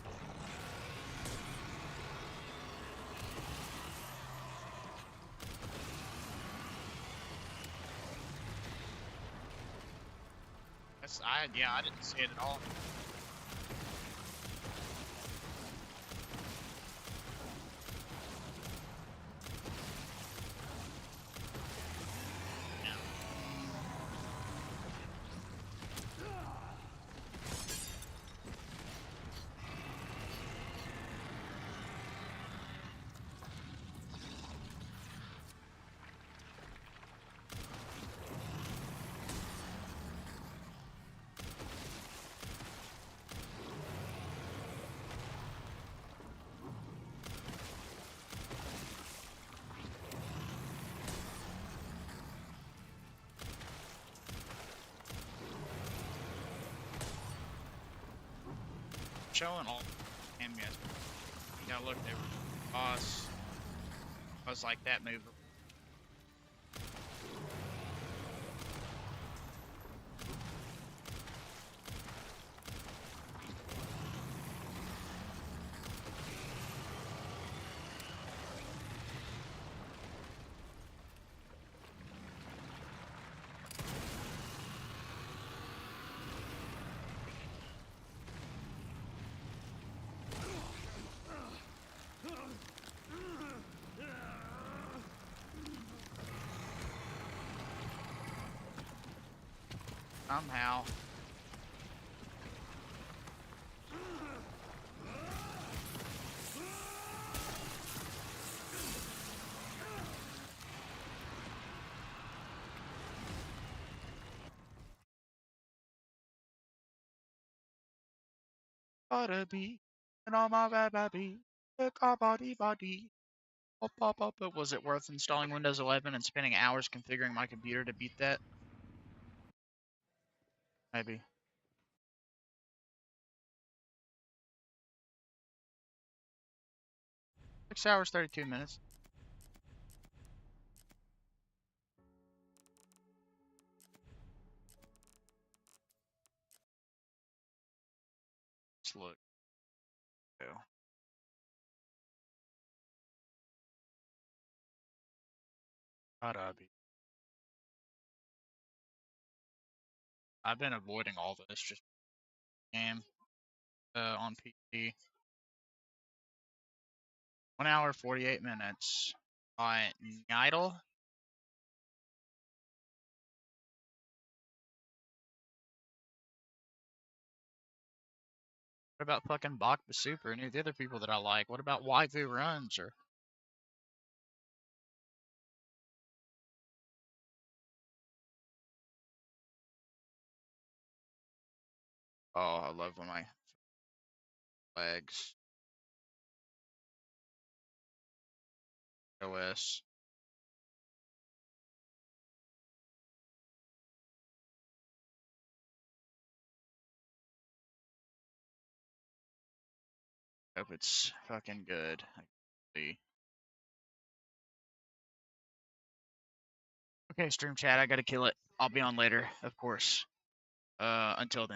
Yeah, I didn't see it at all. Showing all him yet. You gotta look, they were boss. I was like that move. Somehow. Gotta be, and all my baby, pick our body. Pop up. But was it worth installing Windows 11 and spending hours configuring my computer to beat that? Maybe. 6 hours, 32 minutes. Let's look. Go. Gotta be. I've been avoiding all this just game on PC. 1 hour, 48 minutes. On Idle. What about fucking Bach the Super? Any of the other people that I like? What about Waifu Runs or? Oh, I love when my legs. OS. Hope it's fucking good. I can see. Okay, stream chat. I gotta kill it. I'll be on later, of course. Until then.